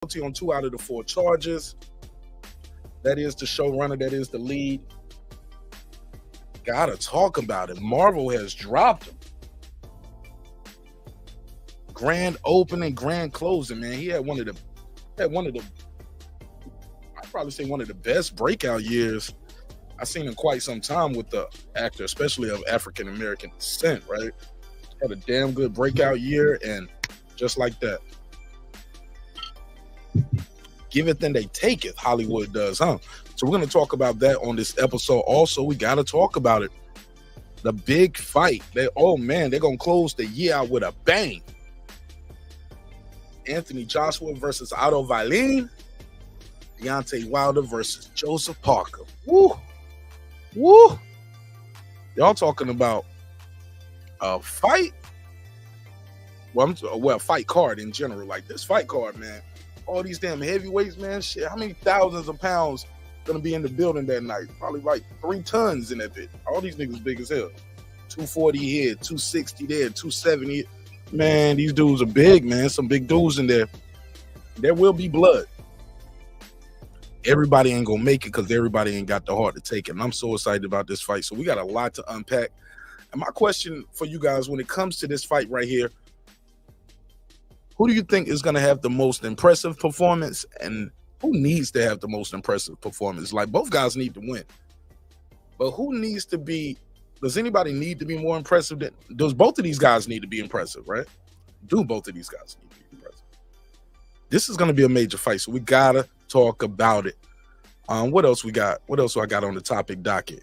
guilty on 2 out of the 4 charges. That is the showrunner. That is the lead. Gotta talk about it. Marvel has dropped him. Grand opening, grand closing, man. He had one of the, I'd probably say one of the best breakout years I've seen in quite some time with the actor, especially of African American descent, right? Had a damn good breakout year, and just like that, give it then they take it. Hollywood does, huh? So we're going to talk about that on this episode. Also, we got to talk about it. The big fight. Oh man, they're going to close the year out with a bang. Anthony Joshua versus Otto Wallin. Deontay Wilder versus Joseph Parker. Woo! Woo! Y'all talking about a fight? Well, fight card in general. Like this fight card, man. All these damn heavyweights, man. Shit, how many thousands of pounds gonna be in the building that night? Probably like 3 tons in that bit. All these niggas big as hell. 240 here, 260 there, 270. Man, these dudes are big, man. Some big dudes in there. There will be blood. Everybody ain't gonna make it because everybody ain't got the heart to take it. And I'm so excited about this fight. So we got a lot to unpack. And my question for you guys when it comes to this fight right here, who do you think is going to have the most impressive performance, and who needs to have the most impressive performance? Like, both guys need to win, but who needs to be? Does anybody need to be more impressive? Does both of these guys need to be impressive, right? Do both of these guys need to be impressive? This is going to be a major fight, so we gotta talk about it. What else we got? What else do I got on the topic docket?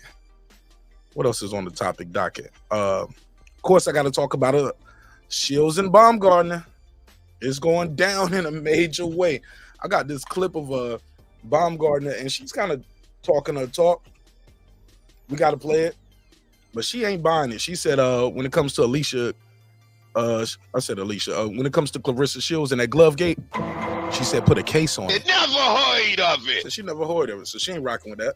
What else is on the topic docket? Of course, I got to talk about it. Shields and Baumgardner. It's going down in a major way. I got this clip of Baumgardner, and she's kind of talking her talk. We got to play it, but she ain't buying it. She said, when it comes to Alicia, when it comes to Clarissa Shields and that glove gate, she said, put a case on it. Never heard of it. So she never heard of it, so she ain't rocking with that.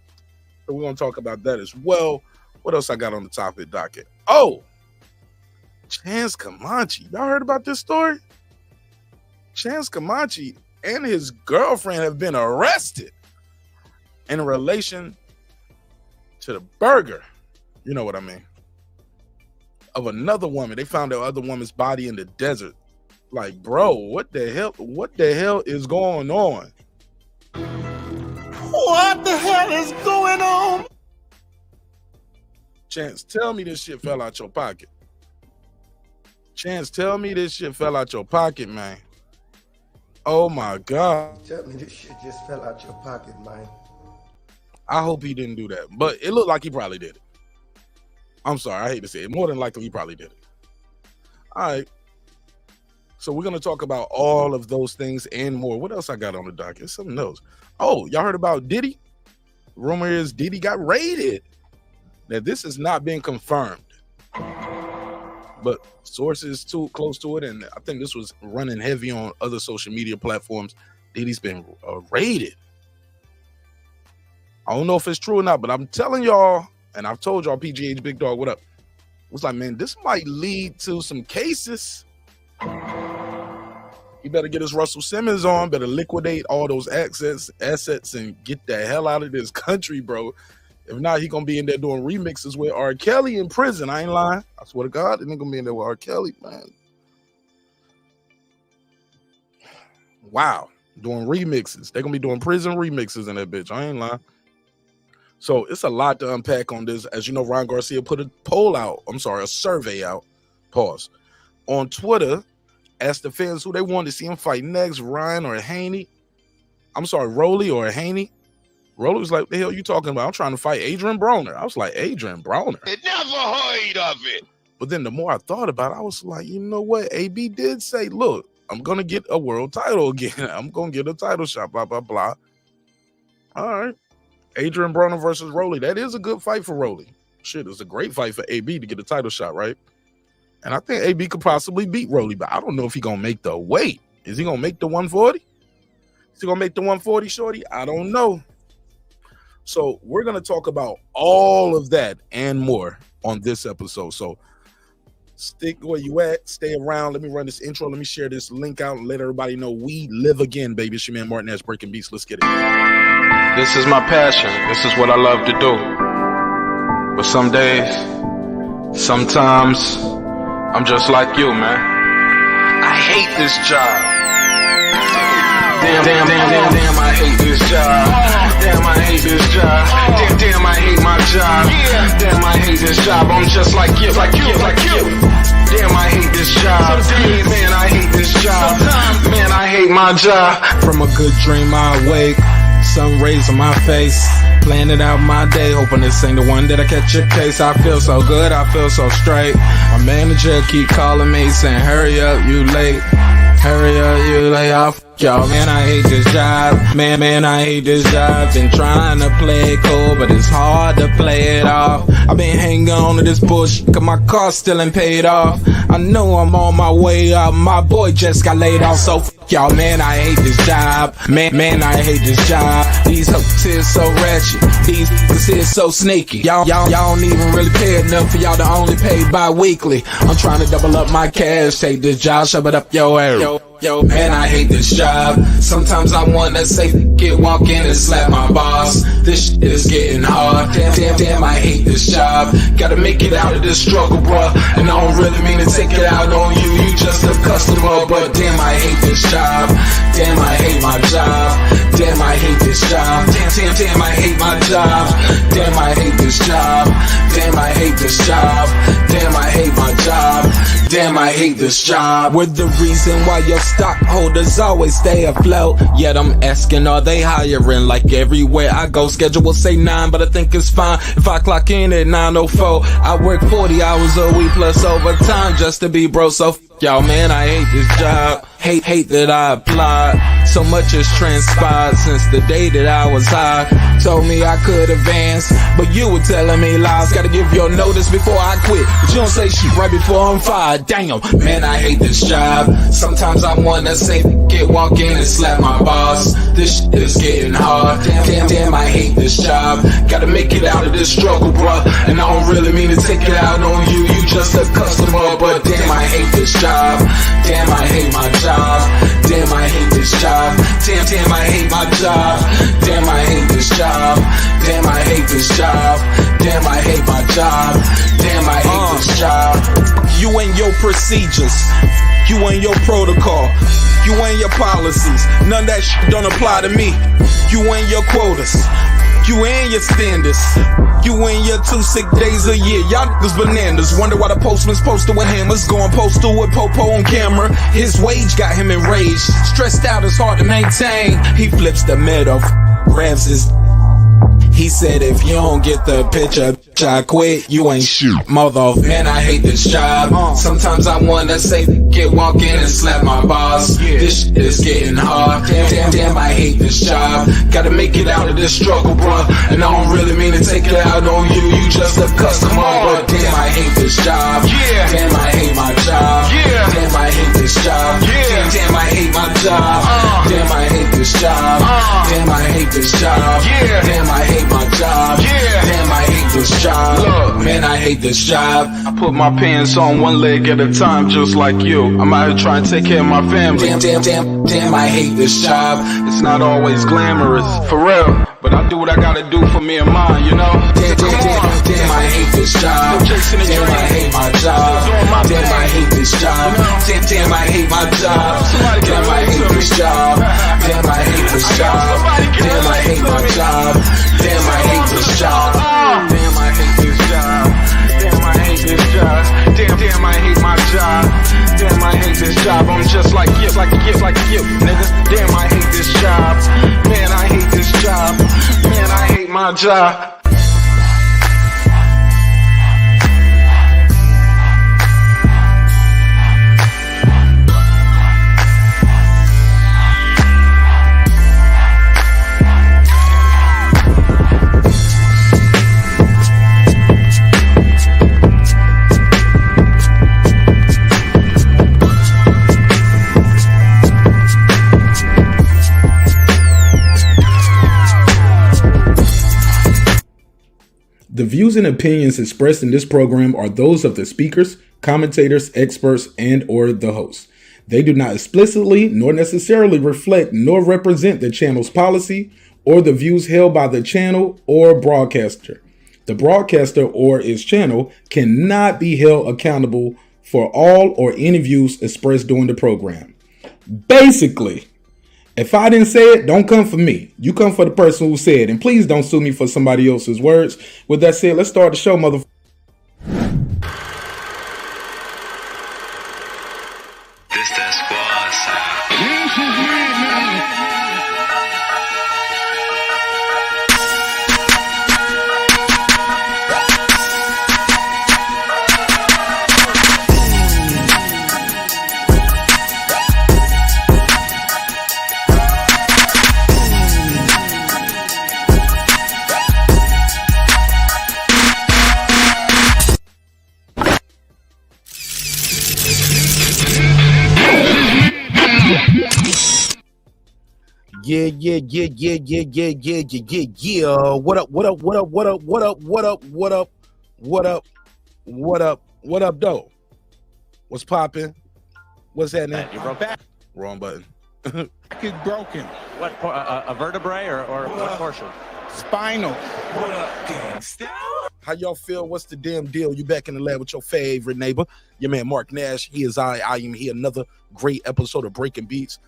So we're going to talk about that as well. What else I got on the topic docket? Oh, Chance Comanche. Y'all heard about this story? Chance Comanche and his girlfriend have been arrested in relation to the burger, you know what I mean, of another woman. They found the other woman's body in the desert. Like, bro, what the hell is going on? What the hell is going on? Chance, tell me this shit fell out your pocket. Chance, tell me this shit fell out your pocket, man. Oh my God. Tell me this shit just fell out your pocket, man. I hope he didn't do that, but it looked like he probably did it. I'm sorry, I hate to say it. More than likely, he probably did it. All right. So we're going to talk about all of those things and more. What else I got on the docket? Something else. Oh, y'all heard about Diddy? Rumor is Diddy got raided. Now, this has not been confirmed, but sources too close to it, and I think this was running heavy on other social media platforms. Diddy's been raided. I don't know if it's true or not, but I'm telling y'all, and I've told y'all, PGH Big Dog, what up? It's like, man, this might lead to some cases. He better get his Russell Simmons on, better liquidate all those assets and get the hell out of this country, bro. If not, he gonna be in there doing remixes with R. Kelly in prison. I ain't lying. I swear to God, he ain't gonna be in there with R. Kelly, man. Wow, doing remixes. They're gonna be doing prison remixes in that bitch. I ain't lying. So it's a lot to unpack on this. As you know, Ryan Garcia put a survey out, pause, on Twitter, asked the fans who they wanted to see him fight next, Ryan or Haney. Rolly or Haney. Rolly was like, the hell you talking about? I'm trying to fight Adrian Broner. I was like, Adrian Broner? Never heard of it. But then the more I thought about it, I was like, you know what? AB did say, look, I'm going to get a world title again. I'm going to get a title shot, blah, blah, blah. All right. Adrian Broner versus Rolly. That is a good fight for Rolly. Shit, it's a great fight for AB to get a title shot, right? And I think AB could possibly beat Rolly, but I don't know if he's going to make the weight. Is he going to make the 140? Is he going to make the 140, shorty? I don't know. So we're going to talk about all of that and more on this episode. So Stick where you at. Stay around. Let me run this intro. Let me share this link out and let everybody know we live again, baby. It's your man Martin Nash breaking beats. Let's get it. This is my passion. This is what I love to do. But some days, sometimes, I'm just like you, man. I hate this job. Damn, I hate this job. Damn, I hate this job. Damn, I hate my job. Damn, I hate this job. I'm just like you. Damn, I hate this job. Man, I hate this job. Man, I hate my job. From a good dream I wake, sun rays on my face, planning out my day, hoping this ain't the one that I catch a case. I feel so good, I feel so straight. My manager keep calling me saying, hurry up, you late. Hurry up, you lay off. Y'all, man, I hate this job. Man, I hate this job. Been trying to play it cool, but it's hard to play it off. I've been hanging on to this bush, cause my car still ain't paid off. I know I'm on my way up, my boy just got laid off, so y'all, man, I hate this job. Man, I hate this job. These hoes here so ratchet, these niggas here so sneaky. Y'all don't even really pay enough for y'all to only pay bi-weekly. I'm trying to double up my cash, take this job, shove it up your ass. Yo, man, I hate this job. Sometimes I wanna say, walk in and slap my boss. This shit is getting hard. Damn, I hate this job. Gotta make it out of this struggle, bruh. And I don't really mean to take it out on you. You just a customer, but damn, I hate this job. Damn, I hate my job. Damn, I hate this job. Damn, I hate my job. Damn, I hate this job. Damn, I hate this job. Damn, I hate my job. Damn, I hate this job. We're the reason why your stockholders always stay afloat. Yet I'm asking, are they hiring? Like everywhere I go, schedule will say 9, but I think it's fine if I clock in at 9:04. I work 40 hours a week plus overtime just to be bro. So y'all, man, I hate this job. Hate that I applied. So much has transpired since the day that I was high. Told me I could advance, but you were telling me lies. Gotta give your notice before I quit, but you don't say shit right before I'm fired. Damn, man, I hate this job. Sometimes I wanna say, walk in and slap my boss. This shit is getting hard. Damn, I hate this job. Gotta make it out of this struggle, bruh. And I don't really mean to take it out on you. You just a customer, but damn, I hate this job. Damn, I hate my job. Damn, I hate this job. Damn, I hate my job. Damn, I hate this job. Damn, I hate this job. Damn, I hate my job. Damn, I hate this job. You and your procedures, you and your protocol, you and your policies, none of that shit don't apply to me. You and your quotas, you and your standards, you and your 2 sick days a year. Y'all niggas bananas. Wonder why the postman's posted with hammers, going postal with Popo on camera. His wage got him enraged, stressed out, it's hard to maintain. He flips the middle, grabs his. He said, if you don't get the picture, I quit, you ain't shoot. Mother, man, I hate this job. Sometimes I wanna say, walk in and slap my boss. This shit is getting hard. Damn, I hate this job. Gotta make it out of this struggle, bruh. And I don't really mean to take it out on you. You just a customer, but damn, I hate this job. Damn, I hate my job. Damn, I hate this job. Damn, I hate my job. Damn, I hate this job. Damn, I hate this job. Damn, I hate my job. Damn, I hate this job. Look, man, I hate this job. I put my pants on one leg at a time, just like you. I'm out here trying to take care of my family. Damn, I hate this job. It's not always glamorous, for real, but I do what I gotta do for me and mine, you know? Damn, I hate this job. Damn, I hate my job. Damn, I hate this job. Damn, I hate my job. Damn, I hate this job. Damn, I hate this job. Damn, I hate my job. Damn, I hate this job. Damn, I hate this job. Damn, I hate this job. Damn, I hate my job. Damn, I hate this job. I'm just like you, nigga. Damn, I hate this job. Man, I hate this job. Man, I hate my job. The views and opinions expressed in this program are those of the speakers commentators, experts, and or the host. They do not explicitly nor necessarily reflect nor represent the channel's policy or the views held by the channel or broadcaster. The broadcaster or its channel cannot be held accountable for all or any views expressed during the program. Basically, if I didn't say it, don't come for me. You come for the person who said it. And please don't sue me for somebody else's words. With that said, let's start the show, motherfucker. This that squad Yeah. What up, though? What's popping? What's happening? You broke back. Wrong button. Back is broken. What, a vertebrae or what portion? Spinal. How y'all feel? What's the damn deal? You back in the lab with your favorite neighbor, your man MARQ Nash. He is I am he. Another great episode of Breaking Beats.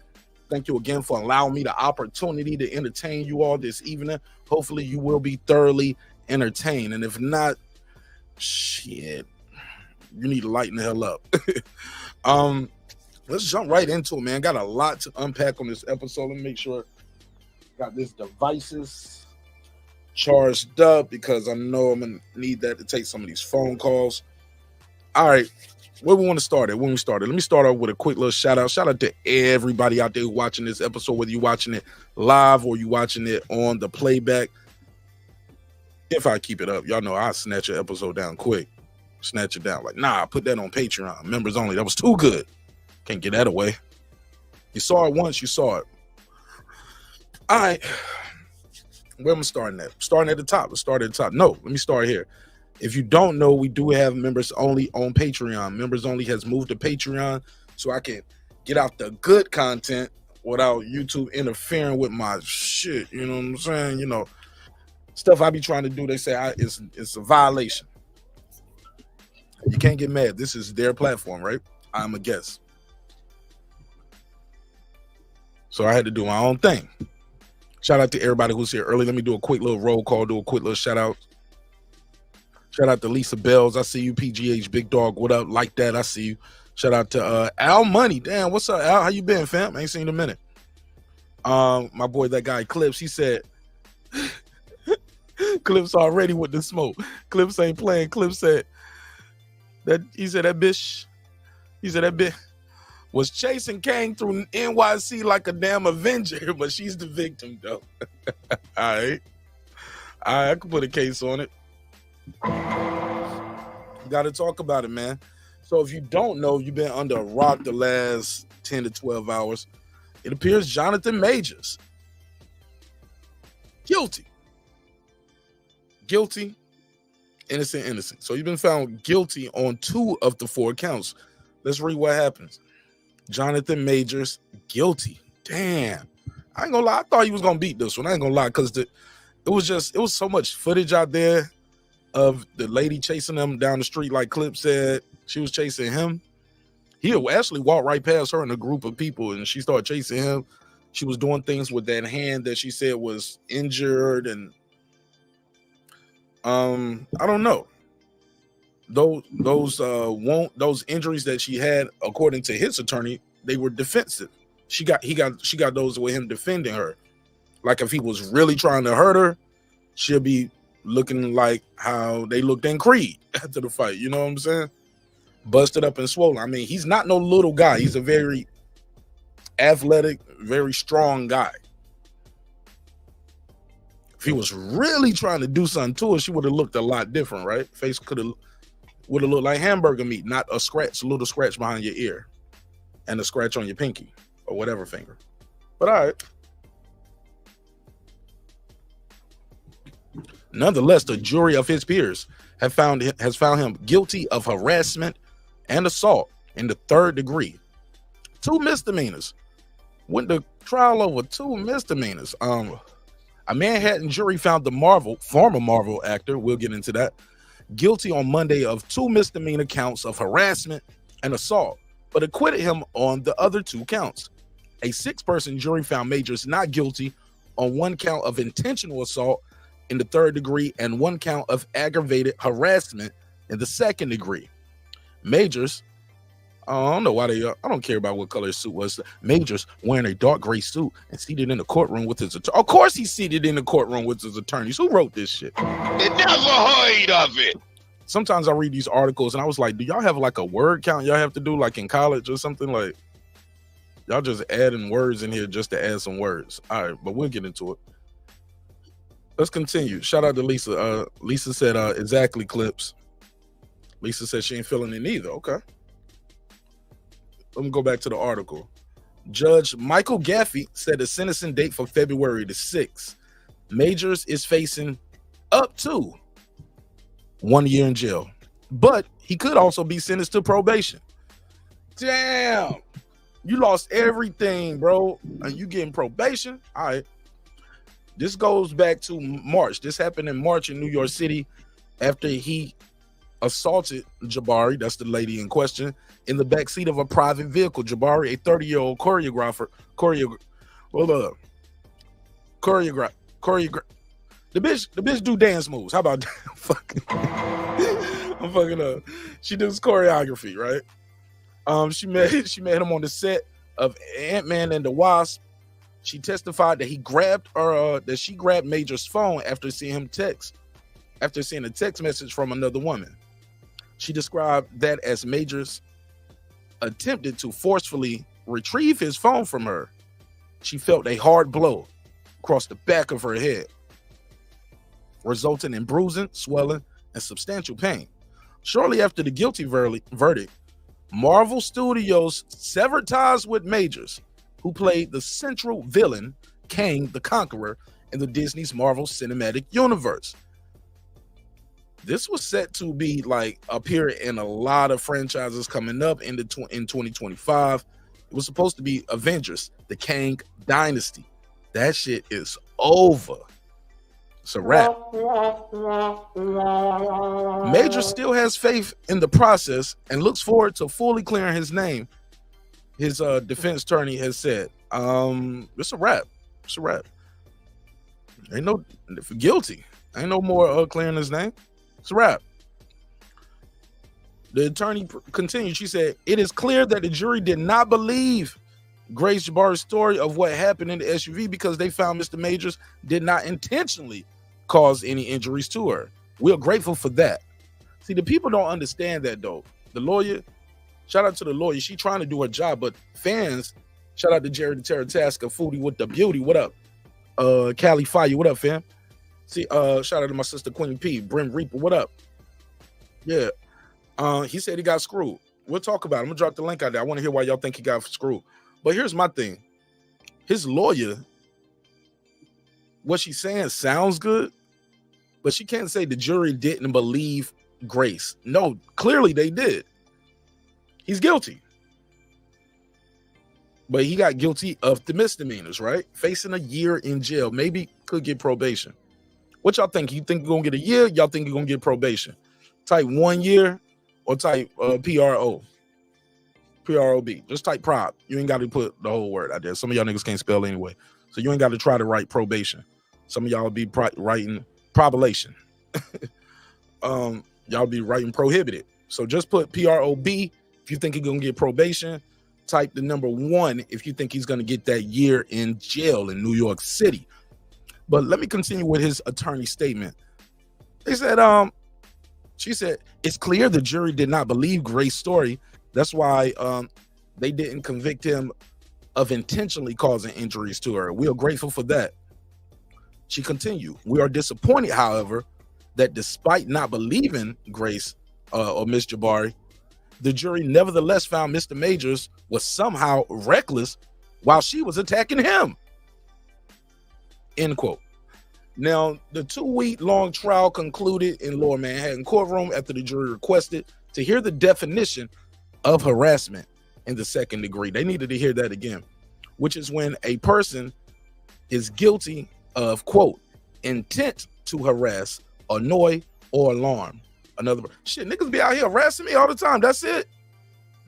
Thank you again for allowing me the opportunity to entertain you all this evening. Hopefully you will be thoroughly entertained. And if not, shit, you need to lighten the hell up. Let's jump right into it, man. Got a lot to unpack on this episode. Let me make sure got this devices charged up because I know I'm gonna need that to take some of these phone calls. All right. Where we want to start at? When we started, let me start off with a quick little shout out. Shout out to everybody out there watching this episode, whether you're watching it live or you watching it on the playback. If I keep it up, y'all know I snatch an episode down quick. Snatch it down. Like, nah, put that on Patreon. Members only. That was too good. Can't get that away. You saw it once, you saw it. All right. Where am I starting at? Starting at the top. Let's start at the top. No, let me start here. If you don't know, we do have members only on Patreon. Members only has moved to Patreon so I can get out the good content without YouTube interfering with my shit. You know what I'm saying? You know, stuff I be trying to do, they say it's a violation. You can't get mad. This is their platform, right? I'm a guest. So I had to do my own thing. Shout out to everybody who's here early. Let me do a quick little roll call, do a quick little shout out. Shout out to Lisa Bells. I see you, PGH, Big Dog. What up? Like that. I see you. Shout out to Al Money. Damn, what's up, Al? How you been, fam? I ain't seen you in a minute. My boy, that guy Clips, he said, Clips already with the smoke. Clips ain't playing. Clips said that he said that bitch was chasing Kang through NYC like a damn Avenger, but she's the victim, though. All right, I can put a case on it. Got to talk about it, man. So if you don't know, you've been under a rock the last 10 to 12 hours. It appears Jonathan Majors guilty, innocent. So you've been found guilty on 2 of the 4 counts. Let's read what happens. Jonathan Majors guilty. Damn, I ain't gonna lie. I thought he was gonna beat this one. I ain't gonna lie, because it was so much footage out there of the lady chasing them down the street. Like Clip said, she was chasing him. He actually walked right past her in a group of people, and she started chasing him. She was doing things with that hand that she said was injured, and I don't know. Those injuries that she had, according to his attorney, they were defensive. She got those with him defending her. Like if he was really trying to hurt her, she'll be looking like how they looked in Creed after the fight. You know what I'm saying? Busted up and swollen. I mean, he's not no little guy. He's a very athletic, very strong guy. If he was really trying to do something to her, she would have looked a lot different, right? Face would have looked like hamburger meat, not a little scratch behind your ear and a scratch on your pinky or whatever finger. But all right. Nonetheless, the jury of his peers has found him guilty of harassment, and assault in the 3rd degree. 2 misdemeanors. Went to trial over 2 misdemeanors. A Manhattan jury found the former Marvel actor, we'll get into that, guilty on Monday of 2 misdemeanor counts of harassment and assault, but acquitted him on the other 2 counts. A 6-person jury found Majors not guilty on 1 count of intentional assault in the 3rd degree and 1 count of aggravated harassment in the 2nd degree. Majors, I don't know why I don't care about what color his suit was. Majors wearing a dark gray suit and seated in the courtroom with his attorney. Of course he's seated in the courtroom with his attorneys. Who wrote this shit? It never heard of it. Sometimes I read these articles and I was like, do y'all have like a word count y'all have to do like in college or something? Like, y'all just adding words in here just to add some words. All right, but we'll get into it. Let's continue. Shout out to Lisa. Lisa said, exactly, Clips. Lisa said she ain't feeling it either. Okay. Let me go back to the article. Judge Michael Gaffey set a sentencing date for February the 6th. Majors is facing up to 1 year in jail, but he could also be sentenced to probation. Damn. You lost everything, bro, and you getting probation? All right. This goes back to March. This happened in March in New York City after he assaulted Jabari, that's the lady in question, in the backseat of a private vehicle. Jabari, a 30-year-old choreographer. The bitch do dance moves. How about that? I'm fucking up. She does choreography, right? She met him on the set of Ant-Man and the Wasp. She testified that she grabbed Major's phone after seeing a text message from another woman. She described that as Majors attempted to forcefully retrieve his phone from her. She felt a hard blow across the back of her head, resulting in bruising, swelling, and substantial pain. Shortly after the guilty verdict, Marvel Studios severed ties with Majors, who played the central villain, Kang the Conqueror, in the Disney's Marvel Cinematic Universe. This was set to be like appear in a lot of franchises coming up in 2025. It was supposed to be Avengers, the Kang Dynasty. That shit is over. It's a wrap. Major still has faith in the process and looks forward to fully clearing his name. His defense attorney has said, it's a wrap. It's a wrap. Ain't no guilty. Ain't no more clearing his name. It's a wrap. The attorney continued. She said, it is clear that the jury did not believe Grace Jabari's story of what happened in the SUV because they found Mr. Majors did not intentionally cause any injuries to her. We're grateful for that. See, the people don't understand that, though. The lawyer, shout out to the lawyer. She trying to do her job, but fans, shout out to Jerry the Terror Tasker, Foodie with the Beauty. What up? Cali Fire, what up, fam? See, shout out to my sister Queen P, Brim Reaper, what up? Yeah. He said he got screwed. We'll talk about it. I'm gonna drop the link out there. I want to hear why y'all think he got screwed. But here's my thing. His lawyer, what she's saying sounds good, but she can't say the jury didn't believe Grace. No, clearly they did. He's guilty. But he got guilty of the misdemeanors, right? Facing a year in jail. Maybe could get probation. What y'all think? You think you're gonna get a year? Y'all think you're gonna get probation? Type 1 year or type PRO. PROB. Just type prob. You ain't got to put the whole word out there. Some of y'all niggas can't spell anyway. So you ain't got to try to write probation. Some of y'all be writing probation. Y'all be writing prohibited. So just put PROB if you think he's going to get probation. Type the number 1 if you think he's going to get that year in jail in New York City. But let me continue with his attorney statement. They said, she said, it's clear the jury did not believe Grace's story. That's why they didn't convict him of intentionally causing injuries to her. We are grateful for that. She continued, we are disappointed, however, that despite not believing Grace or Miss Jabari, the jury nevertheless found Mr. Majors was somehow reckless while she was attacking him. End quote. Now, the 2-week-long trial concluded in Lower Manhattan courtroom after the jury requested to hear the definition of harassment in the second degree. They needed to hear that again, which is when a person is guilty of, quote, intent to harass, annoy, or alarm another. Shit, niggas be out here harassing me all the time. That's it.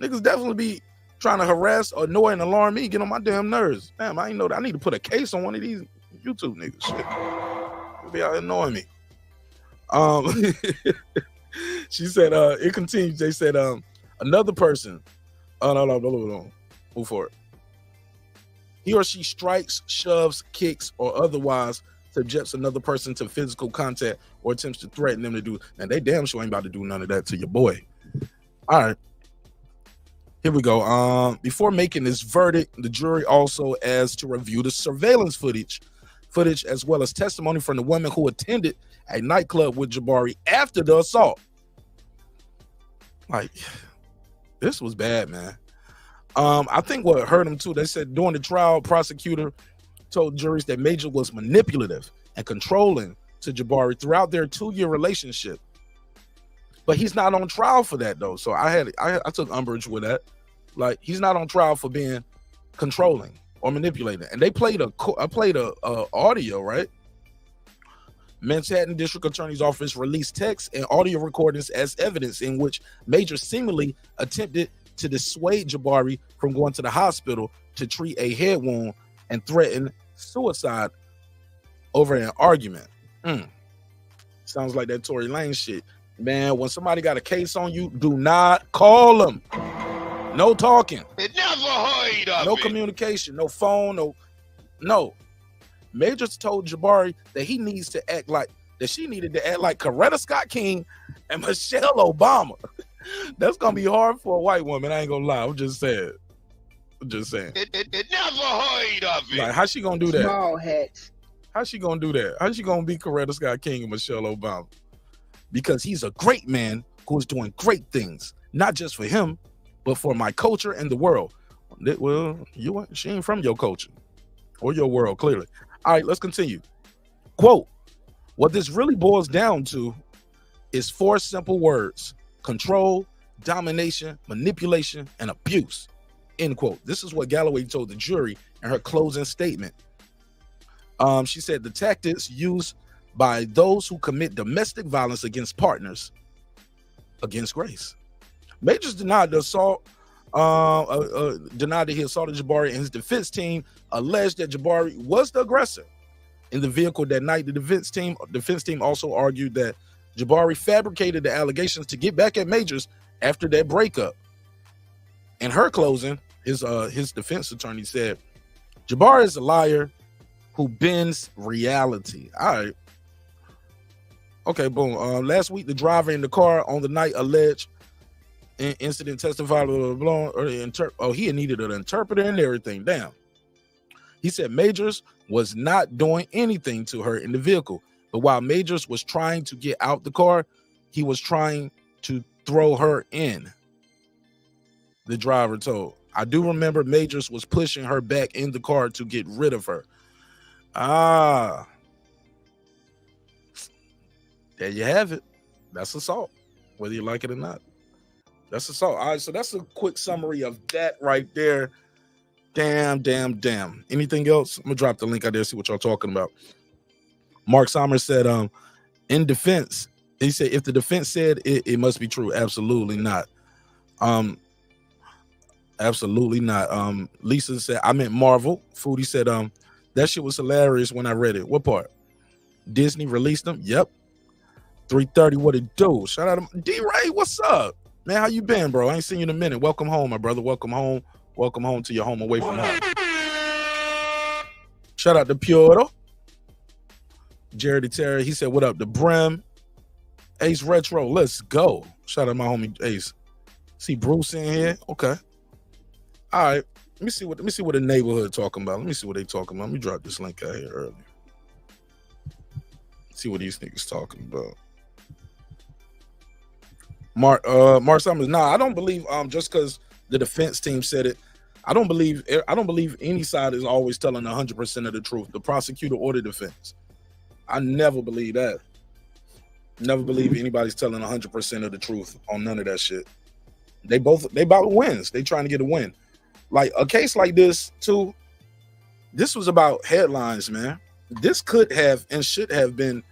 Niggas definitely be trying to harass, annoy, and alarm me, get on my damn nerves. Damn, I ain't know that. I need to put a case on one of these YouTube niggas. Shit. They be out here annoying me. She said, it continues. They said, another person, no, move forward. He or she strikes, shoves, kicks, or otherwise subjects another person to physical contact or attempts to threaten them to do. Now, they damn sure ain't about to do none of that to your boy. All right. Here we go. Before making this verdict, the jury also asked to review the surveillance footage as well as testimony from the woman who attended a nightclub with Jabari after the assault. Like, this was bad, man. I think what hurt him too, they said during the trial, prosecutor told juries that Major was manipulative and controlling to Jabari throughout their 2-year relationship. But he's not on trial for that though. So I took umbrage with that. Like, he's not on trial for being controlling or manipulating. And they played a audio, right? Manhattan District Attorney's Office released text and audio recordings as evidence in which Major seemingly attempted to dissuade Jabari from going to the hospital to treat a head wound and threaten suicide over an argument. Sounds like that Tory Lanez shit. Man, when somebody got a case on you, do not call them. No talking. It never heard of no it. communication, no phone, no. Majors told Jabari that she needed to act like Coretta Scott King and Michelle Obama. That's gonna be hard for a white woman. I ain't gonna lie. I'm just saying. It never heard of it. Like, how's she gonna do that? Small hats. How's she gonna do that? How's she gonna be Coretta Scott King and Michelle Obama? Because he's a great man who is doing great things, not just for him, but for my culture and the world. Well, she ain't from your culture or your world, clearly. All right, let's continue. Quote, what this really boils down to is 4 simple words: control, domination, manipulation, and abuse. End quote. This is what Galloway told the jury in her closing statement. She said the tactics used by those who commit domestic violence against partners against grace. Majors denied the assault, denied that he assaulted Jabari, and his defense team alleged that Jabari was the aggressor. In the vehicle that night, the defense team also argued that Jabari fabricated the allegations to get back at Majors after that breakup. In her closing, his defense attorney said, Jabari is a liar who bends reality. All right. Okay, boom. Last week, the driver in the car on the night alleged incident testified, he needed an interpreter and everything. Damn. He said Majors was not doing anything to her in the vehicle, but while Majors was trying to get out the car, he was trying to throw her in. The driver told. I do remember Majors was pushing her back in the car to get rid of her. There you have it. That's assault, whether you like it or not. That's assault. All right, so that's a quick summary of that right there. Damn. Anything else? I'm gonna drop the link out there, see what y'all talking about. Mark Somers said, in defense, he said, if the defense said it must be true. Absolutely not. Absolutely not. Lisa said, I meant Marvel. Foodie said, that shit was hilarious when I read it. What part? Disney released them? Yep. 3:30, what it do? Shout out to D-Ray, what's up? Man, how you been, bro? I ain't seen you in a minute. Welcome home, my brother. Welcome home. Welcome home to your home away from home. Shout out to Piotr. Jared Terry, he said, what up? The Brim. Ace Retro, let's go. Shout out to my homie Ace. See Bruce in here? Okay. All right. Let me see what the neighborhood talking about. Let me see what they talking about. Let me drop this link out here early. See what these niggas talking about. Mark Summers. Nah, I don't believe just because the defense team said it. I don't believe any side is always telling 100% of the truth. The prosecutor or the defense. I never believe that. Never believe anybody's telling 100% of the truth on none of that shit. They about wins. They trying to get a win. Like a case like this too. This was about headlines, man. This could have and should have been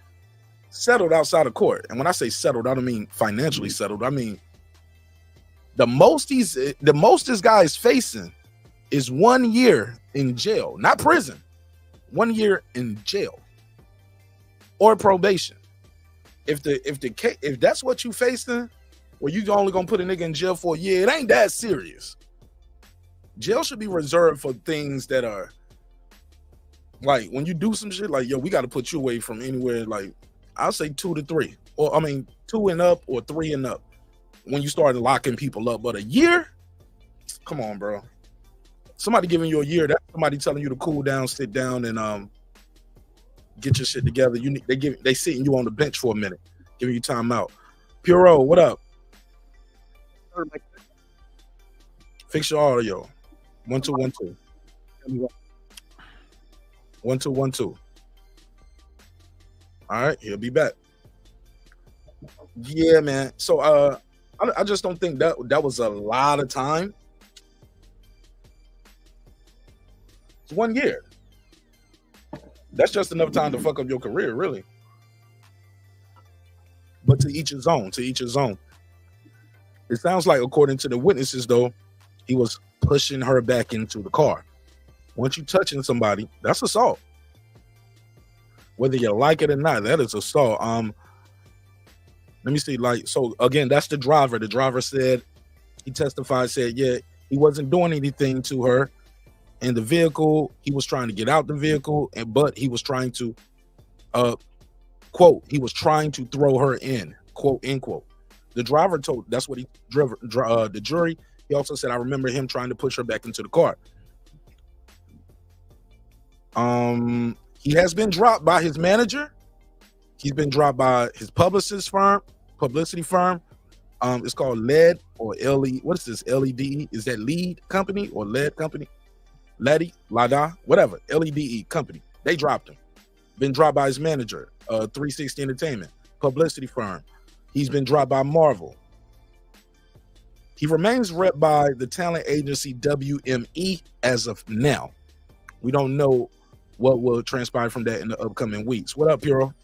settled outside of court. And when I say settled, I don't mean financially settled. I mean the most this guy is facing is 1 year in jail, not prison. 1 year in jail or probation. If that's what you facing, well, you only gonna put a nigga in jail for a year. It ain't that serious. Jail should be reserved for things that are like when you do some shit like, yo, we got to put you away from anywhere. Like I'll say 2 to 3, or I mean 2 and up or 3 and up. When you start locking people up, but a year, come on, bro. Somebody giving you a year, that's somebody telling you to cool down, sit down, and get your shit together. They sitting you on the bench for a minute, giving you time out. Puro, what up? Fix your audio. 1 2 1 2. 1 2 1 2. All right, he'll be back. Yeah, man. So I just don't think that was a lot of time. It's 1 year. That's just enough time to fuck up your career, really. But to each his own, to each his own. It sounds like, according to the witnesses, though, he was pushing her back into the car. Once you touching somebody, that's assault. Whether you like it or not, that is assault. Let me see, like, so again, that's the driver. The driver said, he testified, said, yeah, he wasn't doing anything to her in the vehicle. He was trying to get out the vehicle, but he was trying to, quote, he was trying to throw her in, quote, end quote. The driver told, that's what he drove, the jury. He also said, I remember him trying to push her back into the car. He has been dropped by his manager. He's been dropped by his publicity firm. It's called LED or LE. What is this? LEDE? Is that lead company or LED company? Lada, whatever. LEDE company. They dropped him. Been dropped by his manager, 360 Entertainment, publicity firm. He's been dropped by Marvel. He remains rep by the talent agency WME as of now. We don't know what will transpire from that in the upcoming weeks. What up, Puro?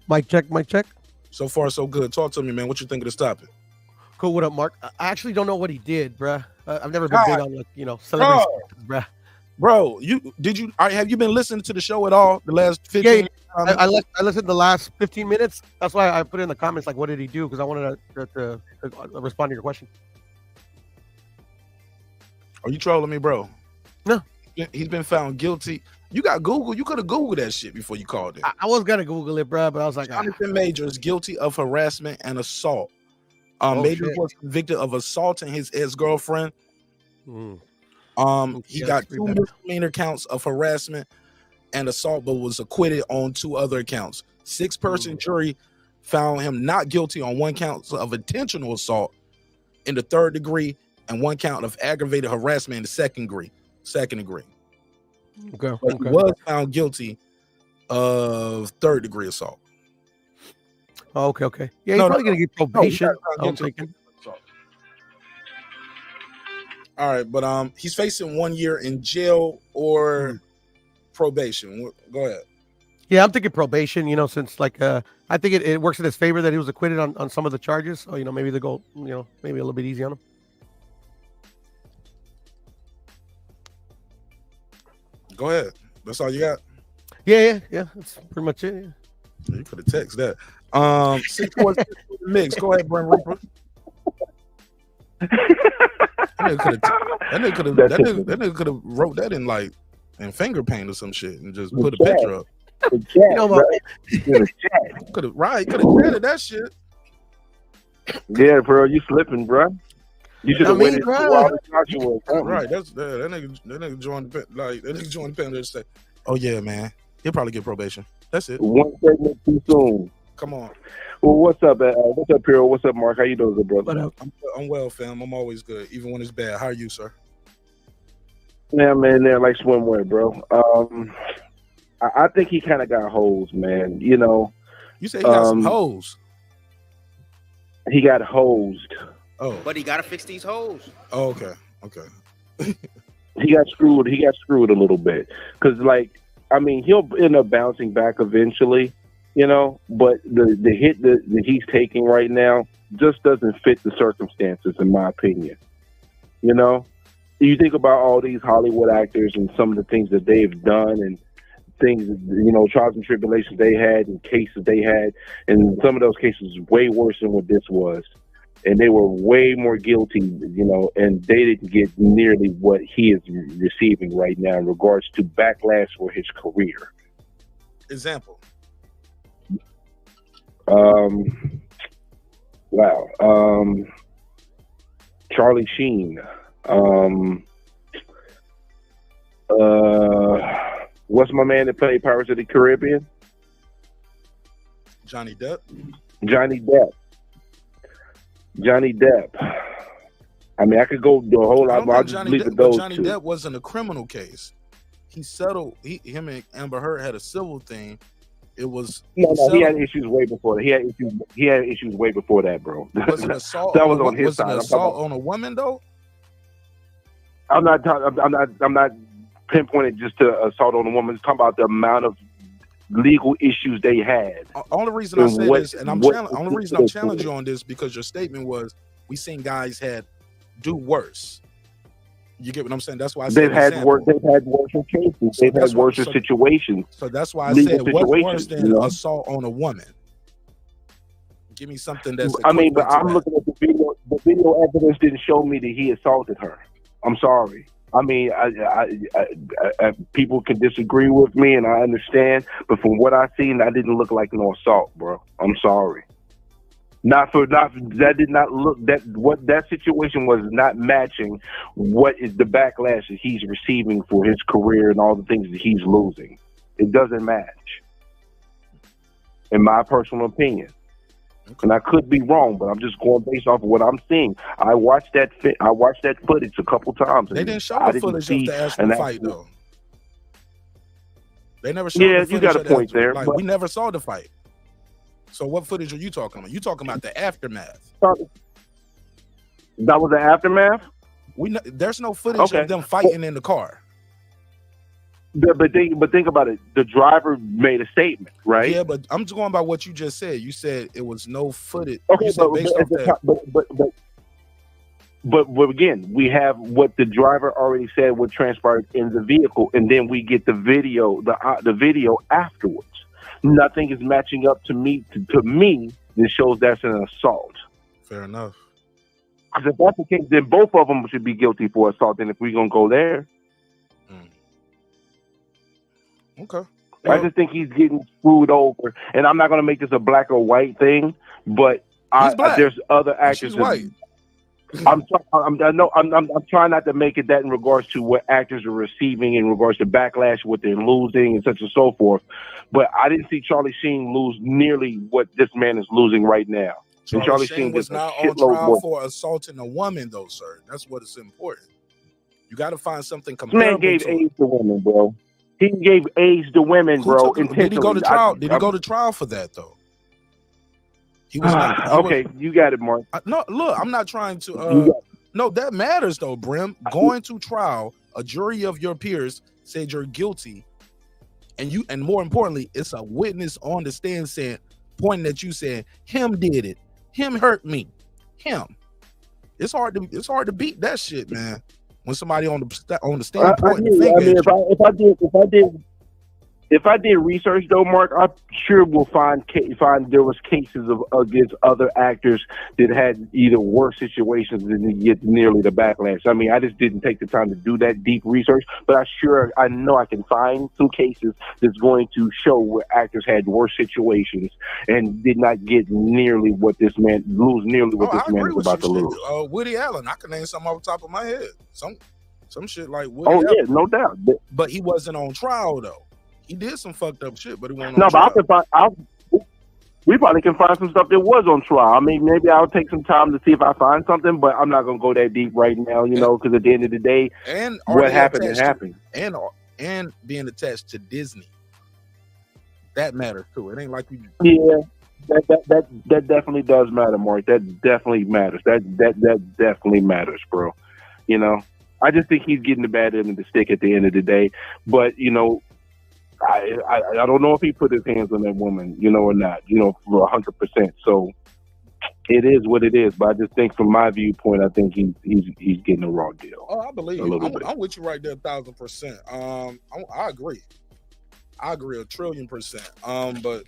Mic check, mic check. So far, so good. Talk to me, man. What you think of this topic? Cool. What up, Mark? I actually don't know what he did, bruh. I've never been big on, like, celebrity stuff, bruh. Bro, have you been listening to the show at all the last 15 minutes? I listened the last 15 minutes. That's why I put in the comments, like, what did he do? Because I wanted to respond to your question. Are you trolling me, bro? No. He's been found guilty. You got Google. You could have Googled that shit before you called it. I was gonna Google it, bro, but I was like, Jonathan Majors guilty of harassment and assault. Majors was convicted of assaulting his ex-girlfriend. He got 2 misdemeanor counts of harassment and assault, but was acquitted on 2 other accounts. 6-person jury found him not guilty on 1 count of intentional assault in the 3rd degree and 1 count of aggravated harassment in the 2nd degree. Okay. But he was found guilty of 3rd degree assault. Oh, okay. Yeah, he's probably gonna get probation. All right, but he's facing 1 year in jail or probation. Go ahead. Yeah, I'm thinking probation. Since like I think it works in his favor that he was acquitted on some of the charges. So maybe they go maybe a little bit easy on him. Go ahead. That's all you got? Yeah. That's pretty much it. Yeah. You could have texted that. 646 mix. Go ahead, Brent Reaper. That nigga could have wrote that in finger paint or some shit and just put a picture up. Could have chatted that shit. Yeah, bro, you slipping, bro. You should have waited for Joshua. Right, that nigga joined the panel and say, "Oh yeah, man, he'll probably get probation." That's it. 1 segment too soon. Come on. Well, what's up, Piro? What's up, Mark? How you doing, good brother? I'm well, fam. I'm always good, even when it's bad. How are you, sir? Yeah, man, they're like swimwear, bro. I think he kind of got hoes, man. You say he got some hoes. He got hosed. Oh. But he gotta fix these hoes. Oh, okay. He got screwed. He got screwed a little bit because, like, I mean, he'll end up bouncing back eventually, you know. But the hit that he's taking right now just doesn't fit the circumstances, in my opinion. You know, you think about all these Hollywood actors and some of the things that they've done and things, you know, trials and tribulations they had and cases they had, and some of those cases way worse than what this was. And they were way more guilty, you know, and they didn't get nearly what he is receiving right now in regards to backlash for his career. Example. Charlie Sheen. What's my man that played Pirates of the Caribbean? Johnny Depp. I mean, I could go the whole lot, but I'll just leave it those Johnny two. Depp wasn't a criminal case. He settled. Him and Amber Heard had a civil thing. It was he had issues way before that. He had issues way before that, bro. Was it assault? That was on his was side. It assault on a woman though? I'm not pinpointed just to assault on a woman. I'm talking about the amount of legal issues they had. Only reason I say this, and only reason I'm challenging you on this, because your statement was we seen guys do worse. You get what I'm saying? That's why I said they've had worse cases. They've had worse situations. So that's why I said what's worse than assault on a woman. Give me something that's. I mean, but I'm looking at the video. The video evidence didn't show me that he assaulted her. I'm sorry. I mean, I people can disagree with me, and I understand. But from what I seen, that didn't look like no assault, bro. I'm sorry. That did not look that situation was not matching what is the backlash that he's receiving for his career and all the things that he's losing. It doesn't match, in my personal opinion. And I could be wrong, but I'm just going based off of what I'm seeing. I watched that footage a couple times. They didn't show the footage of the actual fight, though. They never showed the footage. Yeah, you got a point there. Like, we never saw the fight. So what footage are you talking about? You talking about the aftermath? That was the aftermath? There's no footage of them fighting in the car. But think about it. The driver made a statement, right? Yeah, but I'm just going by what you just said. You said it was no footage. Okay, but again, we have what the driver already said what transpired in the vehicle, and then we get the video, the video afterwards. Nothing is matching up to me. To me, this shows that's an assault. Fair enough. Because if that's the case, then both of them should be guilty for assault. And if we're gonna go there, okay. I just think he's getting screwed over. And I'm not gonna make this a black or white thing, but there's other actors. She's white. I'm trying not to make it that in regards to what actors are receiving in regards to backlash, what they're losing, and such and so forth. But I didn't see Charlie Sheen lose nearly what this man is losing right now. Charlie Sheen was not on trial for assaulting a woman, though, sir. That's what is important. You got to find something comparable. Man gave AIDS to women, bro. He gave AIDS to women, bro. Did he go to trial? Did he go to trial for that, though? He was not, okay, you got it, Mark. No, look, I'm not trying to. No, that matters though, Brim. Going to trial, a jury of your peers said you're guilty, and more importantly, it's a witness on the stand pointing at you saying him did it, him hurt me, him. It's hard to beat that shit, man. When somebody on the stand pointing the finger at you. If I did research though, Mark, I'm sure we'll find there was cases against other actors that had either worse situations than get nearly the backlash. I mean, I just didn't take the time to do that deep research, but I know I can find some cases that's going to show where actors had worse situations and did not get nearly what this man is about to lose. Woody Allen, I can name something off the top of my head. Some shit like Woody Allen. Yeah, no doubt. But he wasn't on trial though. He did some fucked up shit, but he wasn't. No, but we probably can find some stuff that was on trial. I mean, maybe I'll take some time to see if I find something, but I'm not gonna go that deep right now, because at the end of the day, what happened happened. And being attached to Disney, that matters too. It ain't like you. Yeah, That definitely does matter, Mark. That definitely matters. That definitely matters, bro. You know, I just think he's getting the bad end of the stick at the end of the day. But you know, I don't know if he put his hands on that woman, you know, or not. You know, for 100%. So it is what it is. But I just think, from my viewpoint, I think he's getting a raw deal. Oh, I believe you. I'm with you right there, 1,000%. I agree. I agree 1,000,000,000%. But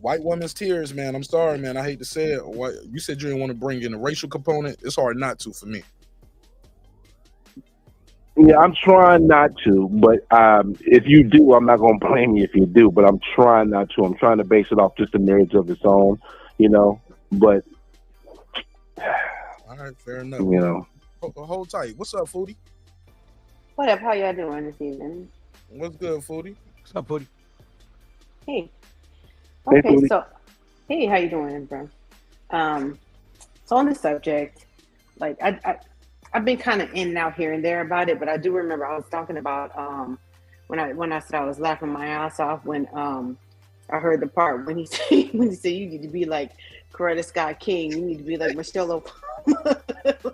white women's tears, man. I'm sorry, man. I hate to say it. What you said, you didn't want to bring in the racial component. It's hard not to for me. Yeah, I'm trying not to, but if you do, I'm not going to blame you if you do, but I'm trying not to. I'm trying to base it off just the marriage of its own, you know, but... All right, fair enough. You know. Hold tight. What's up, Foodie? What up? How y'all doing this evening? What's good, Foodie? What's up, Foodie? Hey. Hey, Okay, Foodie. so, hey, how you doing, bro? So on this subject, like, I've been kind of in and out here and there about it, but I do remember I was talking about when I said I was laughing my ass off when I heard the part when he said you need to be like Coretta Scott King, you need to be like Michelle Obama.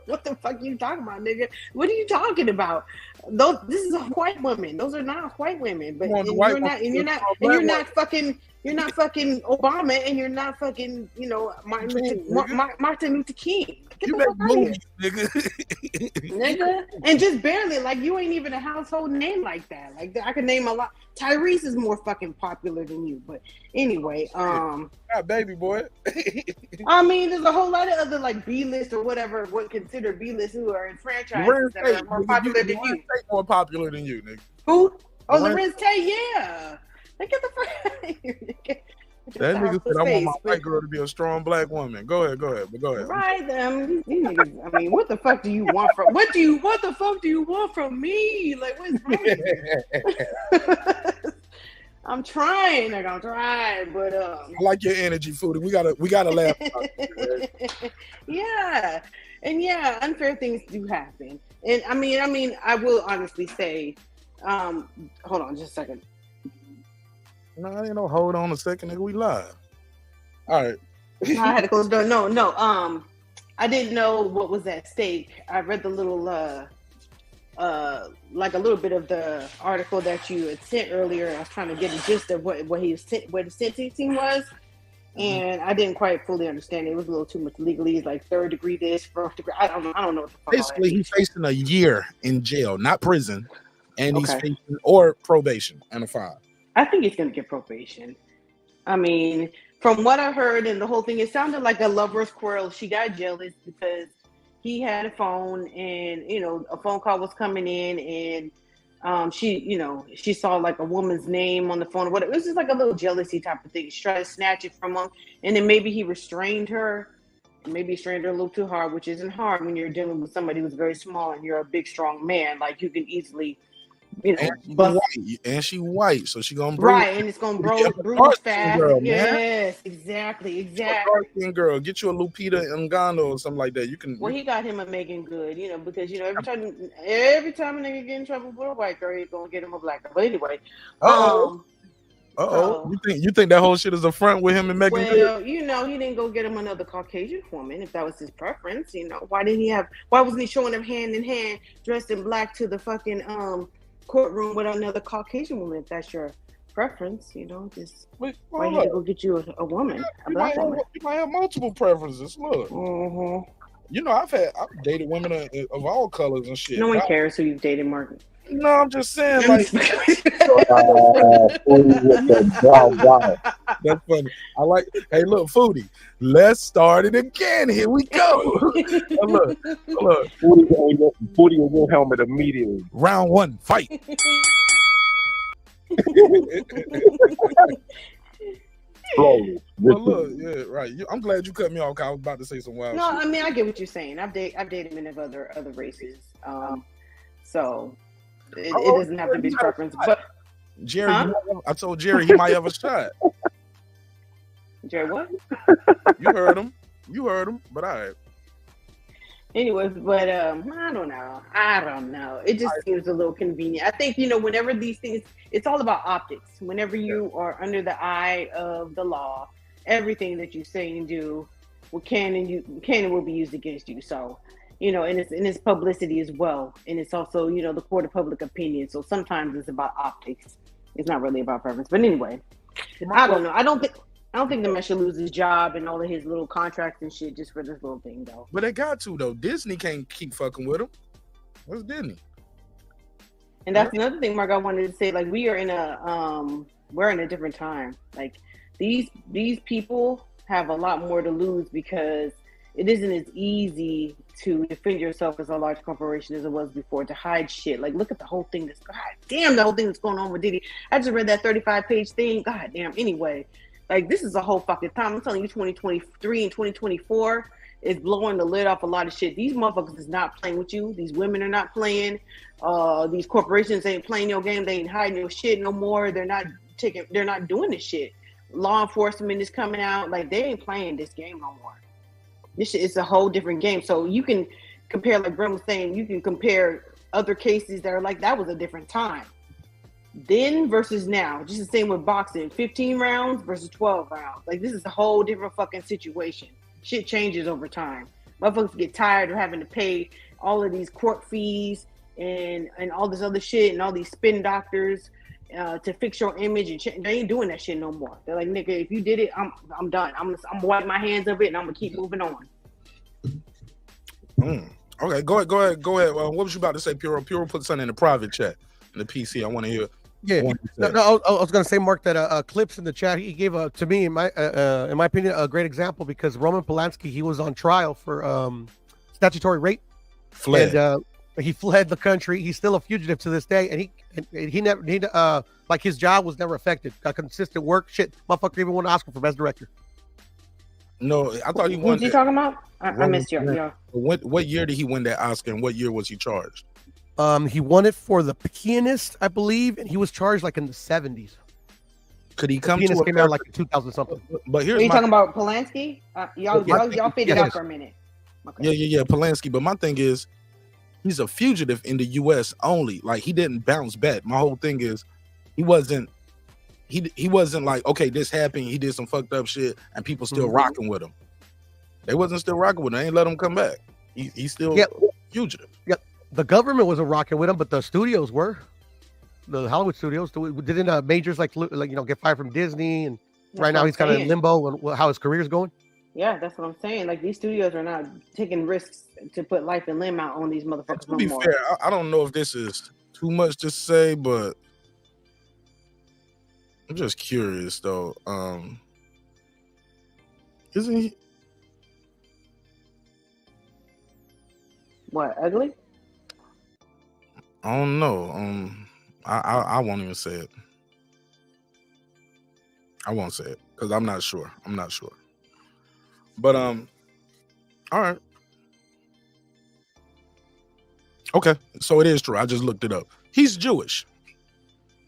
What the fuck are you talking about, nigga? What are you talking about? This is a white woman. Those are not white women. But you're not fucking Obama, and you're not fucking, you know, Martin Luther King. Get You the make fuck out of movies, here. Nigga, and just barely, like, you ain't even a household name like that. Like, I could name a lot. Tyrese is more fucking popular than you, but anyway, baby boy. I mean, there's a whole lot of other, like, B-list or whatever, what considered B-list, who are in franchises that are more popular than you. More popular than you, nigga. Who? Oh, Lorenz Tate, yeah. Like, get the fuck out of here, nigga. That nigga said, I want my white girl to be a strong black woman. Go ahead. Right, these niggas, I mean, what the fuck do you want from? What the fuck do you want from me? Like, what's wrong with you? I'm trying, but I like your energy, Foodie. We gotta laugh about it, right? Yeah, and yeah, unfair things do happen, and I mean, I will honestly say, hold on, just a second. No, I ain't no hold on a second, nigga. We live. All right. I had to close the door. No. I didn't know what was at stake. I read the little, like a little bit of the article that you had sent earlier. I was trying to get a gist of what the sentencing was, and I didn't quite fully understand it. It was a little too much legalese, like 3rd degree this, 4th degree. I don't know what the fuck. Basically, he's facing a year in jail, not prison, and he's facing or probation and a fine. I think he's going to get probation. I mean, from what I heard and the whole thing, it sounded like a lover's quarrel. She got jealous because he had a phone and, you know, a phone call was coming in and she saw like a woman's name on the phone or whatever. It was just like a little jealousy type of thing. She tried to snatch it from him. And then maybe he restrained her. Maybe restrained her a little too hard, which isn't hard when you're dealing with somebody who's very small and you're a big, strong man. Like, you can easily... You know, and she white, so she gonna bruise. Right, and it's gonna bruise fast. Girl, yes, exactly. Girl, get you a Lupita Nyong'o or something like that. You can. Well, he got him a Megan Good, you know, because you know every time a nigga get in trouble with a white girl, he's gonna get him a black girl. But anyway, you think that whole shit is a front with him and Megan Good? Well, you know, he didn't go get him another Caucasian woman if that was his preference. You know, why wasn't he showing them hand in hand, dressed in black to the fucking courtroom with another Caucasian woman if that's your preference, you know, just why you go get you a woman, a black woman. You might have multiple preferences. Look, you know, I've dated women of all colors and shit. No one cares who you've dated, Mark. No, I'm just saying, like, that's funny. I like. Hey, look, Foodie, let's start it again. Here we go. Look. Foodie on your helmet immediately. Round 1, fight. Well, look, yeah, right. I'm glad you cut me off, 'cause I was about to say some wild shit. I mean, I get what you're saying. I've dated men of other races, so it doesn't have to be preference. But Jerry, I told Jerry he might have a shot. Jerry, what? You heard him, but all right. Anyways, but I don't know. It just seems a little convenient. I think, whenever these things, it's all about optics. Whenever you are under the eye of the law, everything that you say and do can and will be used against you. So, and it's publicity as well, and it's also the court of public opinion. So sometimes it's about optics. It's not really about preference. But anyway, I don't know. I don't think the man should lose his job and all of his little contracts and shit just for this little thing, though. But they got to, though. Disney can't keep fucking with him. What's Disney? And that's another thing, Mark, I wanted to say. Like, we're in a different time. Like, these people have a lot more to lose because it isn't as easy to defend yourself as a large corporation as it was before, to hide shit. Like, look at the whole thing the whole thing that's going on with Diddy. I just read that 35-page thing. God damn. Anyway. Like, this is a whole fucking time. I'm telling you, 2023 and 2024 is blowing the lid off a lot of shit. These motherfuckers is not playing with you. These women are not playing. These corporations ain't playing your game. They ain't hiding your shit no more. They're not doing this shit. Law enforcement is coming out. Like, they ain't playing this game no more. This shit is a whole different game. So you can compare, like Brent was saying, you can compare other cases that are like, that was a different time. Then versus now, just the same with boxing, 15 rounds versus 12 rounds. Like, this is a whole different fucking situation. Shit changes over time. Motherfuckers get tired of having to pay all of these court fees and all this other shit and all these spin doctors to fix your image, and they ain't doing that shit no more. They're like, nigga, if you did it, I'm done. I'm gonna wipe my hands of it and I'm gonna keep moving on. Okay, go ahead. What was you about to say, Puro? Puro put something in the private chat in the PC. I want to hear. Yeah, no, I was going to say, Mark, that Clips in the chat, he gave to me, in my opinion, a great example, because Roman Polanski, he was on trial for statutory rape. And he fled the country. He's still a fugitive to this day, and he never like, his job was never affected. Got consistent work. Shit, motherfucker even won an Oscar for best director. No, I thought he won. What you talking about? I missed you. Yeah. What year did he win that Oscar, and what year was he charged? He won it for The Pianist, I believe, and he was charged like in the 70s. Could he come Pianist to came out like in 2000 something. But here's Are you talking about Polanski? Y'all faded out for a minute. Okay. Yeah, Polanski. But my thing is, he's a fugitive in the U.S. only. Like, he didn't bounce back. My whole thing is, he wasn't like, okay, this happened, he did some fucked up shit, and people still rocking with him. They wasn't still rocking with him. They ain't let him come back. He's still fugitive. Yep. The government wasn't rocking with him, but the studios were. The Hollywood studios didn't majors like get fired from Disney, and right now he's kind of in limbo and how his career's going. Yeah, that's what I'm saying. Like, these studios are not taking risks to put life and limb out on these motherfuckers. To be fair, I don't know if this is too much to say, but I'm just curious though. Isn't he? What, ugly? I don't know. I won't even say it. I won't say it because I'm not sure. But all right. Okay, so it is true. I just looked it up. He's Jewish.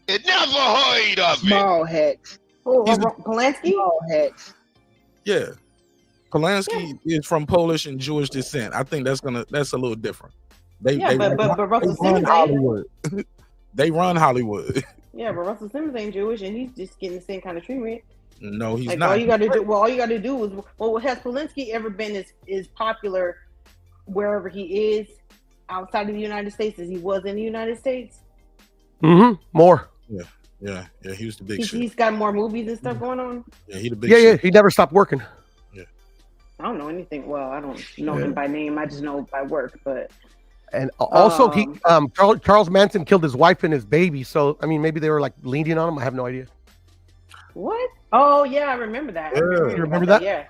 It never heard of it. Small hat. Polanski? Small hat. Yeah. Polanski is from Polish and Jewish descent. I think that's a little different. But Russell Simmons Hollywood. They run Hollywood. Yeah, but Russell Simmons ain't Jewish, and he's just getting the same kind of treatment. No, he's like, not. All you got to do is, has Polanski ever been as popular wherever he is outside of the United States as he was in the United States? More. Yeah. He was the big shit. He's got more movies and stuff going on. Yeah, he the big shit. Yeah. He never stopped working. Yeah. I don't know anything. Well, I don't know him by name. I just know by work. But and also, Charles Manson killed his wife and his baby. So I mean, maybe they were like lenient on him. I have no idea. What? Oh yeah, I remember that. Yeah. You remember that? Yeah.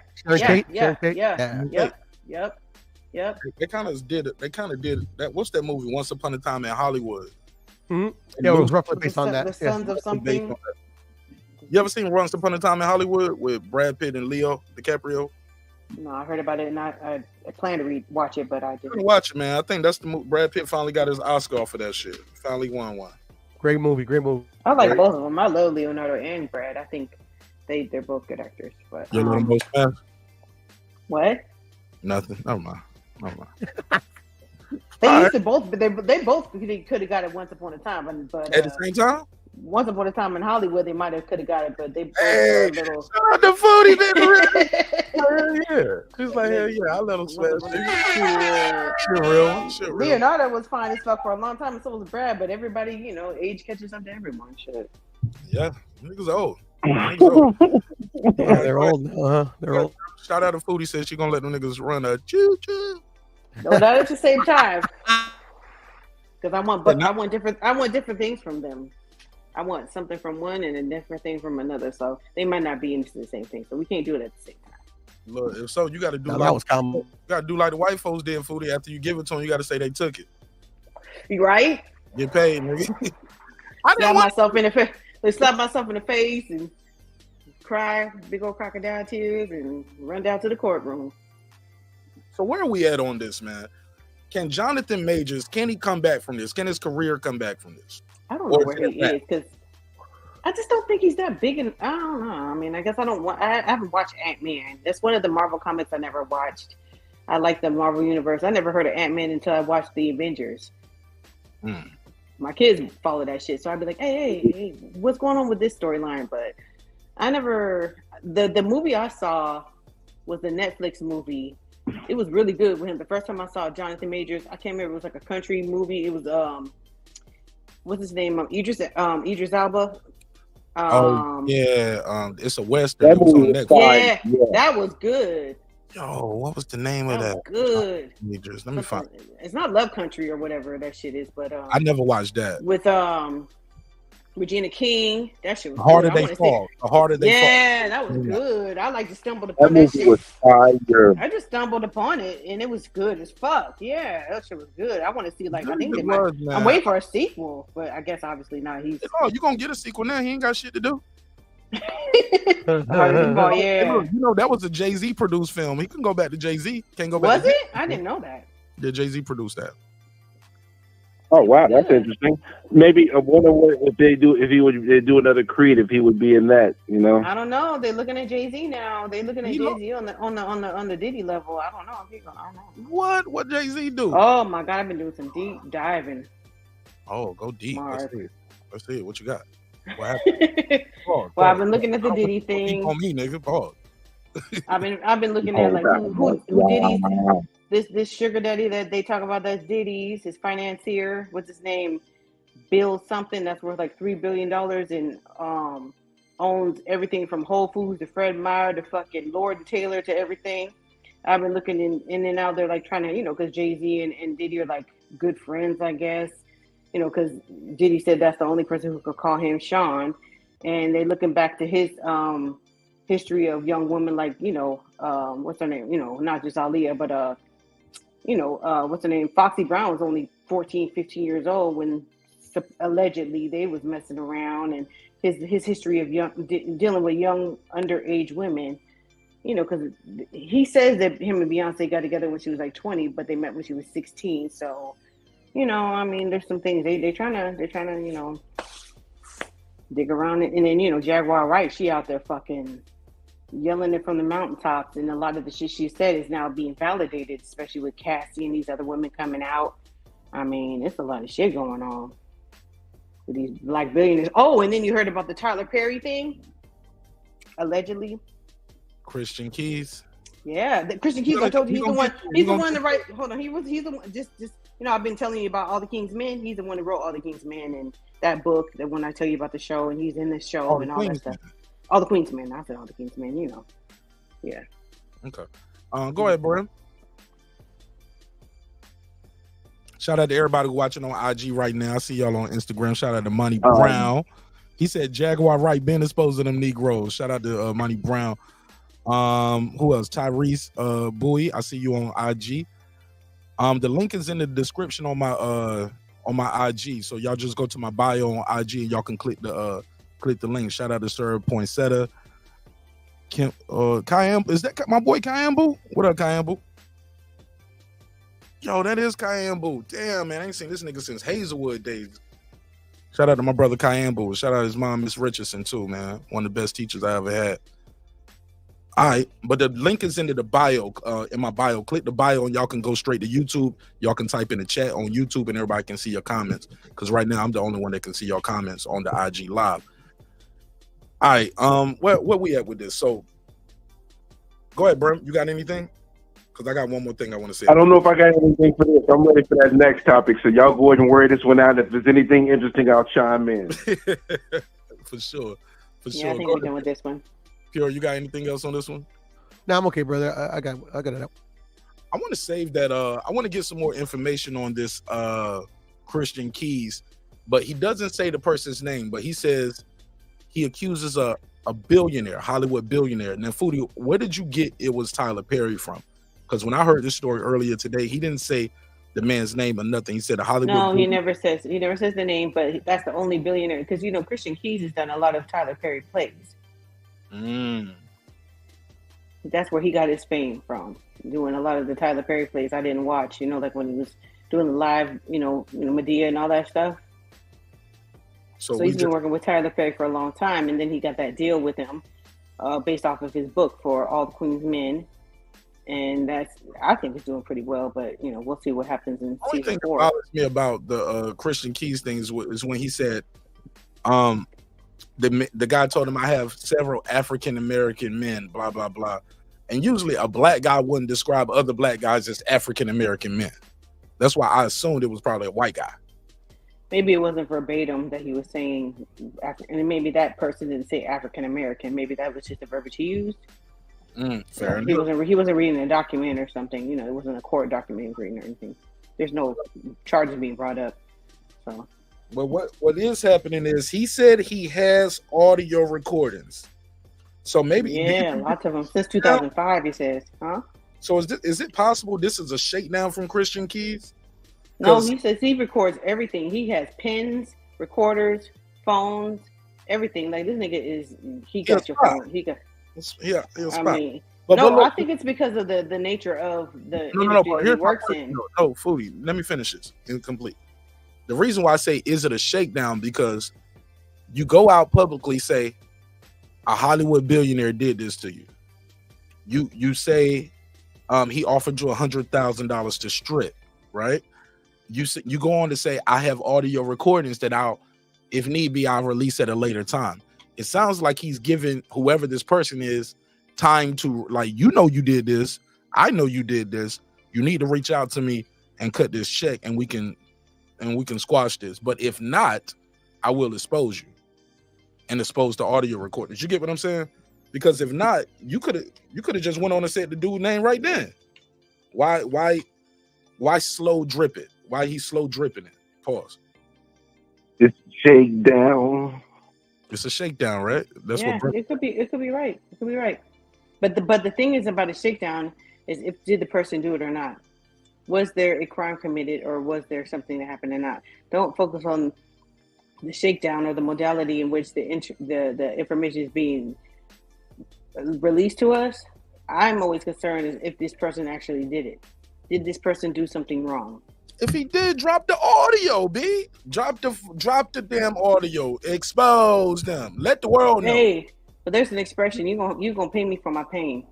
Yep. They kind of did it. They kind of did that. What's that movie? Once Upon a Time in Hollywood. Yeah, it was roughly based on that. The Sons of something. You ever seen Once Upon a Time in Hollywood with Brad Pitt and Leo DiCaprio? No, I heard about it, and I plan to watch it, but I didn't. Watch it, man. I think that's the movie. Brad Pitt finally got his Oscar for that shit. Finally won one. Great movie. I like both of them. I love Leonardo and Brad. I think they're both good actors. But Your little most fan? What? Nothing. Never mind. They used to both, but they both could have got it once upon a time, but at the same time. Once upon a time in Hollywood, they might have could have got it, but they both were a little. Shout out to Foodie, man. Yeah, she's like, hell yeah, I let him smash. Shit real. Leonardo was fine as fuck for a long time, and so was Brad. But everybody, you know, age catches up to everyone. Shit. Yeah, niggas old. Yeah, they're old. They're old. Shout out to Foodie, says she gonna let them niggas run a choo choo. No, not at the same time. Because I want different things from them. I want something from one and a different thing from another. So they might not be into the same thing. So we can't do it at the same time. Look, if so, you got to do that was common. You got to do like the white folks did, Foodie. After you give it to them, you got to say they took it. You right? Get paid, nigga. Slap myself in the face. Slap myself in the face and cry big old crocodile tears and run down to the courtroom. So where are we at on this, man? Can Jonathan Majors, can he come back from this? Can his career come back from this? I don't know where he is because I just don't think he's that big. I don't know. I mean, I guess I haven't watched Ant-Man. That's one of the Marvel comics I never watched. I like the Marvel universe. I never heard of Ant-Man until I watched the Avengers. My kids follow that shit, so I'd be like, hey, what's going on with this storyline? But I never. The movie I saw was the Netflix movie. It was really good with him. The first time I saw Jonathan Majors, I can't remember. It was like a country movie. It was what's his name? Idris Elba. It's a western. It was on Netflix. Yeah, that was good. Yo, what was the name of that? Good. Let me find. It's not Love Country or whatever that shit is, but I never watched that. With Regina King, that shit was The Harder They Fall. The Harder They Fall. Yeah, that was good. I like to stumble upon that shit. Was fire. I just stumbled upon it and it was good as fuck. Yeah, that shit was good. I want to see I'm waiting for a sequel, but I guess obviously not. You gonna get a sequel now? He ain't got shit to do. Yeah. You know that was a Jay-Z produced film. He can go back to Jay-Z. Can't go back. Was it? I didn't know that. Yeah, Jay-Z produced that. Oh wow, that's interesting. Maybe I wonder if they do another Creed, if he would be in that. You know, I don't know. They're looking at Jay-Z now. They're looking at Jay-Z on the Diddy level. I don't know. I don't know. What Jay-Z do? Oh my god, I've been doing some deep diving. Oh, go deep. MARQ. Let's see it. What you got? What happened? Well, I've been looking at the Diddy thing. On me, nigga. Pause. I've been looking at like who Diddy's. This sugar daddy that they talk about, that's Diddy's, his financier. What's his name? Bill something that's worth like $3 billion and owns everything from Whole Foods to Fred Meyer to fucking Lord Taylor to everything. I've been looking in and out there like trying to, because Jay-Z and Diddy are like good friends, I guess. Because Diddy said that's the only person who could call him Sean. And they're looking back to his history of young women like, what's her name? Not just Aaliyah, but what's her name? Foxy Brown was only 14, 15 years old when allegedly they was messing around, and his history of dealing with young underage women, because he says that him and Beyonce got together when she was like 20, but they met when she was 16. So, I mean, there's some things they're trying to, dig around it. And then, Jaguar Wright, she out there fucking yelling it from the mountaintops, and a lot of the shit she said is now being validated, especially with Cassie and these other women coming out. I mean, it's a lot of shit going on with these black billionaires. Oh, and then you heard about the Tyler Perry thing, allegedly. Christian Keys. Yeah, Christian Keys. I told you he's the one to write. Hold on, he's the one. Just I've been telling you about All the King's Men. He's the one who wrote All the King's Men and that book. The one I tell you about the show, and he's in this show and all that stuff. All the Queen's Men. I said All the King's Men, Yeah. Okay. Go ahead, Brim. Shout out to everybody watching on IG right now. I see y'all on Instagram. Shout out to Money Brown. He said Jaguar Wright been disposed of them Negroes. Shout out to Money Brown. Who else? Tyrese Bowie. I see you on IG. The link is in the description on my IG. So y'all just go to my bio on IG and y'all can click the link. Shout out to Sir Poinsettia. Kayambu. Is that my boy Kayambu? What up, Kayambu? Yo, that is Kayambu. Damn, man. I ain't seen this nigga since Hazelwood days. Shout out to my brother Kayambu. Shout out to his mom, Miss Richardson, too, man. One of the best teachers I ever had. All right, but the link is in the bio, in my bio. Click the bio and y'all can go straight to YouTube. Y'all can type in the chat on YouTube and everybody can see your comments. Because right now I'm the only one that can see your comments on the IG live. All right, where we at with this? So go ahead, Brim. You got anything? Because I got one more thing I want to say. I don't know if I got anything for this. I'm ready for that next topic. So y'all go ahead and wear this one out. If there's anything interesting, I'll chime in. For sure. Yeah, I think we're done with this one. Pure, you got anything else on this one? No, I'm okay, brother. I got it out. I want to save that. I want to get some more information on this Christian Keys, but he doesn't say the person's name, but he says he accuses a billionaire, Hollywood billionaire. And then Foodie, where did you get it was Tyler Perry from? Because when I heard this story earlier today, he didn't say the man's name or nothing. He said a Hollywood. No, he never says the name, but that's the only billionaire. Because Christian Keys has done a lot of Tyler Perry plays. That's where he got his fame from, doing a lot of the Tyler Perry plays. I didn't watch, like when he was doing the live, Medea and all that stuff. So he's been working with Tyler Perry for a long time, and then he got that deal with him based off of his book for All the Queen's Men. And I think it's doing pretty well, but we'll see what happens in season 4. The only thing that bothers me about the Christian Keys things is when he said, the guy told him I have several African American men, blah blah blah, and usually a black guy wouldn't describe other black guys as African American men. That's why I assumed it was probably a white guy. Maybe it wasn't verbatim that he was saying, and maybe that person didn't say African American. Maybe that was just the verbiage he used. Fair enough. He wasn't reading a document or something. It wasn't a court document reading or anything. There's no charges being brought up. So. But what is happening is he said he has audio recordings. So maybe lots of them since 2005. He says, huh? So is it possible this is a shakedown from Christian Keys? No, he says he records everything. He has pens, recorders, phones, everything. Like this nigga he got your phone. He got. Yeah, I think it's because of the nature of the industry that he works in. No, Foodie, let me finish this incomplete. The reason why I say is it a shakedown because you go out publicly say a Hollywood billionaire did this to you. You say he offered you $100,000 to strip, right? You go on to say I have audio recordings that if need be, I'll release at a later time. It sounds like he's giving whoever this person is time to you did this. I know you did this. You need to reach out to me and cut this check and we can squash this. But if not, I will expose you and expose the audio recordings. You get what I'm saying? Because if not, you could have just went on and said the dude's name right then. Why slow drip it? Why he slow dripping it? Pause. It's shakedown. It's a shakedown, right? That's it could be right. It could be right. But the thing is about a shakedown is did the person do it or not? Was there a crime committed or was there something that happened or not? Don't focus on the shakedown or the modality in which the information is being released to us. I'm always concerned is if this person actually did it. Did this person do something wrong? If he did, drop the audio, B. Drop the damn audio. Expose them. Let the world know. Hey, but there's an expression. You gonna pay me for my pain.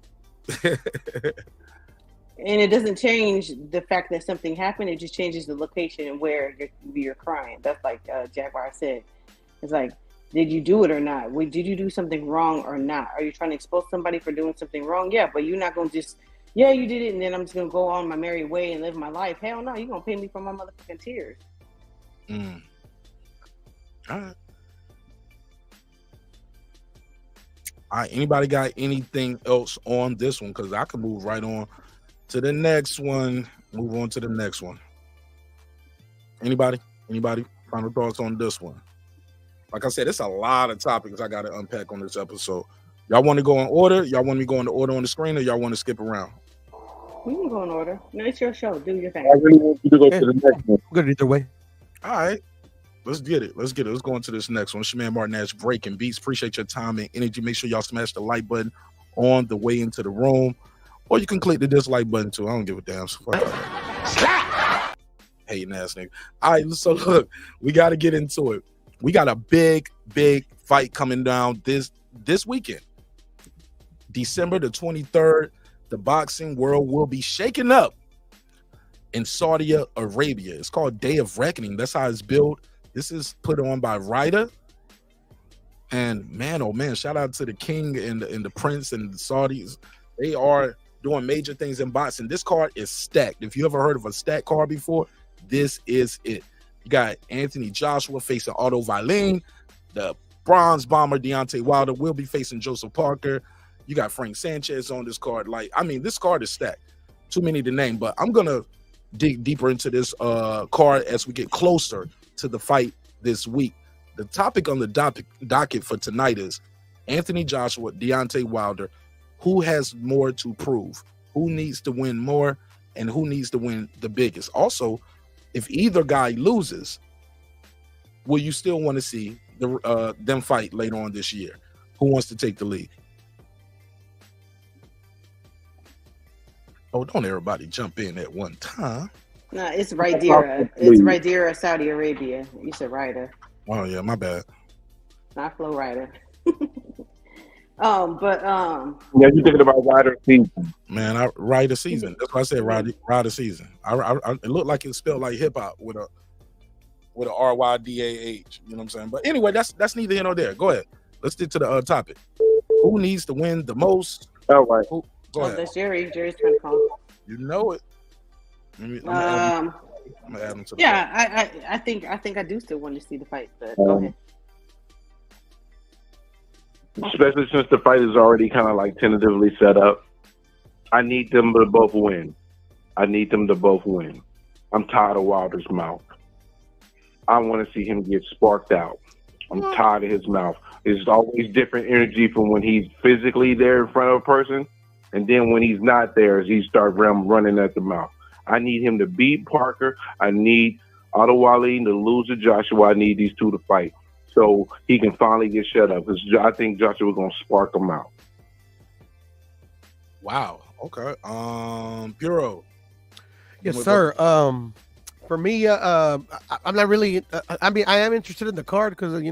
And it doesn't change the fact that something happened. It just changes the location and where you're crying. That's like Jaguar said. It's like, did you do it or not? Did you do something wrong or not? Are you trying to expose somebody for doing something wrong? Yeah, but you're not gonna just. Yeah, you did it, and then I'm just gonna go on my merry way and live my life. Hell no, you're gonna pay me for my motherfucking tears. All right. Anybody got anything else on this one? Because I can move right on to the next one. Move on to the next one. Anybody? Final thoughts on this one? Like I said, it's a lot of topics I got to unpack on this episode. Y'all want to go in order? Y'all want me to go in the order on the screen, or y'all want to skip around? We can go in order. No, it's your show. Do your thing. I really want you to go to the next one. Good either way. All right. Let's get it. Let's go into this next one. It's your man Martin Nash, Breaking Beats. Appreciate your time and energy. Make sure y'all smash the like button on the way into the room. Or you can click the dislike button too. I don't give a damn. So hating ass nigga. All right, so look, we got to get into it. We got a big fight coming down this weekend. December the 23rd, the boxing world will be shaken up in Saudi Arabia. It's called Day of Reckoning. That's how it's built. This is put on by Ryder. And man, oh man, shout out to the king and the prince and the Saudis. They are doing major things in boxing. This card is stacked. If you ever heard of a stacked card before, this is it. You got Anthony Joshua facing Otto Wallin. The bronze bomber Deontay Wilder will be facing Joseph Parker. You got Frank Sanchez on this card. Like, I mean, this card is stacked. Too many to name, but I'm going to dig deeper into this card as we get closer to the fight this week. The topic on the docket for tonight is Anthony Joshua, Deontay Wilder. Who has more to prove? Who needs to win more? And who needs to win the biggest? Also, if either guy loses, will you still want to see them fight later on this year? Who wants to take the lead? Oh, don't everybody jump in at one time. No, it's Rydera. It's Rydera, Saudi Arabia. You said Ryder. Oh yeah, my bad. Not Flo Ryder. Yeah, you thinking about Ryder season? Man, Ryder season. That's why I said Ryder season. It looked like it spelled like hip hop with a RYDAH. You know what I'm saying? But anyway, that's neither here nor there. Go ahead. Let's get to the topic. Who needs to win the most? All right. Go ahead. That's Jerry. Jerry's trying to call. You know it. I'm gonna add him to the yeah, I think I do still want to see the fight, but go ahead. Especially since the fight is already kind of like tentatively set up. I need them to both win. I'm tired of Wilder's mouth. I want to see him get sparked out. I'm tired of his mouth. There's always different energy from when he's physically there in front of a person, and then when he's not there, he starts running at the mouth. I need him to beat Parker. I need Otto Wallin to lose to Joshua. I need these two to fight so he can finally get shut up. Because I think Joshua's going to spark him out. Wow. Okay. Bureau. Yes, sir. For me, I'm not really. I mean, I am interested in the card because I'm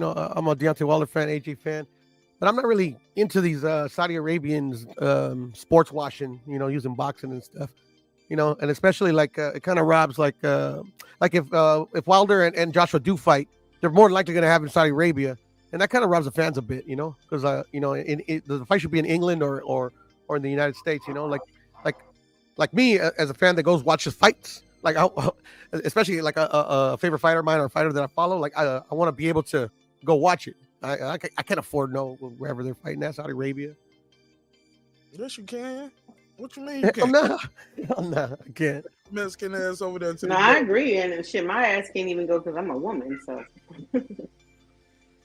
a Deontay Wilder fan, AJ fan, but I'm not really into these Saudi Arabians sports washing. Using boxing and stuff. And especially like it kind of robs like if Wilder and Joshua do fight, they're more likely going to have in Saudi Arabia, and that kind of robs the fans a bit, because the fight should be in England or in the United States, like me as a fan that goes watches fights, like especially like a favorite fighter of mine or a fighter that I follow, like I want to be able to go watch it. I can't afford wherever they're fighting at Saudi Arabia. Yes, you can. What you mean you can't? No, I can't. Mexican ass over there. No, I agree, and shit, my ass can't even go because I'm a woman. So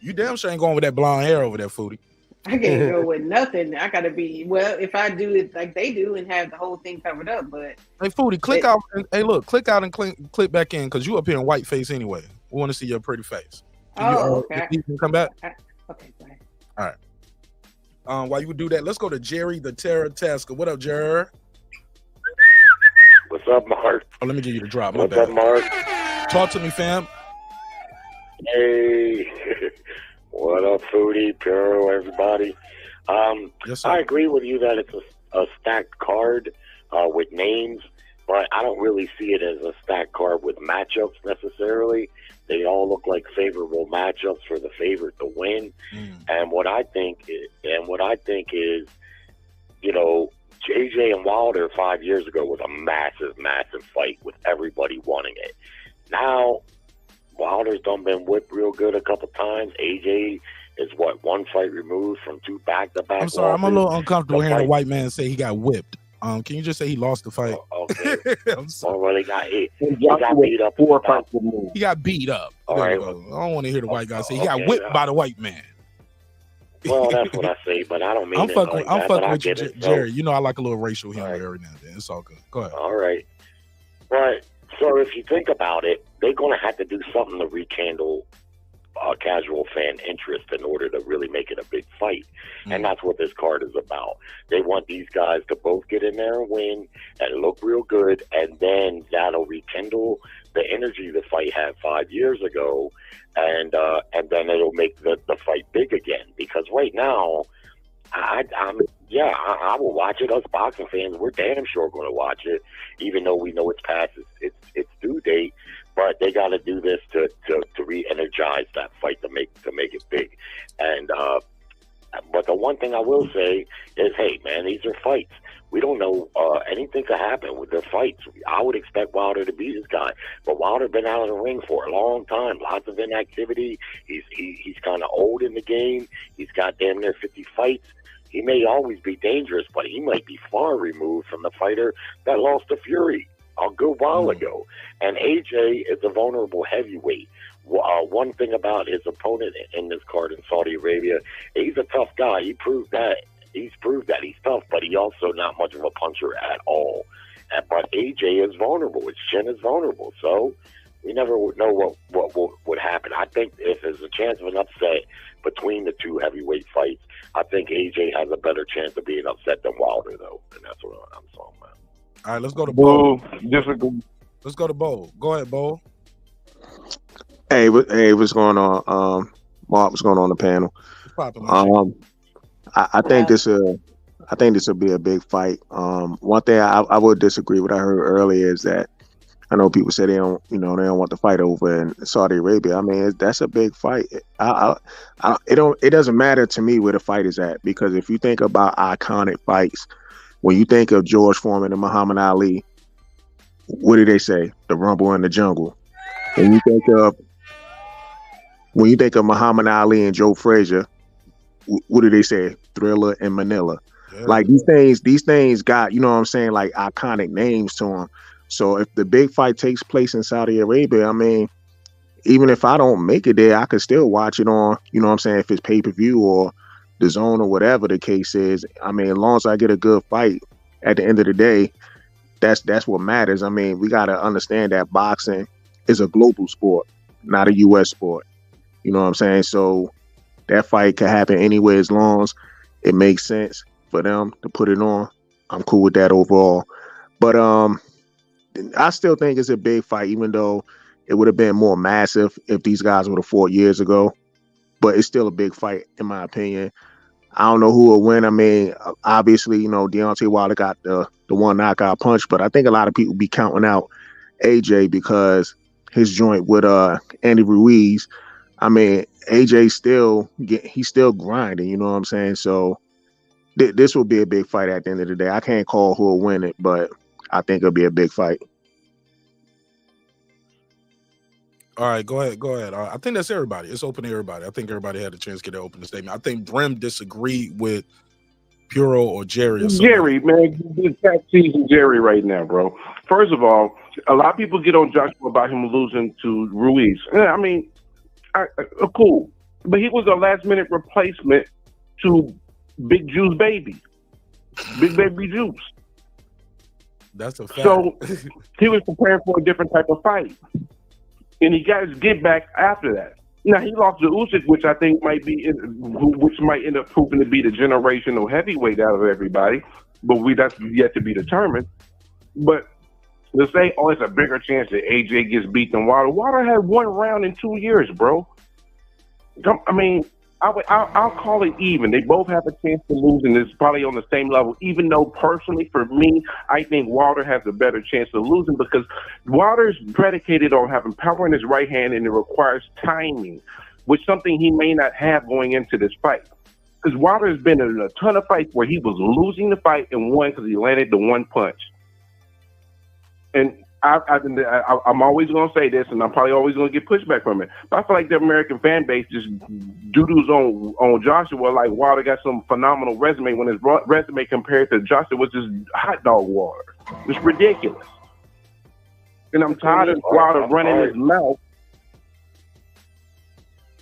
you damn sure ain't going with that blonde hair over there, Foodie. I can't go with nothing. I gotta be if I do it like they do and have the whole thing covered up. But hey, Foodie, click out. Click out and click back in because you up here in white face anyway. We want to see your pretty face. Okay. You can come back. Okay, bye. All right. While you would do that, let's go to Jerry the Terror Tasker. What up, Jerry? What's up, Mark? Oh, let me give you the drop. What's up, Mark? Talk to me, fam. Hey, what up, Foodie, Puro, everybody? Yes, sir. I agree with you that it's a stacked card with names, but I don't really see it as a stacked card with matchups necessarily. They all look like favorable matchups for the favorite to win. And what I think is, JJ and Wilder 5 years ago was a massive, massive fight with everybody wanting it. Now, Wilder's done been whipped real good a couple times. AJ is one fight removed from two back-to-back. I'm sorry, I'm a little uncomfortable hearing a white man say he got whipped. Can you just say he lost the fight? Okay. I'm sorry. Well, he got beat up. He got beat up. All right. I don't want to hear the white guy say he got whipped by the white man. Well, that's what I say, but I don't mean I'm fucking with you, Jerry. So, I like a little racial humor every now and then. It's all good. Go ahead. All right. Right. So if you think about it, they're going to have to do something to rekindle casual fan interest in order to really make it a big fight. And that's what this card is about. They want these guys to both get in there and win and look real good, and then that'll rekindle the energy the fight had 5 years ago, and then it'll make the fight big again. Because right now, I will watch it. Us boxing fans, we're damn sure going to watch it, even though we know it's past its due date. But they got to do this to re-energize that fight to make it big. And but the one thing I will say is, hey man, these are fights. We don't know anything could happen with their fights. I would expect Wilder to beat this guy, but Wilder been out of the ring for a long time. Lots of inactivity. He's kind of old in the game. He's got damn near 50 fights. He may always be dangerous, but he might be far removed from the fighter that lost to Fury a good while ago. And AJ is a vulnerable heavyweight. One thing about his opponent in this card in Saudi Arabia, he's a tough guy. He proved that. He's proved that he's tough, but he also not much of a puncher at all. But AJ is vulnerable. His chin is vulnerable. So we never would know what would happen. I think if there's a chance of an upset between the two heavyweight fights, I think AJ has a better chance of being upset than Wilder, though. And that's what I'm talking about. All right, let's go to Bo. Let's go to Bo. Go ahead, Bo. Hey, what's going on? Mark, what's going on the panel? I think this will be a big fight. One thing I would disagree with what I heard earlier is that I know people say they don't want the fight over in Saudi Arabia. I mean, that's a big fight. It doesn't matter to me where the fight is at, because if you think about iconic fights, when you think of George Foreman and Muhammad Ali, what do they say? The Rumble in the Jungle. When you think of Muhammad Ali and Joe Frazier, what do they say? Thriller and Manila. Yeah. Like these things got, you know what I'm saying, like iconic names to them. So if the big fight takes place in Saudi Arabia, I mean, even if I don't make it there, I could still watch it on, you know what I'm saying, if it's pay-per-view or the zone or whatever the case is. I mean, as long as I get a good fight at the end of the day, that's what matters. I mean, we got to understand that boxing is a global sport, not a U.S. sport. You know what I'm saying? So that fight could happen anywhere as long as it makes sense for them to put it on. I'm cool with that overall. But I still think it's a big fight, even though it would have been more massive if these guys would have fought years ago. But it's still a big fight, in my opinion. I don't know who will win. I mean, obviously, Deontay Wilder got the one knockout punch, but I think a lot of people be counting out AJ because his joint with Andy Ruiz. I mean, AJ he's still grinding, you know what I'm saying? So this will be a big fight at the end of the day. I can't call who will win it, but I think it'll be a big fight. All right, go ahead. I think that's everybody. It's open to everybody. I think everybody had a chance to get an opening statement. I think Brim disagreed with Puro or Jerry. Jerry, man, this cat season Jerry right now, bro. First of all, a lot of people get on Joshua about him losing to Ruiz. I mean, cool, but he was a last-minute replacement to Big Juice Baby, Big Baby Juice. That's a fact. So he was preparing for a different type of fight, and he got his get back after that. Now he lost to Usyk, which I think might end up proving to be the generational heavyweight out of everybody, but that's yet to be determined. But to say, oh, it's a bigger chance that AJ gets beat than Wilder. Wilder had one round in 2 years, bro. I mean, I'll call it even. They both have a chance to lose, and it's probably on the same level, even though personally, for me, I think Wilder has a better chance of losing because Wilder's predicated on having power in his right hand, and it requires timing, which is something he may not have going into this fight. Because Wilder has been in a ton of fights where he was losing the fight and won because he landed the one punch. And I'm always going to say this, and I'm probably always going to get pushback from it. But I feel like the American fan base just doodles on Joshua like Wilder got some phenomenal resume when his resume compared to Joshua was just hot dog water. It's ridiculous. And I'm tired of Wilder running his mouth.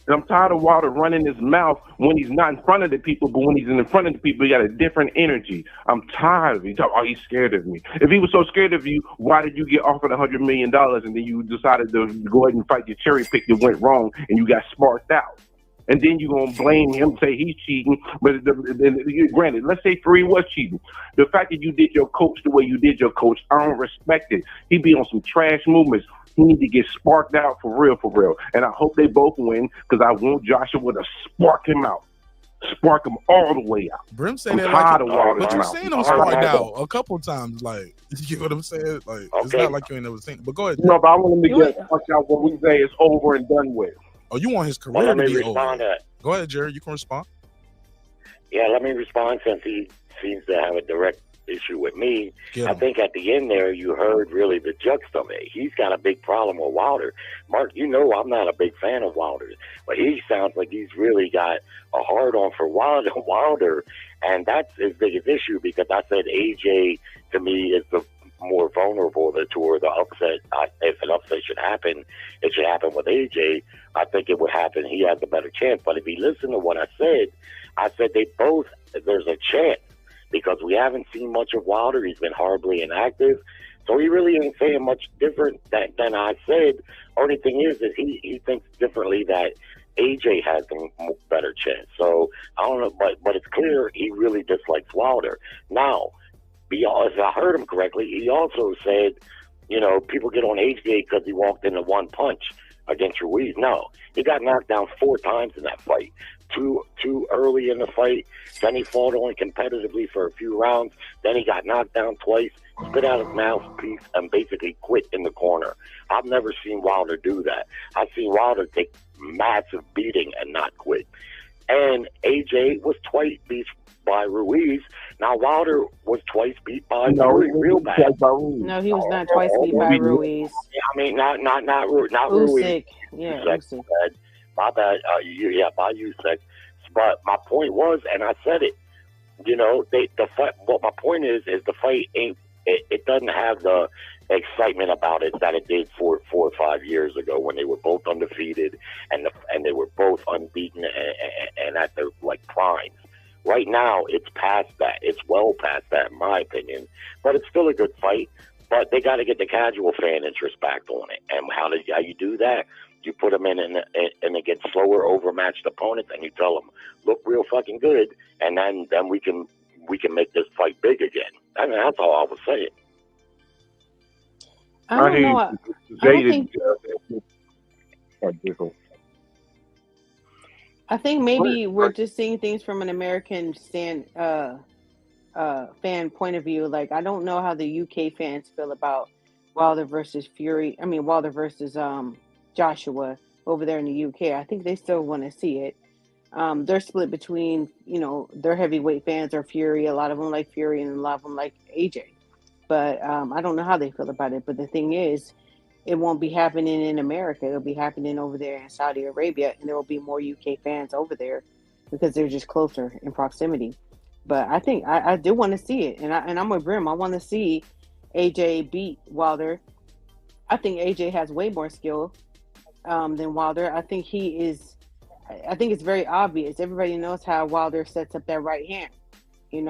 And I'm tired of Wilder running his mouth when he's not in front of the people, but when he's in front of the people, he got a different energy. I'm tired of it. He's scared of me. If he was so scared of you, why did you get offered $100 million and then you decided to go ahead and fight your cherry pick that went wrong and you got sparked out? And then you're going to blame him, say he's cheating. But granted, let's say Fury was cheating. The fact that you did your coach the way you did your coach, I don't respect it. He be on some trash movements. He need to get sparked out for real. And I hope they both win because I want Joshua to spark him out. spark him all the way out. Brim said I'm that tired of like, Wilder but you out. seen him sparked out a couple times. Like, you know what I'm saying? Like, it's not like you ain't never seen it. But go ahead. No, but I want him to get sparked out when we say it's over and done with. Oh, you want his career Well, let to me be respond over? to that. Go ahead, Jerry. You can respond. Yeah, let me respond since he seems to have a direct issue with me. I think at the end there, you heard really the juxta of it. He's got a big problem with Wilder. Mark, you know I'm not a big fan of Wilder, but he sounds like he's really got a hard-on for Wilder, and that's his biggest issue because I said AJ, to me, is the more vulnerable of the two, or the upset. If an upset should happen, it should happen with AJ. I think it would happen. He has a better chance. But if you listen to what I said they both, there's a chance because we haven't seen much of Wilder. He's been horribly inactive. So he really ain't saying much different than I said. Only thing is that he thinks differently that AJ has a better chance. So I don't know, but it's clear he really dislikes Wilder. Now, if I heard him correctly, he also said, you know, people get on AJ because he walked into one punch against Ruiz. No, he got knocked down 4 times in that fight. Too early in the fight. Then he fought on competitively for a few rounds. Then he got knocked down twice, spit out his mouthpiece, and basically quit in the corner. I've never seen Wilder do that. I've seen Wilder take massive beating and not quit. And AJ was twice beat by Ruiz. Now Wilder was twice beat by Ruiz, real bad. No, he was not twice beat by Ruiz. I mean, not Ruiz. Yeah, Usyk. My bad. By Usyk. But my point was, and I said it. You know, the fight. What my point is the fight ain't. It doesn't have the excitement about it that it did 4 or 5 years ago when they were both undefeated and they were both unbeaten and at their primes. Right now, it's past that. It's well past that, in my opinion. But it's still a good fight. But they got to get the casual fan interest back on it. And how you do that? You put them in against slower, overmatched opponents, and you tell them, look real fucking good, and then we can make this fight big again. I mean, that's all I was saying. I don't know. I don't think. I think maybe we're just seeing things from an American fan point of view. Like, I don't know how the UK fans feel about Wilder versus Fury. I mean, Wilder versus Joshua over there in the UK. I think they still want to see it. They're split between, their heavyweight fans are Fury. A lot of them like Fury, and a lot of them like AJ. But I don't know how they feel about it. But the thing is, it won't be happening in America. It'll be happening over there in Saudi Arabia, and there will be more UK fans over there because they're just closer in proximity. But I think I do want to see it, and I'm with Brim. I want to see AJ beat Wilder. I think AJ has way more skill than Wilder. I think it's very obvious. Everybody knows how Wilder sets up that right hand. It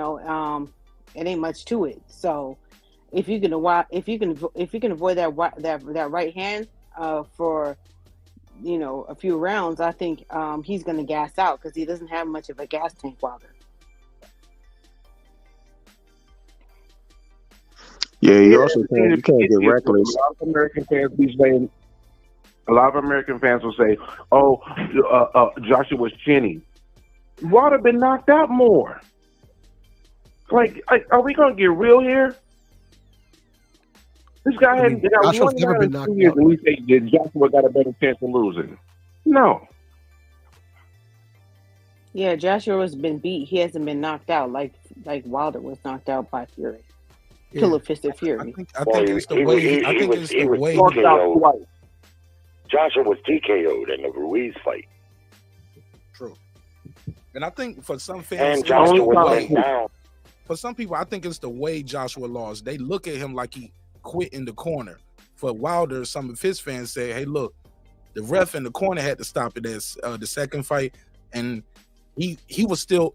ain't much to it. So if you can avoid that right hand for a few rounds, I think he's going to gas out because he doesn't have much of a gas tank, Wilder. Yeah, you also you can't get reckless. A lot of American fans be saying. A lot of American fans will say, "Oh, Joshua's chinny." Wilder been knocked out more. Like, are we gonna get real here? This guy hadn't got Joshua's never been knocked years, out. and we say that Joshua got a better chance of losing. No. Yeah, Joshua's been beat. He hasn't been knocked out like Wilder was knocked out by Fury. Killer Fisted Fury. I think it's the way. I think it's the way. Joshua was TKO'd in the Ruiz fight. True. And I think for some fans, and Joshua went down. For some people, I think it's the way Joshua lost. They look at him like he quit in the corner. For Wilder, some of his fans say, "Hey, look, the ref in the corner had to stop it as the second fight, and he was still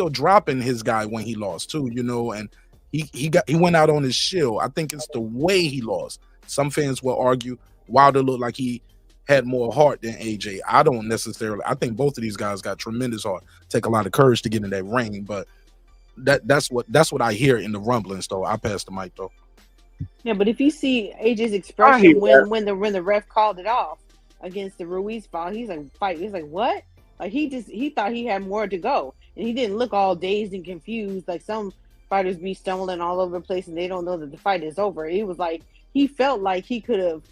dropping his guy when he lost too, and he went out on his shield. I think it's the way he lost. Some fans will argue Wilder looked like he had more heart than AJ. I don't necessarily. I think both of these guys got tremendous heart. Take a lot of courage to get in that ring, but that's what I hear in the rumblings. Though I passed the mic though. Yeah, but if you see AJ's expression when the ref called it off against the Ruiz foul, he's like, fight. He's like, what? Like he thought he had more to go, and he didn't look all dazed and confused like some fighters be stumbling all over the place and they don't know that the fight is over. It was like he felt like he could have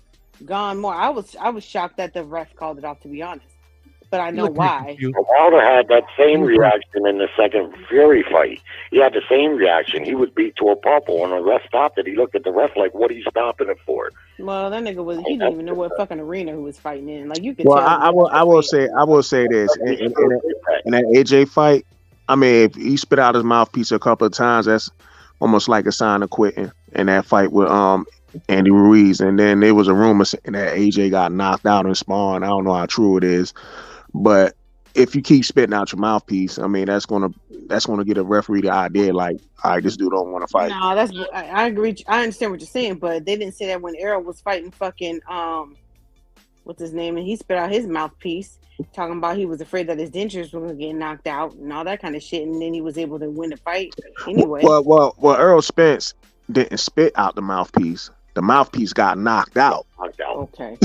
gone more. I was shocked that the ref called it off, to be honest, but I know why. Wilder had that same reaction in the second Fury fight. He had the same reaction. He was beat to a pulp, and the ref stopped it. He looked at the ref like, "What are you stopping it for?" Well, that nigga was. He didn't even know what fucking arena he was fighting in. Like you could. Well, tell I will say this in that AJ fight. I mean, if he spit out his mouthpiece a couple of times, that's almost like a sign of quitting. In that fight with Andy Ruiz, and then there was a rumor saying that AJ got knocked out in Spawn. I don't know how true it is, but if you keep spitting out your mouthpiece, I mean that's gonna get a referee the idea like, all right, this dude don't want to fight. No, I agree. I understand what you're saying, but they didn't say that when Errol was fighting fucking what's his name, and he spit out his mouthpiece, talking about he was afraid that his dentures were gonna get knocked out and all that kind of shit, and then he was able to win the fight anyway. Well, Errol Spence didn't spit out the mouthpiece. The mouthpiece got knocked out. Knocked out. Okay.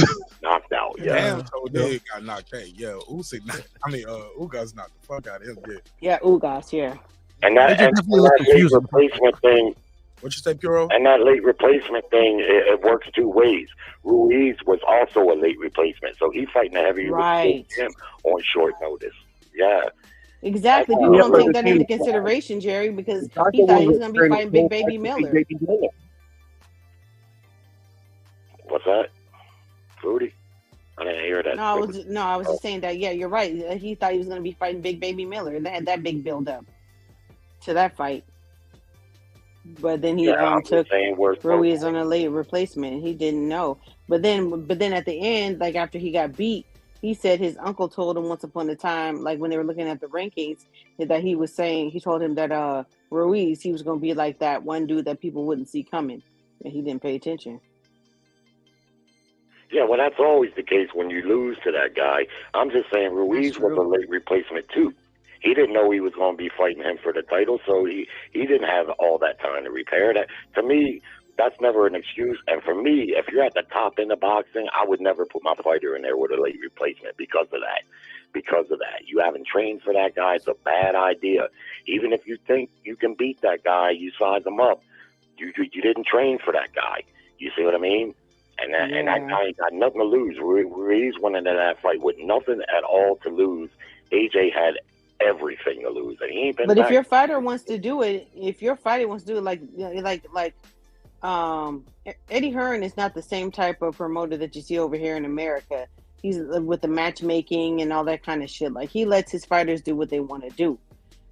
Knocked out. Yeah. Damn, so they got knocked out. Yeah, Ugas knocked the fuck out of him. Yeah, Ugas. Yeah. And that late replacement thing. What you say, Puro? And that late replacement thing, it works two ways. Ruiz was also a late replacement, so he's fighting a heavyweight him on short notice. Yeah. Exactly. People don't take that into consideration, Jerry, because he thought he was going to be fighting Big Baby Miller. What's that? Fruity? I didn't hear that. No, I was just saying that. Yeah, you're right. He thought he was going to be fighting Big Baby Miller. They had that big build up to that fight, but then he took Ruiz on a late replacement. He didn't know, but then at the end, like after he got beat, he said his uncle told him once upon a time, like when they were looking at the rankings, that he told him that Ruiz, he was going to be like that one dude that people wouldn't see coming, and he didn't pay attention. Yeah, well, that's always the case when you lose to that guy. I'm just saying Ruiz was a late replacement, too. He didn't know he was going to be fighting him for the title, so he didn't have all that time to repair that. To me, that's never an excuse. And for me, if you're at the top end of boxing, I would never put my fighter in there with a late replacement because of that. Because of that. You haven't trained for that guy. It's a bad idea. Even if you think you can beat that guy, you size him up. You didn't train for that guy. You see what I mean? And that guy ain't got nothing to lose. Ruiz went into that fight with nothing at all to lose. AJ had everything to lose, and he ain't been. But back. if your fighter wants to do it, like Eddie Hearn is not the same type of promoter that you see over here in America. He's with the matchmaking and all that kind of shit. Like he lets his fighters do what they want to do.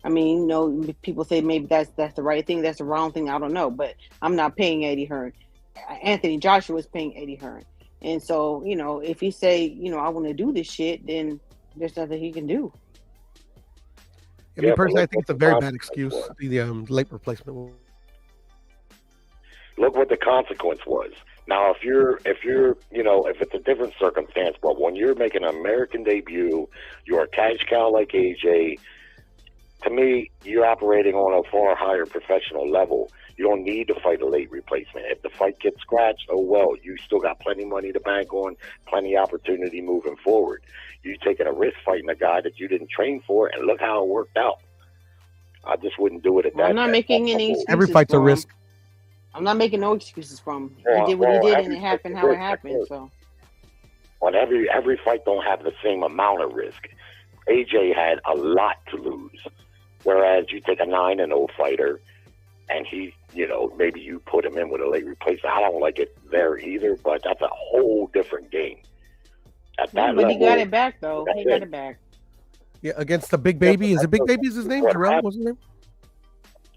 I mean, people say maybe that's the right thing, that's the wrong thing. I don't know, but I'm not paying Eddie Hearn. Anthony Joshua is paying Eddie Hearn, and so if he say I want to do this shit, then there's nothing he can do. Me personally, I think it's a very bad excuse. The late replacement. Look what the consequence was. Now, if it's a different circumstance, but when you're making an American debut, you're a cash cow like AJ. To me, you're operating on a far higher professional level. You don't need to fight a late replacement. If the fight gets scratched, oh well, you still got plenty of money to bank on, plenty of opportunity moving forward. You're taking a risk fighting a guy that you didn't train for, and look how it worked out. I just wouldn't do it at that. I'm not making any excuses. Every fight's a risk. I'm not making no excuses from him. He did what he did, and it happened how it happened. So, well, every fight don't have the same amount of risk. AJ had a lot to lose, whereas you take a 9-0 fighter, and he, maybe you put him in with a late replacement. I don't like it there either, but that's a whole different game. At that level, he got it back though. He got it back. Yeah, against the Big Baby. Is it Big Baby? Is his name? Jarrell, what's his name?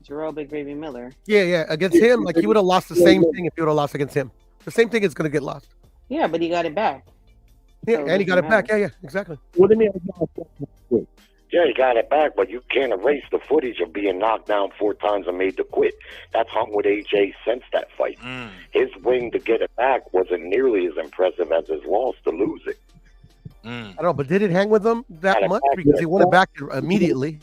Jarrell Big Baby Miller. Yeah. Against him, like he would have lost the same thing if he would have lost against him. The same thing is going to get lost. Yeah, but he got it back. Yeah, so and he got it back. Yeah, exactly. What do you mean? Yeah, he got it back, but you can't erase the footage of being knocked down 4 times and made to quit. That's hung with AJ since that fight. His win to get it back wasn't nearly as impressive as his loss to lose it. I don't know, but did it hang with him that much? Because he won it back immediately.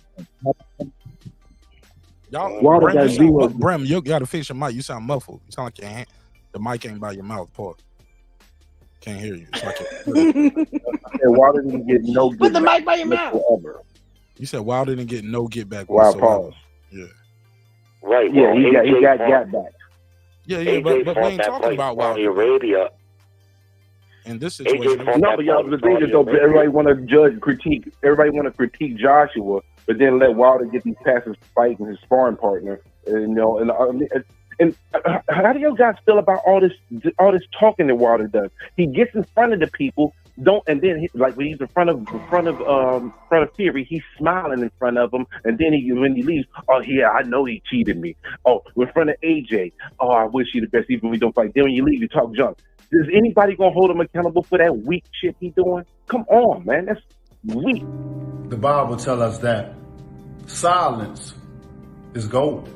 Brem, you got to fix your mic. You sound muffled. You sound like the mic ain't by your mouth. Pause. Can't hear you. It's like Water didn't get no good. Put the mic by your mouth. You said Wilder didn't get no get back. Wild whatsoever. pause. Yeah. Right. Yeah, well, he AJ got fought- back. Yeah, AJ but we fought ain't that talking fight about in Saudi Wilder. Arabia. In this AJ situation, fought No, that but y'all, fight the in thing Saudi is though, Arabia. everybody want to judge, critique. Everybody want to critique Joshua, but then let Wilder get these passes fighting his sparring partner. And, how do you guys feel about all this talking that Wilder does? He gets in front of the people, and then like when he's in front of Fury, he's smiling in front of him, and then when he leaves, oh yeah, I know he cheated me. Oh, in front of AJ, oh I wish he the best, even when we don't fight. Then when you leave, you talk junk. Is anybody gonna hold him accountable for that weak shit he doing? Come on, man, that's weak. The Bible tells us that silence is gold.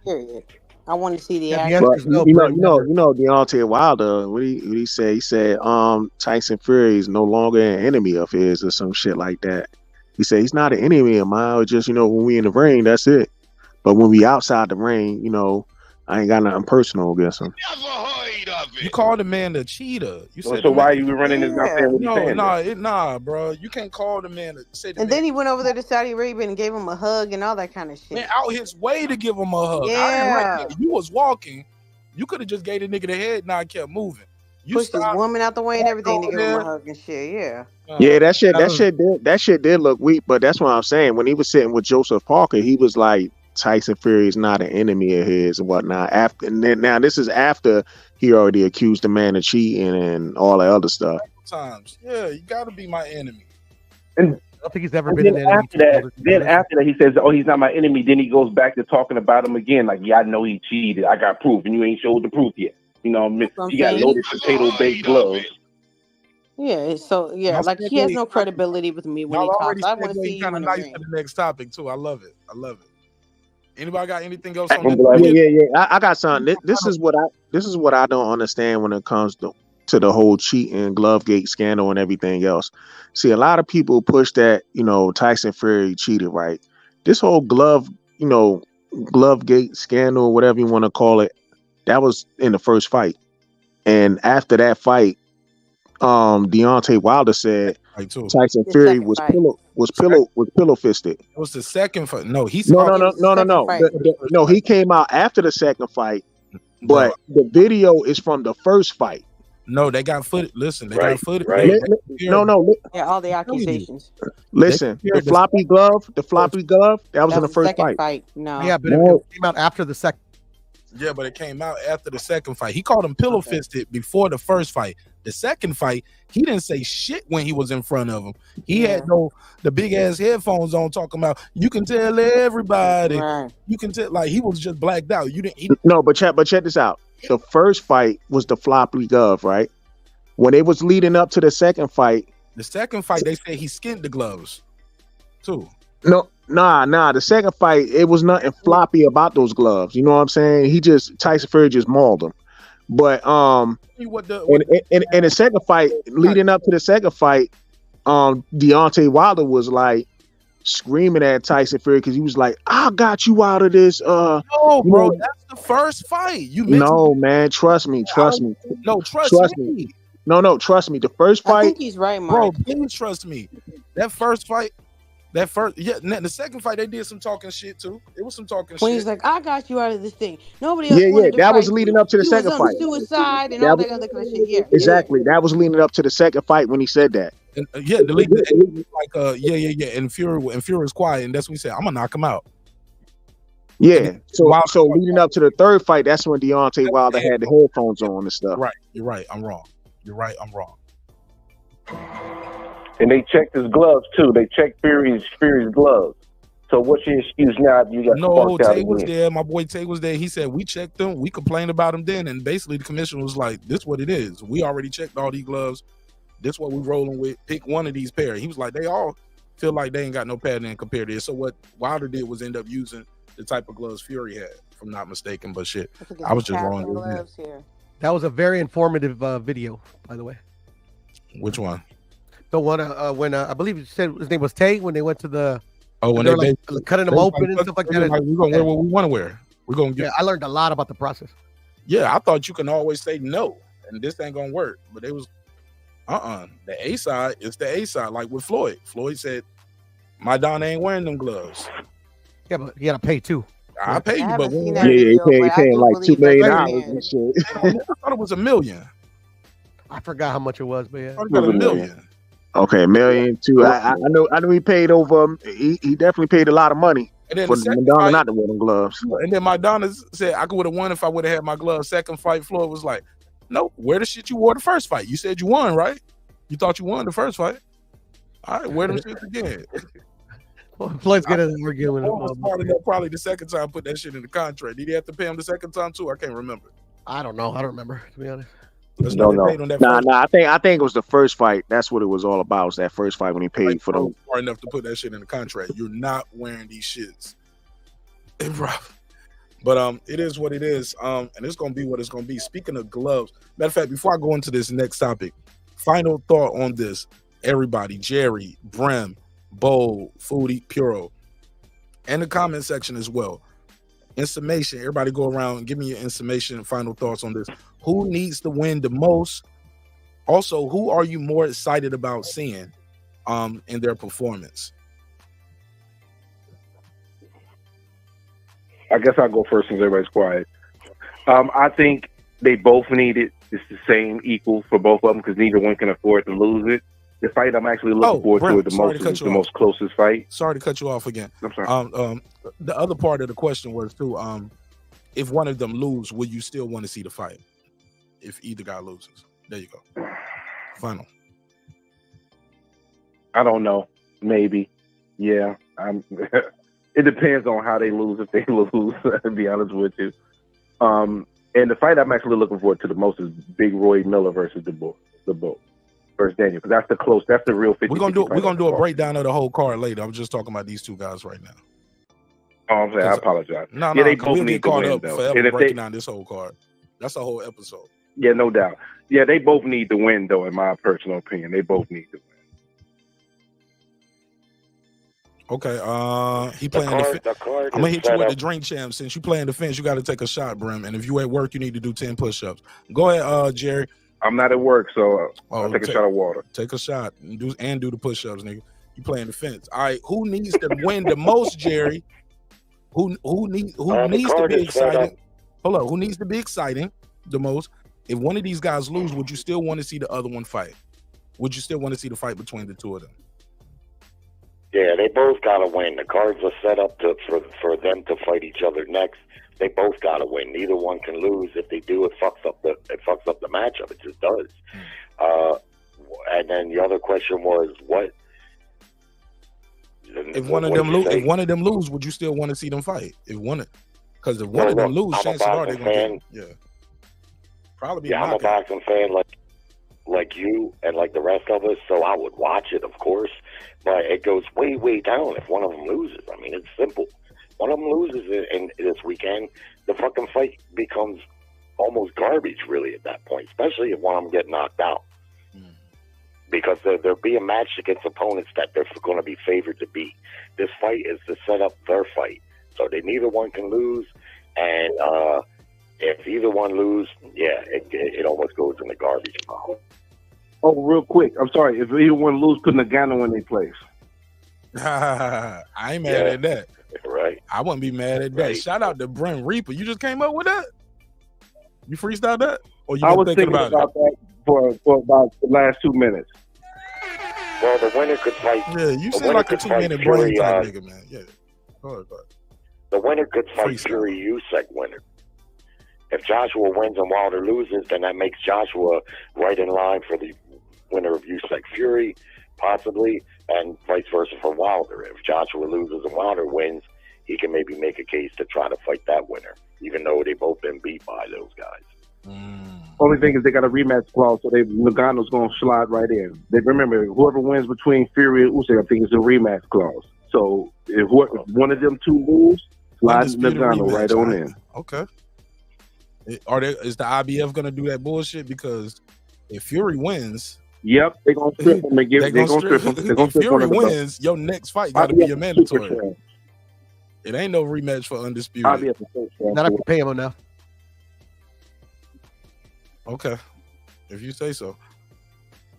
Period. I want to see the Yeah, the action. answer is no, you bro. know, Deontay Wilder. What he said? He said, Tyson Fury is no longer an enemy of his, or some shit like that. He said he's not an enemy of mine. It's just, when we in the ring, that's it. But when we outside the ring, I ain't got nothing personal against him. Never heard of it. you called the man a cheater. You said So the why man- are you running his mouth saying what he's saying? nah, bro. You can't call the man. Say the And man, then he went over there to Saudi Arabia and gave him a hug and all that kind of shit. man out his way to give him a hug. I didn't Yeah. like that. You was walking. You could have just gave the nigga the head nod, kept moving. You Pushed his stopped. woman out the way and everything to over give him there. a hug and shit. Yeah. Yeah, that shit did look weak. But that's what I'm saying. When he was sitting with Joseph Parker, he was like, Tyson Fury is not an enemy of his and whatnot. Now this is after he already accused the man of cheating and all that other stuff. Times, yeah, you got to be my enemy. And I don't think he's ever And been then an enemy. after that, he says, "Oh, he's not my enemy." Then he goes back to talking about him again, like, "Yeah, I know he cheated. I got proof, and you ain't showed the proof yet." You got loaded potato baked gloves. Yeah. So yeah, Y'all like said he has they- no credibility with me when he Y'all already talks. I said want to see you kind in of the nice ring. to the next topic too. I love it. Anybody got anything else on I'm this? glad- Yeah. I got something. This is what I don't understand when it comes to the whole cheating, Glovegate scandal, and everything else. See, a lot of people push that Tyson Fury cheated, right? This whole Glovegate scandal, whatever you want to call it, that was in the first fight, and after that fight, Deontay Wilder said Tyson Fury was pillow fisted. It was the second fight. No, he No. He came out after the second fight, but the video is from the first fight. No, they got footage. Listen, they got footage. No. Yeah, all the accusations. Listen, the floppy glove, that was in the first second fight. No. Yeah, but it came out after the second. Yeah, but it came out after the second fight. He called him pillow fisted before the first fight. The second fight, he didn't say shit when he was in front of him. He had the big ass headphones on, talking about you can tell everybody. Right. You can tell, like, he was just blacked out. You didn't. No, but check this out. The first fight was the floppy glove, right? When it was leading up to the second fight, they said he skinned the gloves too. Nah. The second fight, it was nothing floppy about those gloves. You know what I'm saying? Tyson Fury just mauled him. But in the second fight, leading up to the second fight, Deontay Wilder was like screaming at Tyson Fury because he was like, "I got you out of this." No, bro, that's the first fight. No, man, trust me. No, trust me. No, trust me. The first fight. I think he's right, Mark. Bro, please trust me. The second fight, they did some talking shit too. It was some talking shit. When he's like, "I got you out of this thing." Nobody else. Yeah. That was leading up to the second fight. Suicide and all that other kind of shit. Yeah. Exactly. That was leading up to the second fight when he said that. And, the league, like, and Fury was quiet, and that's when he said, "I'm gonna knock him out." Yeah. So leading up to the third fight, that's when Deontay Wilder had the headphones on and stuff. Right. You're right. I'm wrong. And they checked his gloves too. They checked Fury's gloves. So what's your excuse now? You got no. Tay was there. My boy Tay was there. He said we checked them. We complained about him then, and basically the commissioner was like, "This what it is. We already checked all these gloves. This what we rolling with. Pick one of these pair." He was like, "They all feel like they ain't got no pattern compared to this." So what Wilder did was end up using the type of gloves Fury had, if I'm not mistaken. But shit, I was just wrong. That was a very informative video, by the way. Which one? The one when I believe you said his name was Tay, when they went to the when they were like cutting them open and stuff like that. Like, we're gonna wear what we want to wear. We're gonna get. Yeah, I learned a lot about the process. Yeah, I thought you can always say no, and this ain't gonna work. But it was the A side. It's the A side. Like with Floyd. Floyd said Maidana ain't wearing them gloves. Yeah, but you gotta pay too. I pay you, but yeah, he paying like $2 million and shit. I thought it was $1 million. I forgot how much it was, but yeah, I got $1 million. Okay, $1 million too. I know he paid over. He definitely paid a lot of money for Madonna not to wear them gloves. And then Madonna said I would have won if I would have had my gloves. Second fight, Floyd was like, "Nope, wear the shit you wore the first fight. You said you won, right? You thought you won the first fight. All right, wear them shits again." Floyd's gonna argue with him. Probably the second time put that shit in the contract. Did he have to pay him the second time too? I can't remember. I don't know. I don't remember, to be honest. No. Nah. I think it was the first fight. That's what it was all about. Was that first fight when he paid for them? Far enough to put that shit in the contract. You're not wearing these shits, bro. But it is what it is. And it's gonna be what it's gonna be. Speaking of gloves, matter of fact, before I go into this next topic, final thought on this. Everybody, Jerry, Brem, Bo, Foodie, Puro, and the comment section as well. In summation, everybody go around and give me your in summation and final thoughts on this. Who needs to win the most? Also, who are you more excited about seeing in their performance? I guess I'll go first since everybody's quiet. I think they both need it. It's the same equal for both of them because neither one can afford to lose it. The fight I'm actually looking forward to it the most is the most closest fight. Sorry to cut you off again. I'm sorry. The other part of the question was too, if one of them lose, will you still want to see the fight? If either guy loses. There you go. Final. I don't know. Maybe. Yeah. It depends on how they lose, if they lose, to be honest with you. And the fight I'm actually looking forward to the most is Big Roy Miller versus the Bull versus Daniel, because that's the real 50. We're gonna do a breakdown of the whole card later. I'm just talking about these two guys right now. Oh, I'm saying I apologize. No, they both need to win, though. Forever breaking down this whole card. That's a whole episode. Yeah, no doubt. Yeah, they both need to win, though, in my personal opinion. They both need to win. Okay, he playing the card. I'm gonna hit you with the drink champ. Since you playing defense, you got to take a shot, Brim. And if you at work, you need to do 10 push-ups. Go ahead, Jerry. I'm not at work, so I'll take a shot of water. Take a shot and do the push-ups, nigga. You playing defense. All right, who needs to win the most, Jerry? Who needs to be exciting? Hold on, who needs to be exciting the most? If one of these guys lose, would you still want to see the other one fight? Would you still want to see the fight between the two of them? Yeah, they both got to win. The cards are set up for them to fight each other next. They both got to win. Neither one can lose. If they do, it fucks up the matchup. It just does. And then the other question was what? If one of them lose, would you still want to see them fight? Because if one of them lose, chances are they're gonna probably. Yeah, I'm a boxing fan like you and like the rest of us, so I would watch it, of course. But it goes way, way down if one of them loses. I mean, it's simple. One of them loses in this weekend, the fucking fight becomes almost garbage, really, at that point, especially if one of them get knocked out. Because they're being matched against opponents that they're going to be favored to beat. This fight is to set up their fight. So they neither one can lose. And if either one lose, it almost goes in the garbage pile. Oh, real quick. I'm sorry. If either one lose, put Nagano in their place. I ain't mad at that. Right. I wouldn't be mad at that. Right. Shout out to Brent Reaper. You just came up with that? You freestyled that? Or you I was thinking about that for about the last 2 minutes. Well, the winner could fight. Yeah, you seem like a 2-minute brain type nigga, man. Yeah. Go ahead. The winner could fight Fury Usyk winner. If Joshua wins and Wilder loses, then that makes Joshua right in line for the winner of Usyk Fury, possibly, and vice versa for Wilder. If Joshua loses and Wilder wins, he can maybe make a case to try to fight that winner, even though they both been beat by those guys. Only thing is they got a rematch clause, so Nagano's going to slide right in. Remember, whoever wins between Fury and Usyk, I think it's a rematch clause. So if one of them two moves, slide Nagano right on in. Okay. Is the IBF going to do that bullshit? Because if Fury wins... Yep, they're going to strip him and they're going to strip him. If Fury wins, your next fight got to be a mandatory. It ain't no rematch for Undisputed. Not I can pay him enough. Okay, if you say so.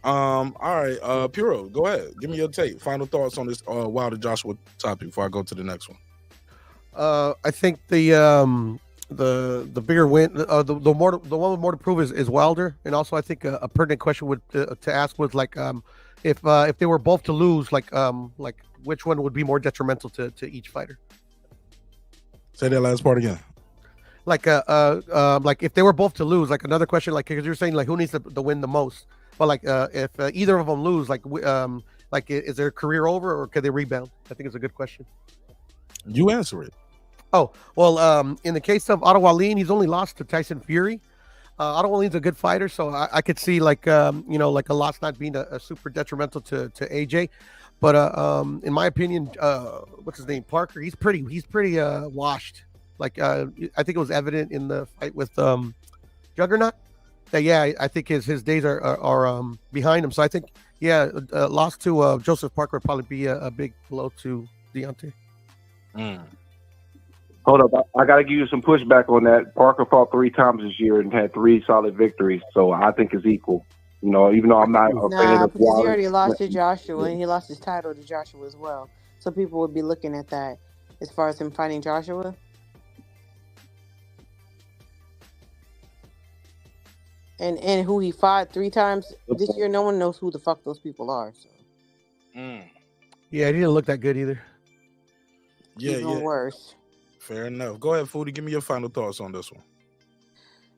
All right, Puro, go ahead. Give me your take. Final thoughts on this Wilder Joshua topic before I go to the next one. I think the bigger win, the one with more to prove is Wilder, and also I think a pertinent question would to ask was like if they were both to lose, like which one would be more detrimental to each fighter? Say that last part again. Like if they were both to lose, like another question, like because you're saying like who needs to win the most, but like if either of them lose, like is their career over or can they rebound? I think it's a good question. You answer it. Oh, well, in the case of Otto Wallin, he's only lost to Tyson Fury. Otto Wallin's a good fighter, so I could see like like a loss not being a super detrimental to AJ. But in my opinion, what's his name, Parker, he's pretty washed. Like I think it was evident in the fight with Juggernaut that I think his days are behind him. So I think loss to Joseph Parker would probably be a big blow to Deontay. Hold up, I got to give you some pushback on that. Parker fought 3 times this year and had 3 solid victories, so I think it's equal. You know, even though I'm not a fan of because he already lost to Joshua, and he lost his title to Joshua as well. So people would be looking at that as far as him fighting Joshua. And who he fought 3 times this year, no one knows who the fuck those people are. So. Yeah, he didn't look that good either. Even worse. Fair enough. Go ahead, Foodie. Give me your final thoughts on this one.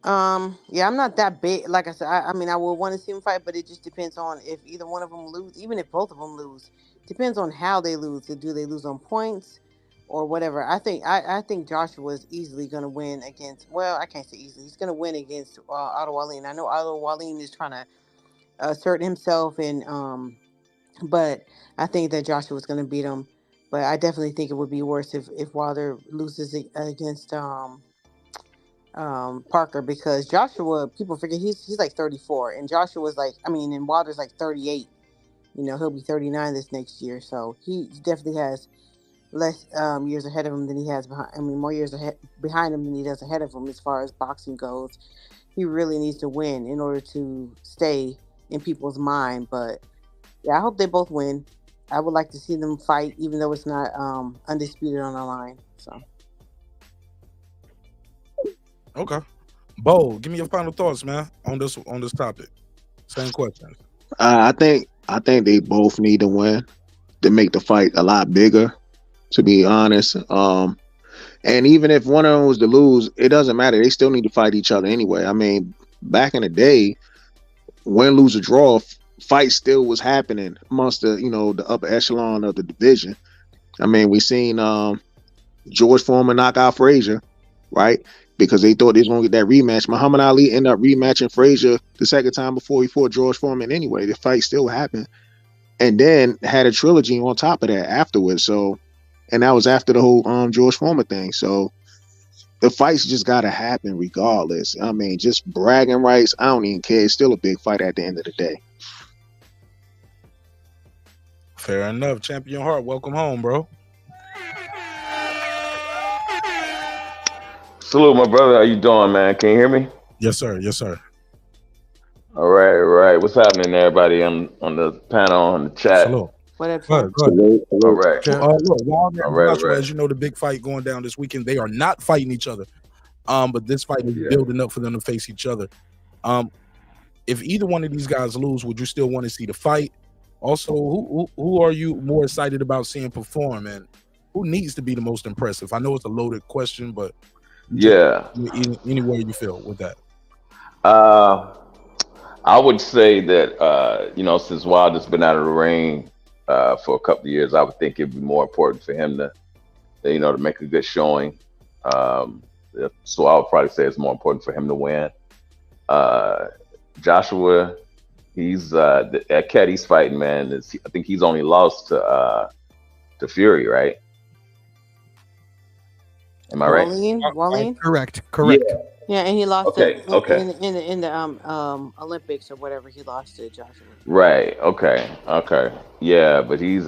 I'm not that big. Like I said, I mean, I would want to see them fight, but it just depends on if either one of them lose. Even if both of them lose, depends on how they lose. Do they lose on points or whatever? I think Joshua is easily going to win against. Well, I can't say easily. He's going to win against Otto Wallin. I know Otto Wallin is trying to assert himself, and but I think that Joshua is going to beat him. But I definitely think it would be worse if Wilder loses against Parker, because Joshua, people forget he's like 34, and Joshua's and Wilder's like 38. You know, he'll be 39 this next year, so he definitely has less years ahead of him than he has more years behind him than he does ahead of him as far as boxing goes. He really needs to win in order to stay in people's mind. But yeah, I hope they both win. I would like to see them fight, even though it's not undisputed on the line. So, okay, Bo, give me your final thoughts, man, on this topic. Same question. I think they both need to win to make the fight a lot bigger. To be honest, and even if one of them was to lose, it doesn't matter. They still need to fight each other anyway. I mean, back in the day, win, lose, or draw, fight still was happening amongst the upper echelon of the division. I mean, we seen George Foreman knock out Frazier, right? Because they thought they was going to get that rematch. Muhammad Ali ended up rematching Frazier the second time before he fought George Foreman anyway. The fight still happened. And then had a trilogy on top of that afterwards. So, and that was after the whole George Foreman thing. So the fights just got to happen regardless. I mean, just bragging rights, I don't even care. It's still a big fight at the end of the day. Fair enough. Champion Hart, welcome home, bro. Salute, my brother. How you doing, man? Can you hear me? Yes, sir. Yes, sir. All right. What's happening, everybody? I'm on the panel, on the chat. Salute. What up? Go ahead. All right. Look, Wilder and Joshua, right. as you know, the big fight going down this weekend. They are not fighting each other. But this fight is building up for them to face each other. If either one of these guys lose, would you still want to see the fight? Also, who are you more excited about seeing perform, and who needs to be the most impressive? I know it's a loaded question, but anywhere you feel with that. I would say that since Wilder's been out of the ring for a couple of years, I would think it'd be more important for him to make a good showing. So I would probably say it's more important for him to win. Joshua, he's that cat he's fighting, man. I think he's only lost to Fury, right? Am I right? Wallin? Correct. Yeah, and he lost in the Olympics or whatever. He lost to Joshua. Right. Okay. Yeah, but he's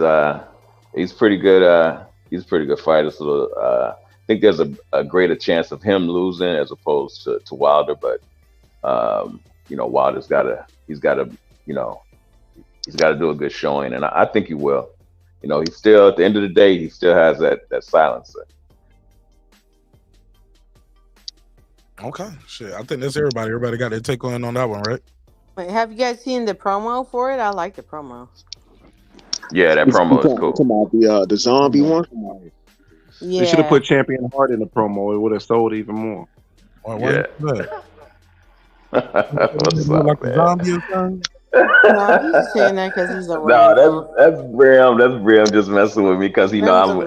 pretty good. He's a pretty good fighter. So I think there's a greater chance of him losing as opposed to Wilder. But Wilder's got to he's got to do a good showing, and I think he will. You know, he's still at the end of the day, he still has that silencer. Okay, shit. I think that's everybody. Everybody got their take on that one, right? Wait, have you guys seen the promo for it? I like the promo. Yeah, that promo is cool. Come on, the zombie one. Yeah. They should have put Champion Heart in the promo. It would have sold even more. Yeah. What's Like up, a man? zombie or something? No, he's just saying that because he's a No, that's Bram. That's Bram just messing with me because he know I'm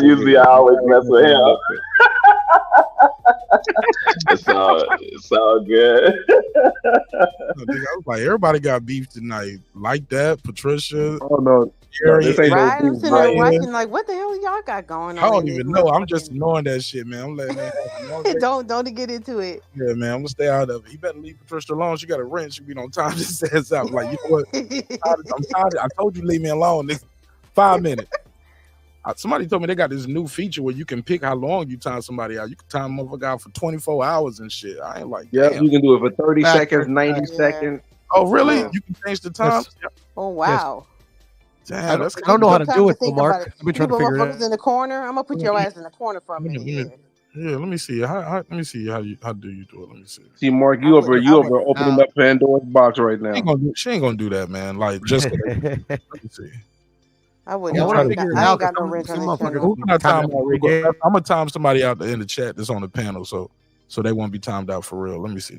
usually always mess with him. It's all good. I was like, everybody got beef tonight. Like that, Patricia. Oh no, Jerry, this ain't right? no I'm sitting there watching like, what the hell y'all got going on? I don't even know. I'm just knowing that shit, man. I'm letting don't get into it. Yeah, man. I'm gonna stay out of it. You better leave Patricia alone. She got a wrench. She be on time. Just says out. Like, you know what? I'm tired. I told you leave me alone. Nigga. 5 minutes. Somebody told me they got this new feature where you can pick how long you time somebody out. You can time a motherfucker out for 24 hours and shit. I ain't like, yeah, damn. you can do it for 30 seconds, 90 seconds. Oh, really? You can change the time? Yes. Oh, wow. Yes. Damn, I don't know how to do it, Mark. I've been trying to figure it out. In the corner. I'm gonna put your ass in the corner for a minute. Yeah, let me see. Let me see how do you do it. Let me see. See, Mark, you over opening up Pandora's box right now. She ain't gonna do that, man. Like, just let me see. I wouldn't. I ain't got no wrench on this channel. I'm gonna time somebody out in the chat that's on the panel, so they won't be timed out for real. Let me see.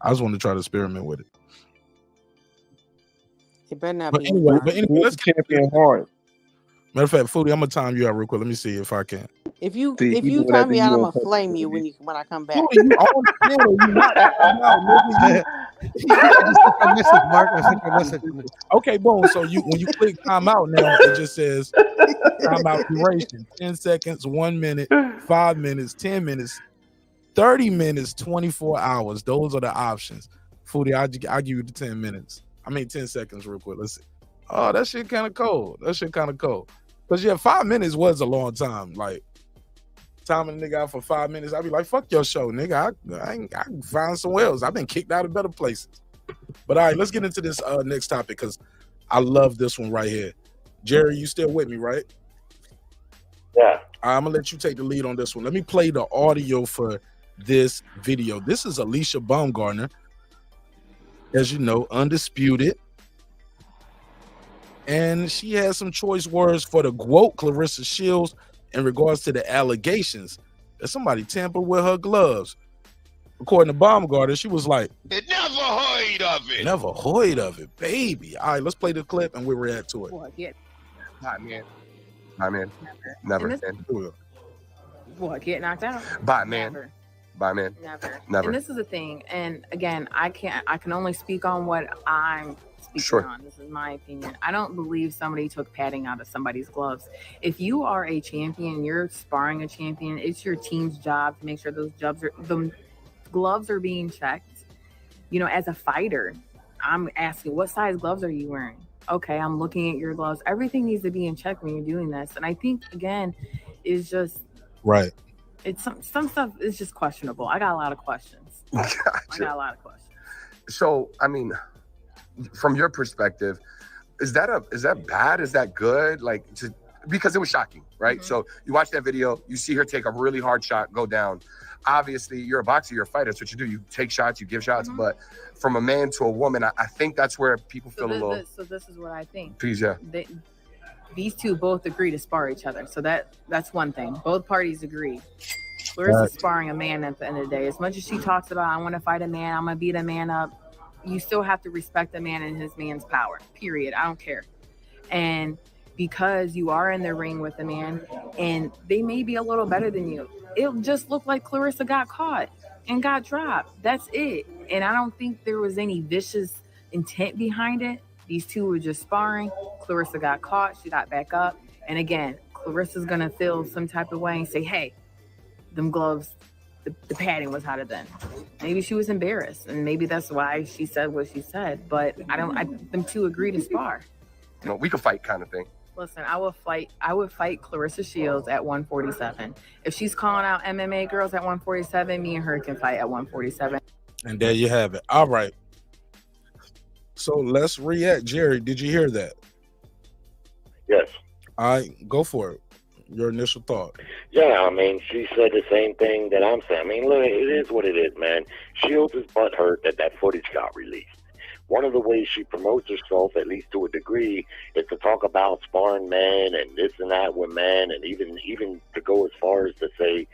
I just want to try to experiment with it. It better not but be. Anyway, let's get Champion Heart. Matter of fact, Foodie, I'm gonna time you out real quick. Let me see if I can. If you time me out, I'm gonna flame you when I come back. Foodie, you on the panel, you not Mark. I sent you a message. Okay, boom. So when you click timeout now, it just says timeout duration: 10 seconds, 1 minute, 5 minutes, 10 minutes, 30 minutes, 24 hours. Those are the options. Foodie, I'll give you the 10 minutes. 10 seconds real quick. Let's see. Oh, that shit kind of cold. Because 5 minutes was a long time. Like, timing a nigga out for 5 minutes, I'd be like, fuck your show, nigga. I can find somewhere else. I've been kicked out of better places. But all right, let's get into this next topic because I love this one right here. Jerry, you still with me, right? Yeah. I'm going to let you take the lead on this one. Let me play the audio for this video. This is Alicia Baumgardner. As you know, undisputed. And she has some choice words for the GWOAT, Clarissa Shields, in regards to the allegations that somebody tampered with her gloves. According to Baumgardner, she was like, It never heard of it. Never heard of it, baby. All right, let's play the clip and we'll react to it. Not man. Never. What, get knocked out? Never. Never. And this is the thing. And again, I can only speak on what I'm speaking on. This is my opinion. I don't believe somebody took padding out of somebody's gloves. If you are a champion, you're sparring a champion, it's your team's job to make sure the gloves are being checked. You know, as a fighter, I'm asking, what size gloves are you wearing? Okay, I'm looking at your gloves. Everything needs to be in check when you're doing this. And I think, again, is just right. It's some stuff is just questionable. I got a lot of questions. So, from your perspective, is that bad? Is that good? Because it was shocking, right? Mm-hmm. So you watch that video, you see her take a really hard shot, go down. Obviously, you're a boxer, you're a fighter. That's what you do. You take shots, you give shots. Mm-hmm. But from a man to a woman, I think that's where people feel a little. So this is what I think. Please, yeah. These two both agree to spar each other. So that's one thing. Both parties agree. Clarissa's sparring a man at the end of the day. As much as she talks about, I want to fight a man, I'm going to beat a man up, you still have to respect a man and his man's power, period. I don't care. And because you are in the ring with a man and they may be a little better than you, it just looked like Clarissa got caught and got dropped. That's it. And I don't think there was any vicious intent behind it. These two were just sparring. Clarissa got caught. She got back up. And again, Clarissa's going to feel some type of way and say, hey, them gloves, the padding was hotter then. Maybe she was embarrassed. And maybe that's why she said what she said. But them two agree to spar. We could fight kind of thing. Listen, I would fight Clarissa Shields at 147. If she's calling out MMA girls at 147, me and her can fight at 147. And there you have it. All right. So let's react. Jerry, did you hear that? Yes. All right, go for it. Your initial thought. Yeah, I mean, she said the same thing that I'm saying. I mean, look, it is what it is, man. Shields is butthurt that footage got released. One of the ways she promotes herself, at least to a degree, is to talk about sparring men and this and that with men, and even to go as far as to say,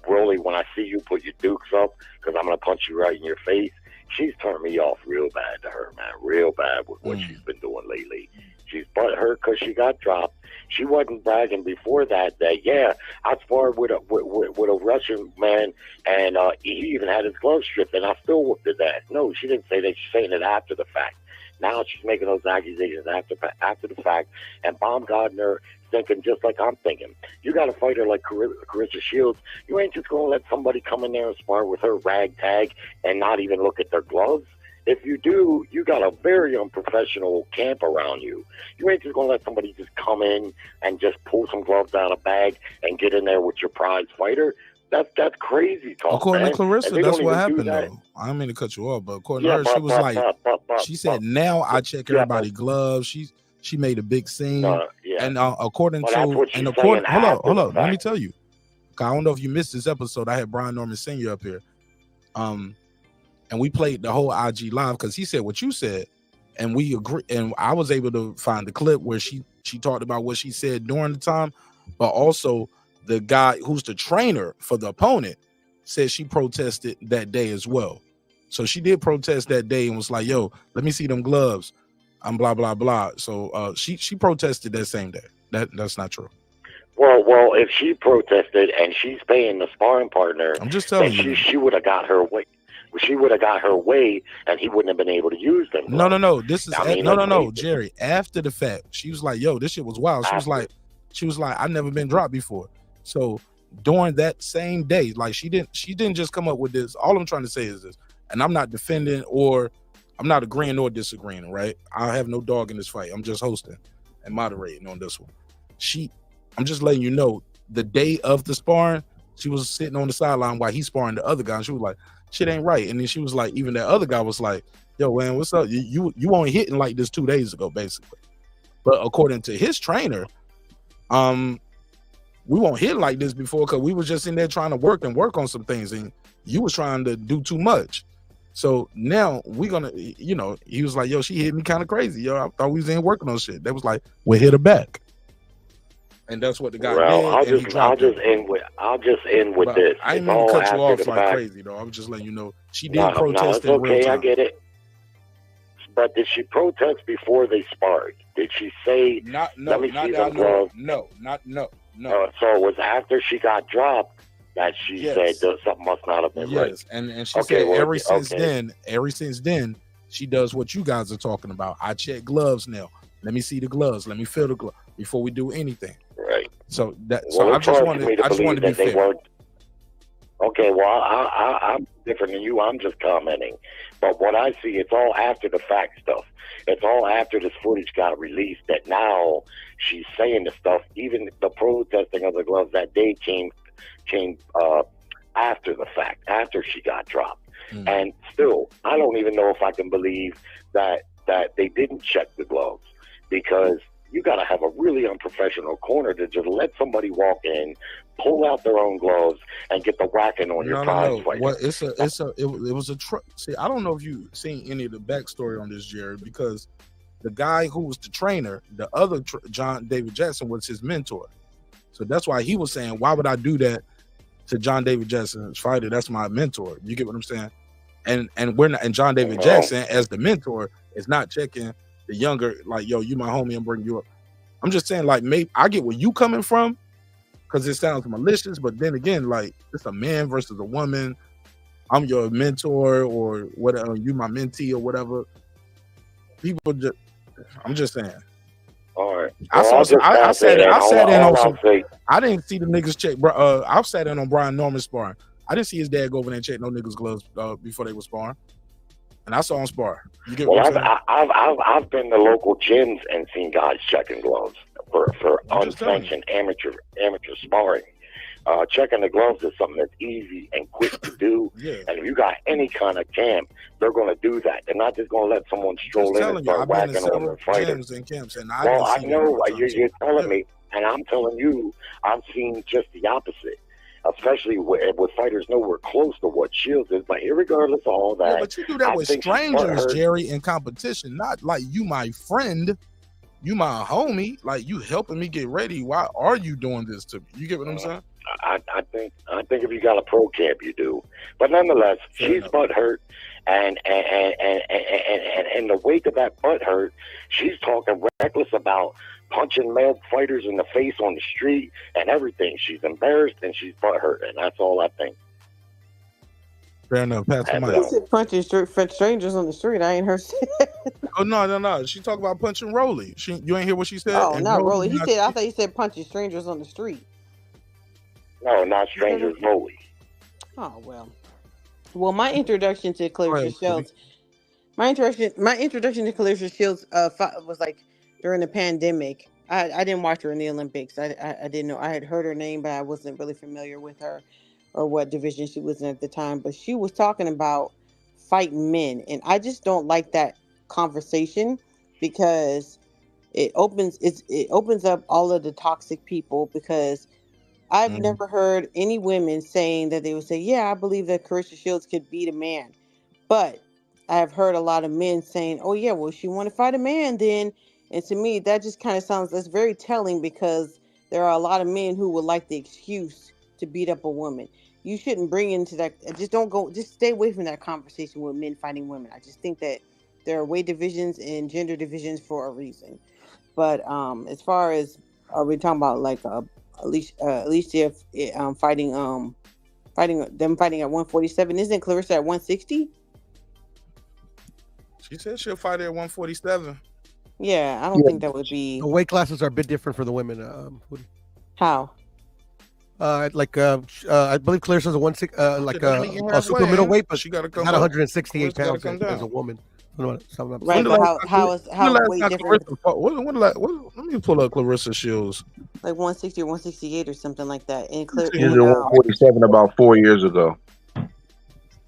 Rolly, when I see you put your dukes up, because I'm going to punch you right in your face. She's turned me off real bad to her, man, real bad with what she's been doing lately. She's butthurt because she got dropped. She wasn't bragging before that yeah, I sparred with a Russian man, and he even had his gloves stripped, and I still whooped his ass. No, she didn't say that. She's saying it after the fact. Now she's making those accusations after the fact, and Baumgardner thinking just like I'm thinking. You got a fighter like Carissa Shields. You ain't just going to let somebody come in there and spar with her ragtag and not even look at their gloves. If you do, you got a very unprofessional camp around you. You ain't just going to let somebody just come in and just pull some gloves out of a bag and get in there with your prize fighter. That's crazy talk, According man. to Clarissa, that's what happened, though. I don't mean to cut you off, but according to her, she was like, she said, now I check everybody's gloves. She made a big scene. And according to, hold on, let me tell you. I don't know if you missed this episode. I had Brian Norman Sr. up here. And we played the whole IG live because he said what you said, and we agree. And I was able to find the clip where she talked about what she said during the time, but also the guy who's the trainer for the opponent said she protested that day as well. So she did protest that day and was like, "Yo, let me see them gloves." I'm blah blah blah. So she protested that same day. That's not true. Well, if she protested and she's paying the sparring partner, I'm just telling you, she would have got her way. She would have got her way, and he wouldn't have been able to use them. No. This is no, Jerry. After the fact, she was like, "Yo, this shit was wild." She was like, "I've never been dropped before." So during that same day, like she didn't just come up with this. All I'm trying to say is this, and I'm not defending or I'm not agreeing or disagreeing. Right? I have no dog in this fight. I'm just hosting and moderating on this one. I'm just letting you know. The day of the sparring, she was sitting on the sideline while he's sparring the other guy, and she was like, shit ain't right. And then she was like, even that other guy was like, yo, man, what's up? You only hitting like this 2 days ago, basically. But according to his trainer, we won't hit like this before because we was just in there trying to work on some things, and you was trying to do too much. So now we gonna, he was like, yo, she hit me kind of crazy. Yo, I thought we was in working on shit. They was like, we'll hit her back. And that's what the guy did. I'll just end with this. I didn't mean to cut you off like crazy, though. I was just letting you know she did protest in real time. I get it. But did she protest before they sparred? Did she say, let me see them gloves? No. So it was after she got dropped that she said something must not have been right. Yes, and she said ever since then, she does what you guys are talking about. I check gloves now. Let me see the gloves. Let me feel the glove before we do anything. Right. So I just wanted to be fair. Okay, well, I'm different than you. I'm just commenting. But what I see, it's all after the fact stuff. It's all after this footage got released that now she's saying the stuff. Even the protesting of the gloves that day came after the fact, after she got dropped. And still, I don't even know if I can believe that they didn't check the gloves, because you got to have a really unprofessional corner to just let somebody walk in, pull out their own gloves, and get the whacking on your prize fighter. Well, it was a see, I don't know if you've seen any of the backstory on this, Jerry, because the guy who was the trainer, the other John David Jackson, was his mentor. So that's why he was saying, why would I do that to John David Jackson's fighter? That's my mentor. You get what I'm saying? And we're not, and John David Jackson as the mentor is not checking the younger, like, yo, you my homie, I'm bringing you up. I'm just saying, like, maybe I get where you coming from, because it sounds malicious, but then again, like, it's a man versus a woman. I'm your mentor or whatever, you my mentee or whatever. People just, I'm just saying. All right. I sat in on some. I didn't see the niggas check, bro. I sat in on Brian Norman sparring. I didn't see his dad go over there and check no niggas gloves before they were sparring. And I saw him spar. You get what I'm saying? I've been to local gyms and seen guys checking gloves for unsanctioned amateur sparring. checking the gloves is something that's easy and quick to do. And if you got any kind of camp, they're going to do that. They're not just going to let someone stroll in and start whacking on their fighters. And camps, and Well, I know you're telling me, and I'm telling you, I've seen just the opposite. Especially with fighters nowhere close to what Shields is, but regardless of all that. Yeah, but you do that with strangers, Jerry, in competition. Not like you, my friend, you my homie. Like you helping me get ready. Why are you doing this to me? You get what I'm saying? I think if you got a pro camp, you do. But nonetheless, she's butthurt, and in the wake of that butthurt, she's talking reckless about punching male fighters in the face on the street and everything. She's embarrassed and she's butthurt, and that's all I think. Fair enough. Pass the mic. He said punching strangers on the street. I ain't heard say that. Oh no. She talked about punching Rolly. You ain't hear what she said? Oh, not Rolly. I thought he said punching strangers on the street. No, not strangers, Rolly. Oh well. Well, my introduction to Clarissa Shields. My introduction to Clarissa Shields was like during the pandemic. I didn't watch her in the Olympics. I didn't know. I had heard her name, but I wasn't really familiar with her or what division she was in at the time. But she was talking about fighting men, and I just don't like that conversation because it opens up all of the toxic people. Because I've never heard any women saying that they would say, "Yeah, I believe that Clarissa Shields could beat a man," but I've heard a lot of men saying, "Oh yeah, well she want to fight a man then." And to me, that just kind of that's very telling because there are a lot of men who would like the excuse to beat up a woman. You shouldn't bring into that. Just stay away from that conversation with men fighting women. I just think that there are weight divisions and gender divisions for a reason. But as far as, are we talking about like Alicia fighting at 147? Isn't Clarissa at 160? She said she'll fight at 147. Yeah, I don't think that would be. The weight classes are a bit different for the women. How? I believe Clarissa's a super middleweight, but she got to come not up. 168 pounds as a woman. Right, but how is weight different? Let me pull up Clarissa Shields. Like 160 or 168 or something like that. And She was at 147 about 4 years ago.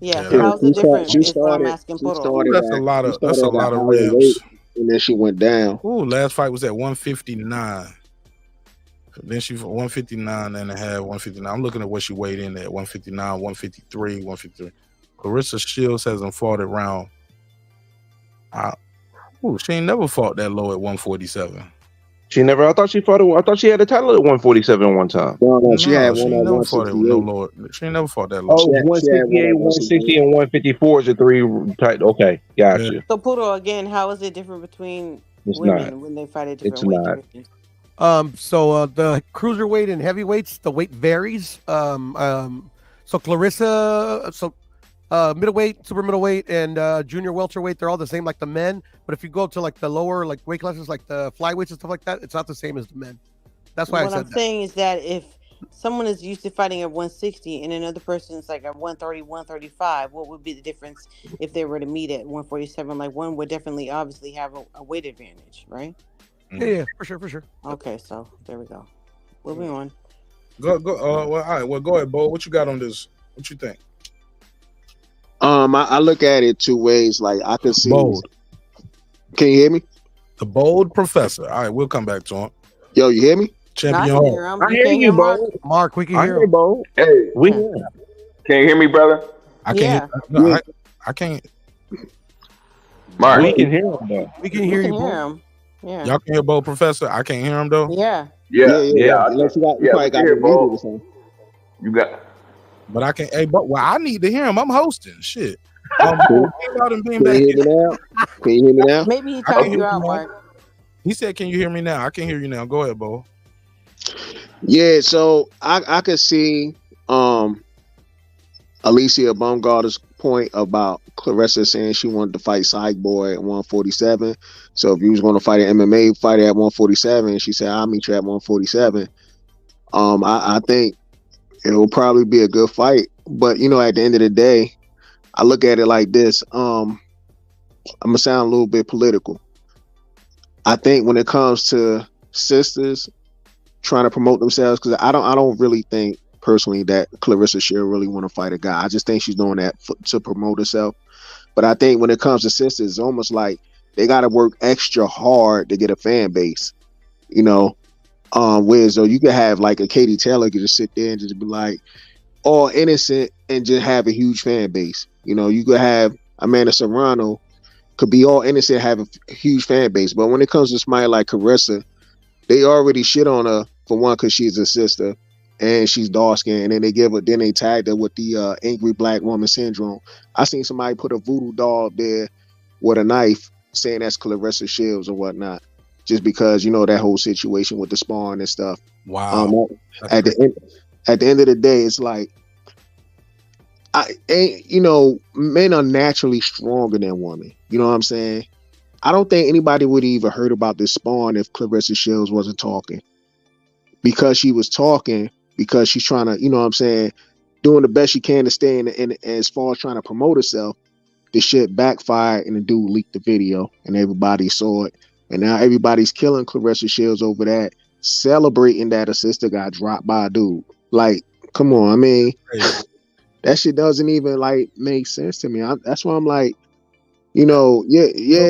Yeah, so how's it different? That's a lot of ribs. And then she went down. Ooh, last fight was at 159. Then she 159 and a half, 159. I'm looking at what she weighed in at 159, 153, 153. Clarissa Shields hasn't fought around. She ain't never fought that low at 147. She never. I thought she had a title at 147 one time. No, she had she one ain't at never fought 168. no lower. She ain't never fought that low. Oh, 168, 160, and 154 is the three. Okay, gotcha. So Poodle, again, how is it different between women when they fight at different weight divisions? So the cruiserweight and heavyweights, the weight varies. So Clarissa, middleweight, super middleweight, and junior welterweight, they're all the same like the men. But if you go to like the lower like weight classes, like the flyweights and stuff like that, it's not the same as the men. That's why what I'm saying is that if someone is used to fighting at 160 and another person is like at 130, 135, what would be the difference if they were to meet at 147? Like one would definitely obviously have a weight advantage, right? Yeah, for sure. Okay, so there we go. Moving on. Go. All right. Well, go ahead, Bo. What you got on this? What you think? I look at it two ways. Like I can see. Bold. Can you hear me? The bold professor. All right, we'll come back to him. Yo, you hear me? Champion. I hear you, Bo. Mark, we can hear you, Bo. Hey, we hear. Can you hear me, brother? I can't. No, I can't. Mark, we can hear him though. We can hear you, Bo. Yeah. Y'all can hear Bo, Professor. I can't hear him though. Yeah. Yeah. Unless you probably got it muted or something. You got. But I can't. Hey, but I need to hear him. I'm hosting. Shit. Can you hear me now? Maybe he told you out, Mark. He said, "Can you hear me now?" I can hear you now. Go ahead, Bo. Yeah, so I could see Alicia Baumgardner's point about Clarissa saying she wanted to fight Psych Boy at 147. So if you was going to fight an MMA fighter at 147, she said, "I'll meet you at 147." I think it will probably be a good fight, but at the end of the day, I look at it like this. I'm gonna sound a little bit political. I think when it comes to sisters trying to promote themselves, because I don't really think personally that Clarissa Shields really want to fight a guy. I just think she's doing that to promote herself. But I think when it comes to sisters, it's almost like they got to work extra hard to get a fan base, you know. Whereas though you could have like a Katie Taylor could just sit there and just be like all innocent and just have a huge fan base. You know, you could have Amanda Serrano could be all innocent, have a huge fan base. But when it comes to somebody like Carissa, they already shit on her for one because she's a sister and she's dark skinned, and then they tagged her with the angry black woman syndrome. I seen somebody put a voodoo doll up there with a knife saying that's Clarissa Shields or whatnot, just because, you know, that whole situation with the sparring and stuff. Wow. At the end of the day, it's like, you know, men are naturally stronger than women. You know what I'm saying? I don't think anybody would even heard about this sparring if Clarissa Shields wasn't talking. Because she was talking, because she's trying to, you know what I'm saying, doing the best she can to stay in as far as trying to promote herself, the shit backfired and the dude leaked the video and everybody saw it. And now everybody's killing Clarissa Shields over that, celebrating that a sister got dropped by a dude. Like, come on, I mean, that shit doesn't even like make sense to me. That's why I'm like, you know,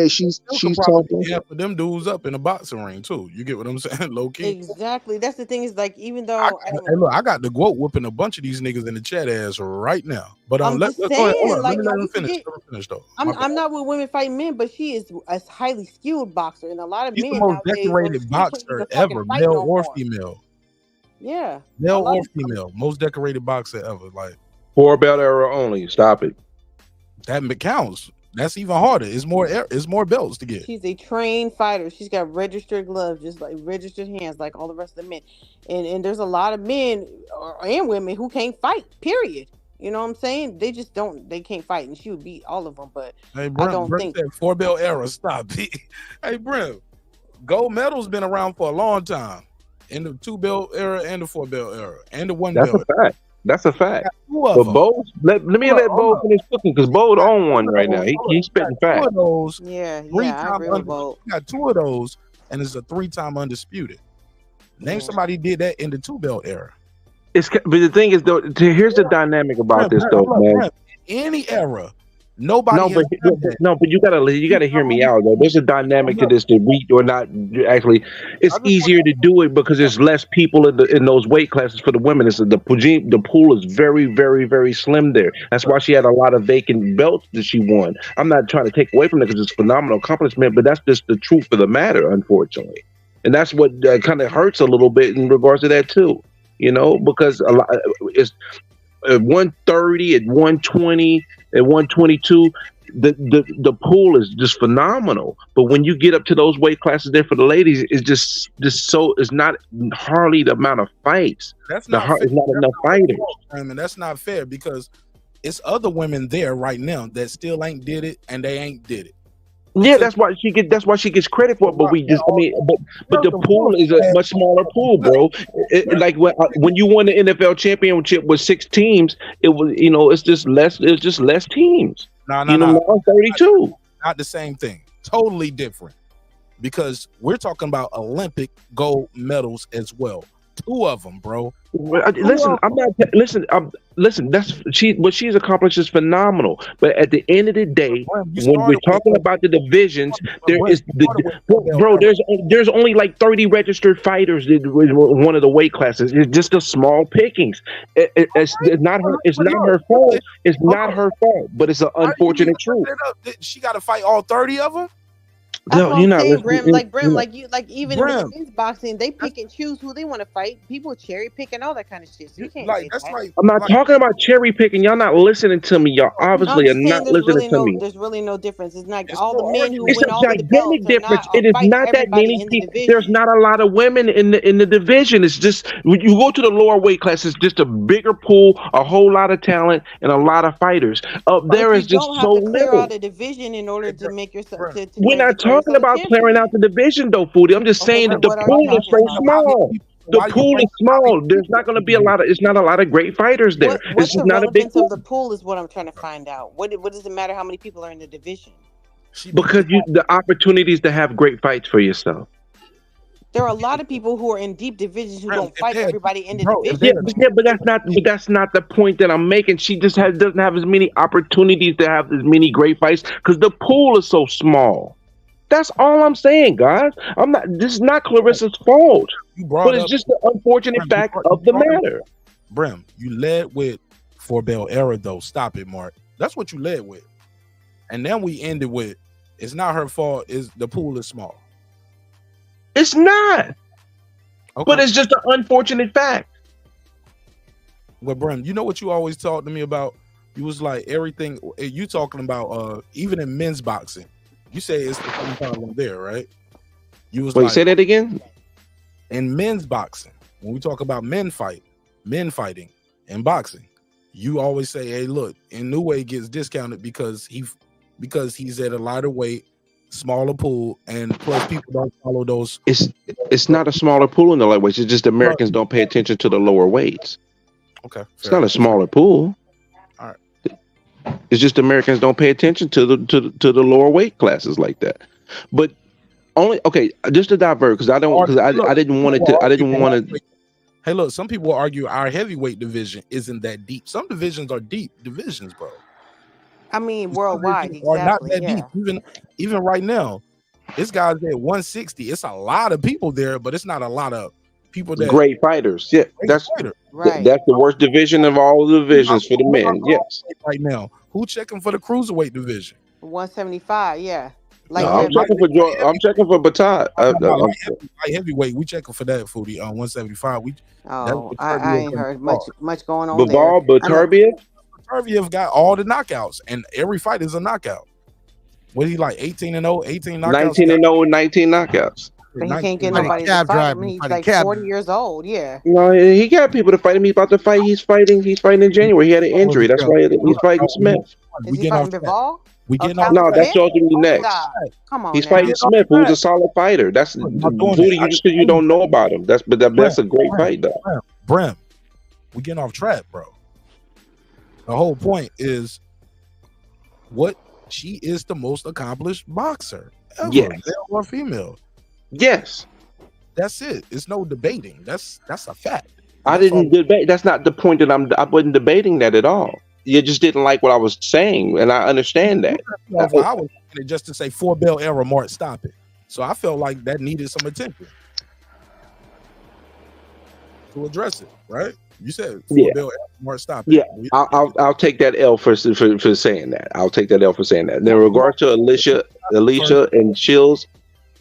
she's talking. Yeah, for them dudes up in the boxing ring too. You get what I'm saying? Low key. Exactly. That's the thing is like, even though look, I got the quote whooping a bunch of these niggas in the chat ass right now. But I'm let's just go ahead. saying, Hold on. like, Let me finish though. I'm not with women fighting men, but she is a highly skilled boxer, and a lot of She's men the most nowadays decorated boxer ever, male or female. Yeah, male or female, most decorated boxer ever. Like 4 belt era only. Stop it. That counts. That's even harder. It's more belts to get. She's a trained fighter. She's got registered gloves, just like registered hands, like all the rest of the men. And there's a lot of men and women who can't fight. Period. You know what I'm saying? They just don't. They can't fight, and she would beat all of them. But hey, Brim, I don't think that 4 belt era. Stop. Hey, Brim, gold medal's been around for a long time. In the 2 belt era and the 4 belt era and the 1 belt. That's a fact. That's a fact. But Bo, let me let Bo finish cooking because Bo's on one right now. He's spitting facts. Yeah, I got 2 of those, and it's a 3-time undisputed. Name somebody did that in the 2 belt era. But the thing is, though, here's the dynamic about this, though, man. Any era, nobody. No, but you gotta hear me out, though. There's a dynamic to this that we or not actually. It's easier to do it because there's less people in those weight classes for the women. The pool is very, very, very slim there. That's why she had a lot of vacant belts that she won. I'm not trying to take away from it because it's a phenomenal accomplishment, but that's just the truth of the matter, unfortunately. And that's what kind of hurts a little bit in regards to that too. You know, because a lot it's at 130, at 120, at 122, the pool is just phenomenal. But when you get up to those weight classes there for the ladies, it's just so it's not hardly the amount of fights. It's not enough fighters. And that's not fair because it's other women there right now that still ain't did it and they ain't did it. Yeah, that's why she gets credit for it. But but the pool is a much smaller pool, bro. Like when you won the NFL championship with 6 teams, it was it's just less. It's just less teams. No, 32. Not the same thing. Totally different. Because we're talking about Olympic gold medals as well. 2 of them, bro. Listen, what she's accomplished is phenomenal. But at the end of the day, when we're talking about the divisions, there's only like 30 registered fighters in one of the weight classes. It's just a small pickings. It's not her fault. It's not her fault, but it's an unfortunate truth. She got to fight all 30 of them. No, you're not Brim, even in men's boxing, they pick and choose who they want to fight. People cherry pick and all that kind of shit. So you can't I'm not talking about cherry picking. Y'all not listening to me. Y'all obviously are not listening to me. There's really no difference. It's not all the men who win all the belts. Difference. It is not that many people. There's not a lot of women in the division. It's just when you go to the lower weight class, it's just a bigger pool, a whole lot of talent, and a lot of fighters. There is just so little. Clear out a division in order to make yourself. We're not talking about clearing out the division, though, Foodie. I'm just saying that the pool is so small. The pool is small. There's not going to be it's not a lot of great fighters there. What's the relevance of the pool is what I'm trying to find out. What does it matter how many people are in the division? Because the opportunities to have great fights for yourself. There are a lot of people who are in deep divisions who don't fight they're- everybody in the bro, division. Yeah, but that's not the point that I'm making. She just doesn't have as many opportunities to have as many great fights because the pool is so small. That's all I'm saying, guys. This is not Clarissa's fault, but it's just the unfortunate fact of the matter. Brim, you led with for Bel Era though. Stop it, Mark. That's what you led with, and then we ended with it's not her fault. Is the pool is small. It's not. Okay. But it's just an unfortunate fact. Well, Brim, you know what you always talked to me about? You was like everything you talking about, even in men's boxing. You say it's the same problem there, right? You was Wait, say that again? In men's boxing, when we talk about men fighting and boxing, you always say, hey, look, Inoue gets discounted because he's at a lighter weight, smaller pool, and plus people don't follow those. It's not a smaller pool in the lightweights. It's just Americans don't pay attention to the lower weights. Okay, it's not a smaller pool. All right, it's just Americans don't pay attention to the lower weight classes like that. But only just to divert because I didn't want to. Hey, look, some people argue our heavyweight division isn't that deep. Some divisions are deep divisions, bro. I mean, worldwide, or not exactly. that deep. Even right now, this guy's at 160. It's a lot of people there, but it's not a lot of people that great fighters. Yeah, that's right. That's the worst division of all the divisions for the men. Yes. Right now, who checking for the cruiserweight division? 175. Yeah. No, I'm checking for Batat. Light heavyweight, we checking for that, Foodie. On 175. I ain't heard much going on Baval, there. Tarbiev got all the knockouts, and every fight is a knockout. What he like 18-0, 18 knockouts? 19-0 and 19 knockouts. But he can't get nobody to fight him. He's like 40 years old. Yeah. No, he got people to fight him. He's about to fight. He's fighting in January. He had an injury. That's why he's fighting Smith. Is he fighting Baval? No, that's supposed to be next. Come on, he's fighting Smith, who's a solid fighter. That's Foodie, just because you don't know about him. That's a great fight, though. Brim, we getting off track, bro. The whole point is she is the most accomplished boxer ever, male or female. Yes. That's it. It's no debating. That's a fact. I didn't debate. That's not the point that I wasn't debating that at all. You just didn't like what I was saying, and I understand that. I was just to say for Bel Era, Mark, stop it. So I felt like that needed some attention to address it, right? You said for Bel Era, Mark, stop it. Yeah, I'll take that L for saying that. I'll take that L for saying that. Now, in regard to Alicia and Shields,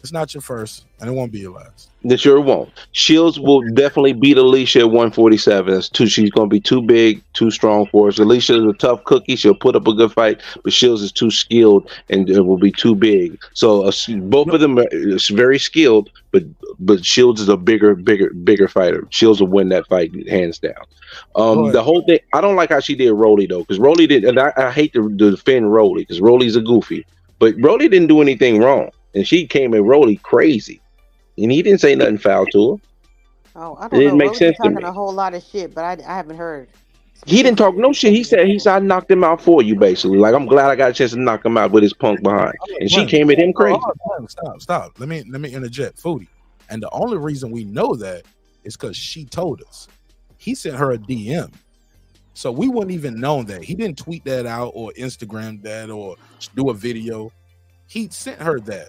it's not your first, and it won't be your last. It sure won't. Shields will definitely beat Alicia at 147. She's going to be too big, too strong for us. Alicia is a tough cookie. She'll put up a good fight, but Shields is too skilled and it will be too big. So both of them are very skilled, but Shields is a bigger fighter. Shields will win that fight hands down. The whole thing, I don't like how she did Rolly though, because Rolly did, and I hate to defend Rolly because Rolly's a goofy, but Rolly didn't do anything wrong, and she came at Rolly crazy. And he didn't say nothing foul to her. Oh, I don't know. It didn't make sense to me. Talking a whole lot of shit, but I haven't heard. He didn't talk no shit. He said I knocked him out for you, basically. Like, I'm glad I got a chance to knock him out with his punk behind. And she came at him crazy. Stop. Let me interject, Foodie. And the only reason we know that is because she told us. He sent her a DM. So we wouldn't even known that. He didn't tweet that out or Instagram that or do a video. He sent her that.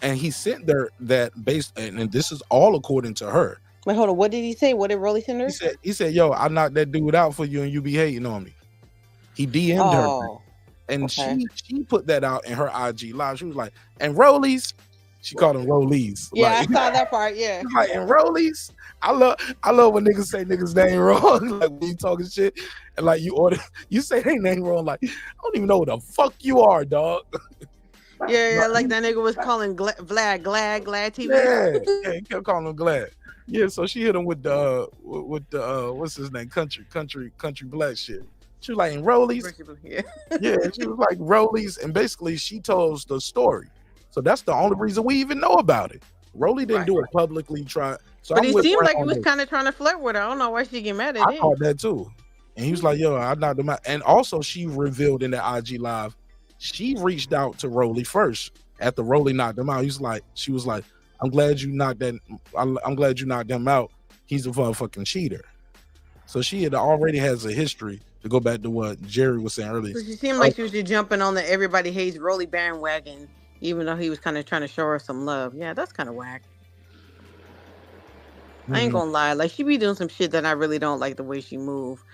And he sent her that based, and this is all according to her. Wait, hold on. What did he say? What did Rolly send her? He said, yo, I knocked that dude out for you and you be hating on me. He DM'd her. And she put that out in her IG live. She was like, and Rollies. She called him Rollies. Yeah, like, I saw that part. Yeah. Like, and Rollies. I love when niggas say niggas name wrong. Like when you talking shit and like you say they name wrong. Like, I don't even know who the fuck you are, dog. Yeah, like that nigga was calling Glad TV. Yeah, he kept calling him Glad. Yeah, so she hit him with the what's his name, country black shit. She was like in Rollies. Yeah, she was like Rollies, and basically she told us the story. So that's the only reason we even know about it. Rolly didn't do it publicly. So but he seemed like he was kind of trying to flirt with her. I don't know why she get mad at him. I thought that too. And he was like, yo, I knocked him out. And also she revealed in the IG live, she reached out to Rolly first after Rolly knocked him out. She was like, I'm glad you knocked that. I'm glad you knocked him out. He's a motherfucking cheater. So she already has a history, to go back to what Jerry was saying earlier. So she seemed like she was just jumping on the everybody hates Rolly bandwagon, even though he was kind of trying to show her some love. Yeah, that's kind of whack. I ain't gonna lie. Like, she be doing some shit that I really don't like the way she move,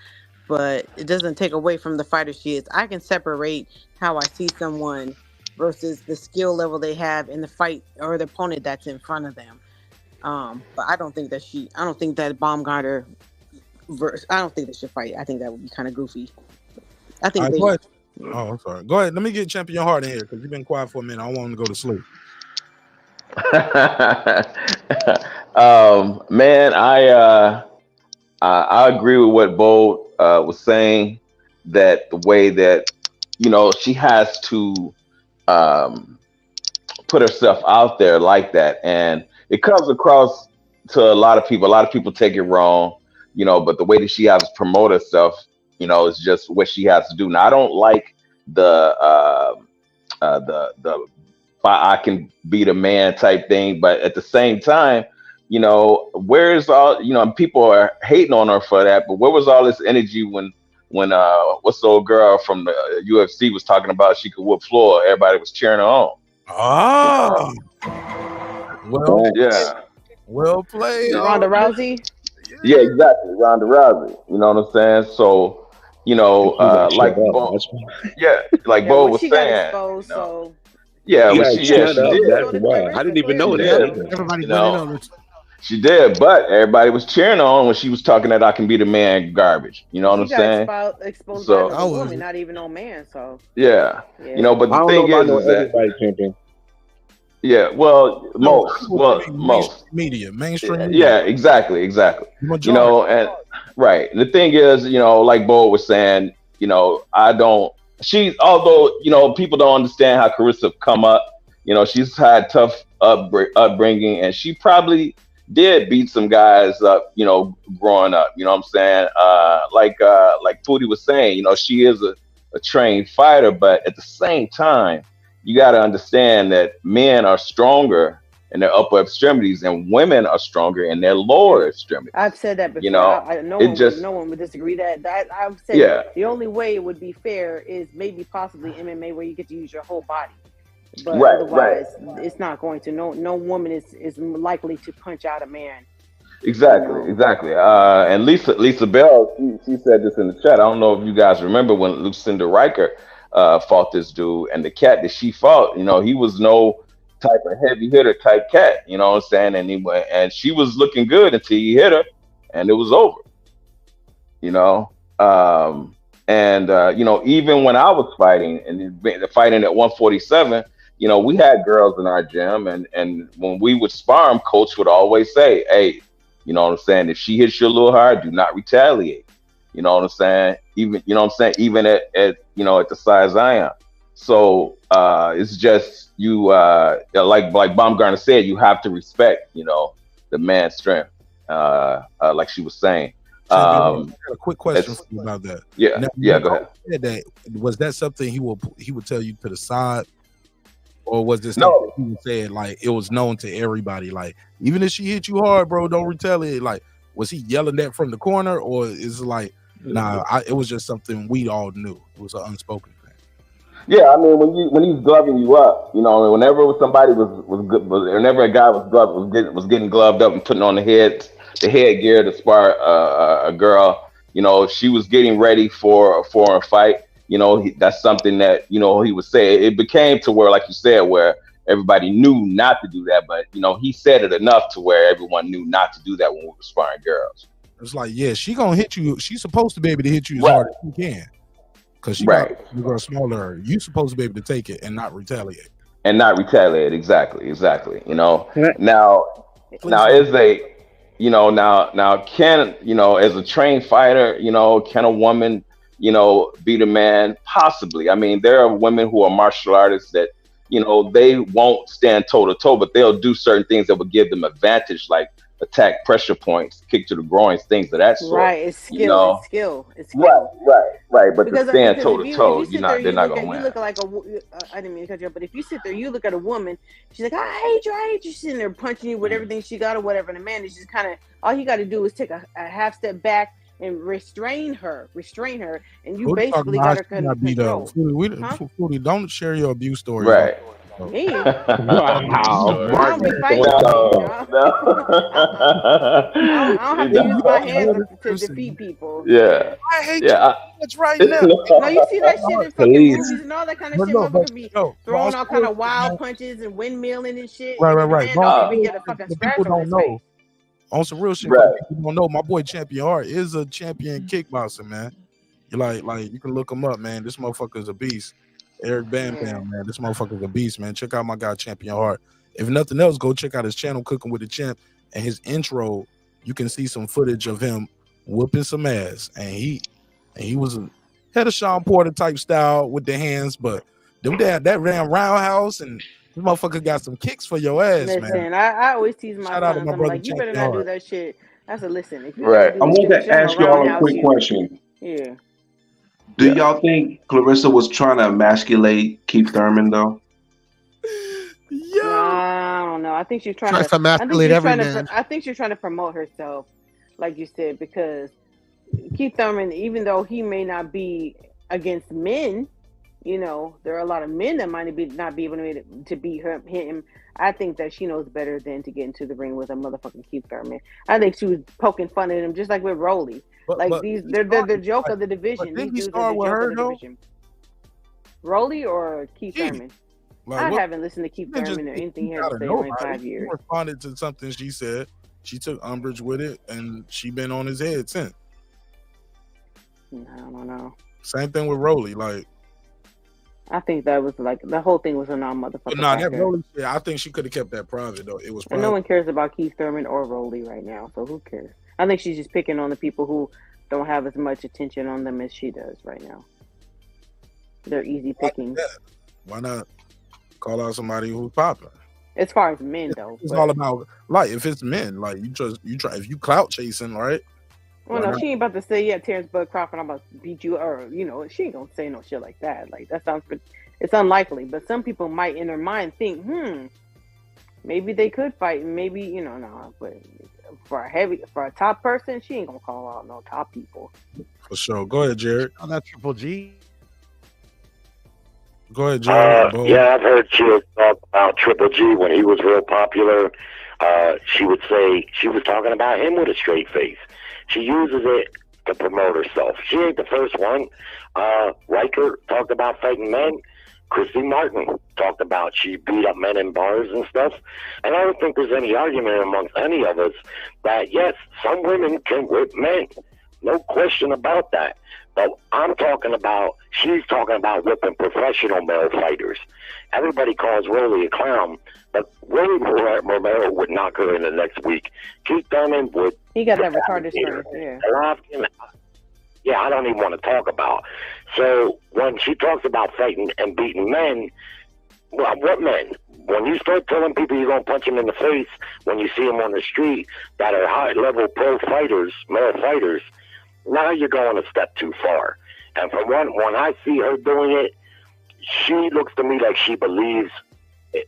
but it doesn't take away from the fighter she is. I can separate how I see someone versus the skill level they have in the fight or the opponent that's in front of them. But I don't think that Baumgardner I don't think they should fight. I think that would be kind of goofy. I think Go ahead. Oh, I'm sorry. Go ahead. Let me get Champion Heart in here because you've been quiet for a minute. I want him to go to sleep. Man, I agree with what Bo was saying, that the way that, you know, she has to put herself out there like that, and it comes across to a lot of people. A lot of people take it wrong, you know, but the way that she has to promote herself, you know, is just what she has to do. Now, I don't like the I can beat a man type thing, but at the same time, you know, where's all, you know, people are hating on her for that, but where was all this energy when what's the old girl from the UFC was talking about she could whoop Floyd? Everybody was cheering her on. Oh, well, yeah, well played, Ronda Rousey. Yeah, exactly, Ronda Rousey. You know what I'm saying? So, you know, like Bo, yeah, like Bo was saying. Exposed, so. Yeah, well, she did. I didn't even know that. Everybody You know, went in on it. She did, but everybody was cheering on when she was talking that I can be the man garbage. You know what I'm saying? Exposed So- by a woman, not even no man. So Yeah. You know, but I the don't thing know about is that everybody champion. yeah, well, most. Media, mainstream. Yeah, exactly. You know, and right. The thing is, you know, like Bo was saying, you know, although, you know, people don't understand how Carissa come up, you know, she's had tough upbringing, and she probably did beat some guys up, you know, growing up, you know what I'm saying? Like Pootie was saying, you know, she is a trained fighter, but at the same time, you got to understand that men are stronger in their upper extremities and women are stronger in their lower extremities. I've said that before. You know, no one would disagree that. I've said Yeah. the only way it would be fair is maybe possibly MMA, where you get to use your whole body. But Right, otherwise, it's not going to. No woman is likely to punch out a man. Exactly. And Lisa Bell, she said this in the chat. I don't know if you guys remember when Lucinda Riker fought this dude, and the cat that she fought, you know, he was no type of heavy hitter type cat, you know what I'm saying? And she was looking good until he hit her, and it was over. You know, you know, even when I was fighting and fighting at 147, you know, we had girls in our gym, and when we would spar them, coach would always say, "Hey, you know what I'm saying? If she hits you a little hard, do not retaliate." You know what I'm saying? Even, you know what I'm saying? Even at you know, at the size I am. So it's just you like Baumgardner said, you have to respect, you know, the man's strength. Like she was saying. I got a quick question for you about that. Yeah, Now, go ahead. Was that something he would tell you to the side, or was this No. something he would say like it was known to everybody? Like, even if she hit you hard, bro, don't retaliate. Like, was he yelling that from the corner, or is it like, nah, it was just something we all knew? It was an unspoken thing. Yeah, I mean, when he's gloving you up, you know, whenever somebody was good, whenever a guy was getting gloved up and putting on the headgear to spar a girl, you know, if she was getting ready for a fight, you know, that's something that, you know, he would say. It became to where, like you said, where everybody knew not to do that, but, you know, he said it enough to where everyone knew not to do that when we were sparring girls. It's like, yeah, she gonna hit you. She's supposed to be able to hit you as hard as she can, because you're gonna smaller. You supposed to be able to take it and not retaliate. Exactly. You know, now is a, you know, now can, you know, as a trained fighter, you know, can a woman, you know, beat a man? Possibly. I mean, there are women who are martial artists that, you know, they won't stand toe to toe, but they'll do certain things that will give them advantage, like attack pressure points, kick to the groins, things of that sort. Right, it's skill. You know? It's skill. It's skill. Right. But Because, to stand because toe if to you toe, sit there, they're not look gonna at, win. you look like I didn't mean to cut you up, but if you sit there, you look at a woman, she's like, I hate you, sitting there punching you with everything she got or whatever, and the man is just kind of, all he got to do is take a half step back and restrain her, and you basically got her control. Foodie, don't share your abuse stories. Right. Me? Wow. I don't be fighting. I don't have to use my hands to defeat people. Yeah. I hate you so much right now. No, you see that shit in fucking movies and all that kind of shit. No, Motherfuckers be throwing all kind of wild punches and windmilling and shit. Right. Man don't even get a fucking scratch People on don't his know. face. On some real shit, people don't know. My boy Champion Hart is a champion kickboxer, man. You like you can look him up, man. This motherfucker's a beast. Eric Bam Bam, man. This motherfucker's a beast, man. Check out my guy Champion Hart. If nothing else, go check out his channel, Cooking with the Champ, and his intro. You can see some footage of him whooping some ass, and he had a Sean Porter type style with the hands, but that ran roundhouse and. This motherfucker got some kicks for your ass, man. Listen, I always tease my Shout out to sons. my I'm brother like, you better Champion not do Hart. that shit. I said, listen, if you Right. do I want shit, to ask y'all a quick question. Yeah. Do y'all think Clarissa was trying to emasculate Keith Thurman though? I don't know. I think she's trying Tries to emasculate every man. I think she's trying to promote herself, like you said, because Keith Thurman, even though he may not be against men, you know, there are a lot of men that might not be able to beat him. I think that she knows better than to get into the ring with a motherfucking Keith Thurman. I think she was poking fun at him just like with Rolly. They're the joke of the division. These dudes are the joke of the division. Rolly or Keith Thurman? I haven't listened to Keith Thurman or anything he has to say in like 5 years. He responded to something she said. She took umbrage with it, and she been on his head since. I don't know. Same thing with Rolly, like. I think that was like the whole thing was a non-motherfucker. That Rolly shit, I think she could have kept that private though. It was private. And no one cares about Keith Thurman or Rolly right now, so who cares? I think she's just picking on the people who don't have as much attention on them as she does right now. They're easy picking. Why not call out somebody who's popular? As far as men though, it's all about like if it's men, like you try if you clout chasing, right? Well, no, she ain't about to say, yeah, Terence Bud Crawford, I'm about to beat you, or, you know, she ain't gonna say no shit like that. Like, that sounds good. It's unlikely, but some people might in their mind think, maybe they could fight, and maybe, you know, no, but for a top person, she ain't gonna call out no top people. For sure. Go ahead, Jared. On that Triple G. Go ahead, Jared. Yeah, I've heard she was talk about Triple G when he was real popular. She would say she was talking about him with a straight face. She uses it to promote herself. She ain't the first one. Riker talked about fighting men. Christy Martin talked about she beat up men in bars and stuff. And I don't think there's any argument amongst any of us that, yes, some women can whip men. No question about that. But she's talking about whipping professional male fighters. Everybody calls Rolly a clown, but Rolly Romero would knock her in the next week. Keith Thurman would. He got that retarded strength, yeah. Yeah, I don't even want to talk about. So when she talks about fighting and beating men, well, what men? When you start telling people you're going to punch them in the face when you see them on the street that are high-level pro fighters, male fighters, now you're going a step too far. And from when I see her doing it, she looks to me like she believes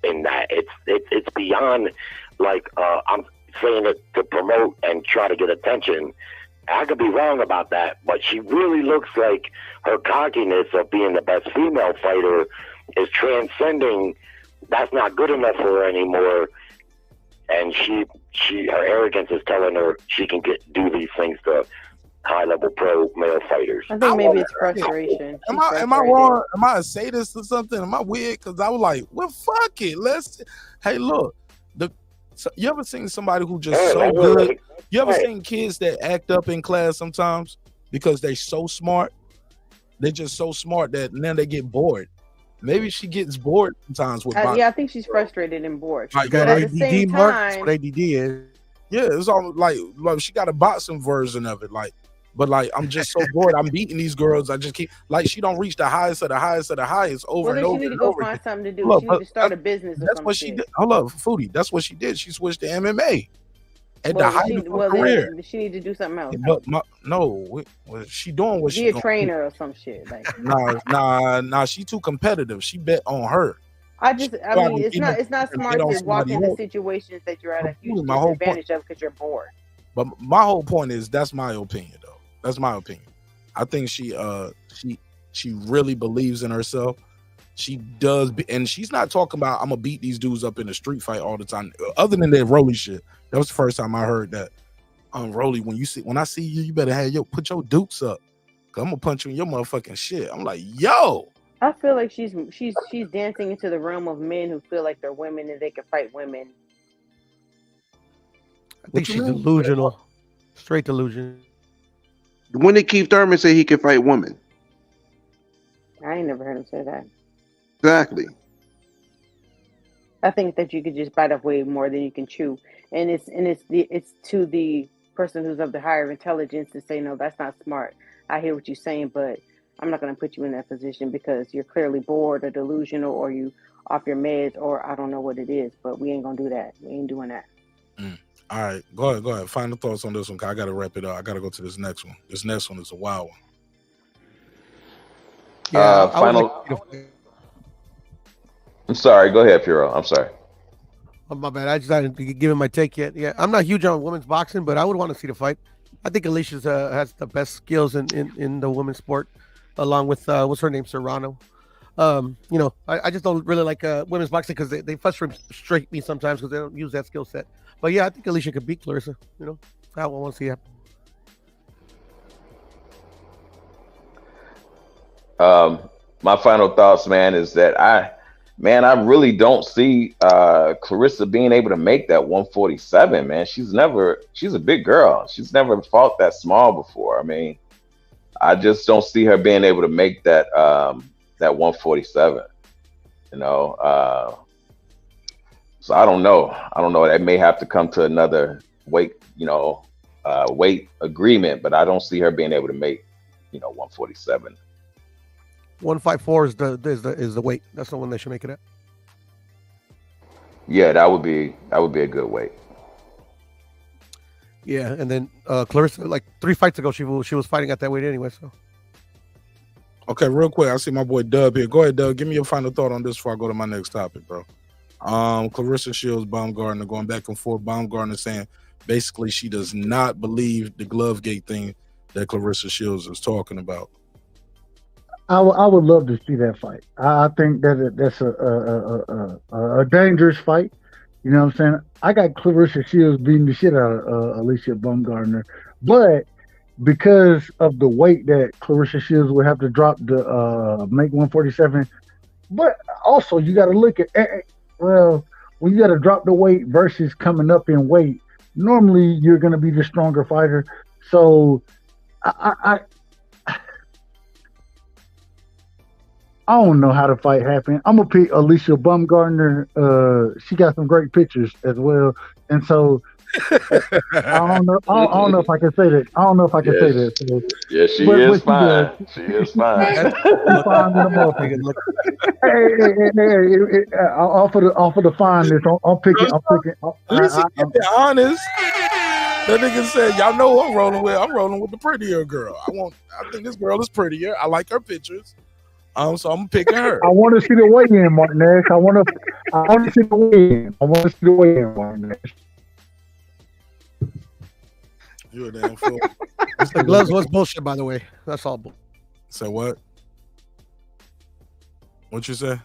in that. It's beyond like I'm saying it to promote and try to get attention. I could be wrong about that, but she really looks like her cockiness of being the best female fighter is transcending. That's not good enough for her anymore, and her arrogance is telling her she can do these things to high-level pro male fighters. I think maybe it's frustration. Am I wrong? Am I a sadist or something? Am I weird? Because I was like, well, fuck it. Hey, look. You ever seen somebody who just so good? You ever seen kids that act up in class sometimes because they're so smart? They're just so smart that now they get bored. Maybe she gets bored sometimes with yeah, I think she's frustrated and bored. Like, but at the same time, that's what ADD is. Yeah, it's all like she got a boxing version of it. But I'm just so bored. I'm beating these girls. I just keep she don't reach the highest of the highest of the highest over and over. Well, she need to go find something to do. Look, she need to start a business. That's what she did. Hold up, Foodie. That's what she did. She switched to MMA. at the height of her career. She need to do something else. But she doing what Be she a trainer or some shit. Like nah. She too competitive. She bet on her. I mean, it's not smart to walk into situations that you're at a huge disadvantage of because you're bored. But my whole point is that's my opinion, though. That's my opinion. I think she really believes in herself. She does, and she's not talking about I'm gonna beat these dudes up in a street fight all the time. Other than that Rolly shit, that was the first time I heard that. Rolly, when I see you, you better put your dukes up, cause I'm gonna punch you in your motherfucking shit. I'm like, yo. I feel like she's dancing into the realm of men who feel like they're women and they can fight women. I think she's delusional, straight delusion. When did Keith Thurman say he can fight women? I ain't never heard him say that. Exactly. I think that you could just bite off way more than you can chew, and it's to the person who's of the higher intelligence to say, no, that's not smart. I hear what you're saying, but I'm not going to put you in that position because you're clearly bored or delusional or you off your meds or I don't know what it is, but we ain't going to do that. We ain't doing that. All right, go ahead. Final thoughts on this one, cause I got to wrap it up. I got to go to this next one. This next one is a wild one. Yeah, I'm sorry. Go ahead, Puro. I'm sorry. Oh, my bad. I just hadn't given my take yet. Yeah, I'm not huge on women's boxing, but I would want to see the fight. I think Alicia's has the best skills in the women's sport, along with what's her name, Serrano. I just don't really like women's boxing because they frustrate me sometimes because they don't use that skill set. But yeah, I think Alicia could beat Clarissa. I want to see that. My final thoughts, man, is that I really don't see Clarissa being able to make that 147, man. She's a big girl. She's never fought that small before. I mean, I just don't see her being able to make that 147, so I don't know. That may have to come to another weight agreement, but I don't see her being able to make, 147. 154 is the weight. That's the one they should make it at. Yeah, that would be a good weight. Yeah, and then Clarissa, like 3 fights ago, she was fighting at that weight anyway. So. Okay, real quick, I see my boy Dub here. Go ahead, Dub. Give me your final thought on this before I go to my next topic, bro. Clarissa Shields, Baumgardner, going back and forth. Baumgardner saying basically she does not believe the glove gate thing that Clarissa Shields is talking about. I would love to see that fight. I think that's a dangerous fight. You know what I'm saying? I got Clarissa Shields beating the shit out of Alicia Baumgardner, but because of the weight that Clarissa Shields would have to drop to make 147, but also you got to look at when you got to drop the weight versus coming up in weight. Normally you're going to be the stronger fighter, so I don't know how the fight happened. I'm gonna pick Alicia Baumgardner. She got some great pictures as well, and so I don't know. I don't know if I can say that. I don't know if I can say that. So, yeah, she is fine. She is fine. Hey, off of the fineness, I'm picking. Listen, be honest. That nigga said, "Y'all know who I'm rolling with. I'm rolling with the prettier girl. I think this girl is prettier. I like her pictures." So I'm picking her. I want to see the weigh-in, Martinez. I want to see the weigh-in. I want to see the weigh-in, Martinez. You're a damn fool. The gloves was bullshit, by the way. That's all bull. So what? What you say?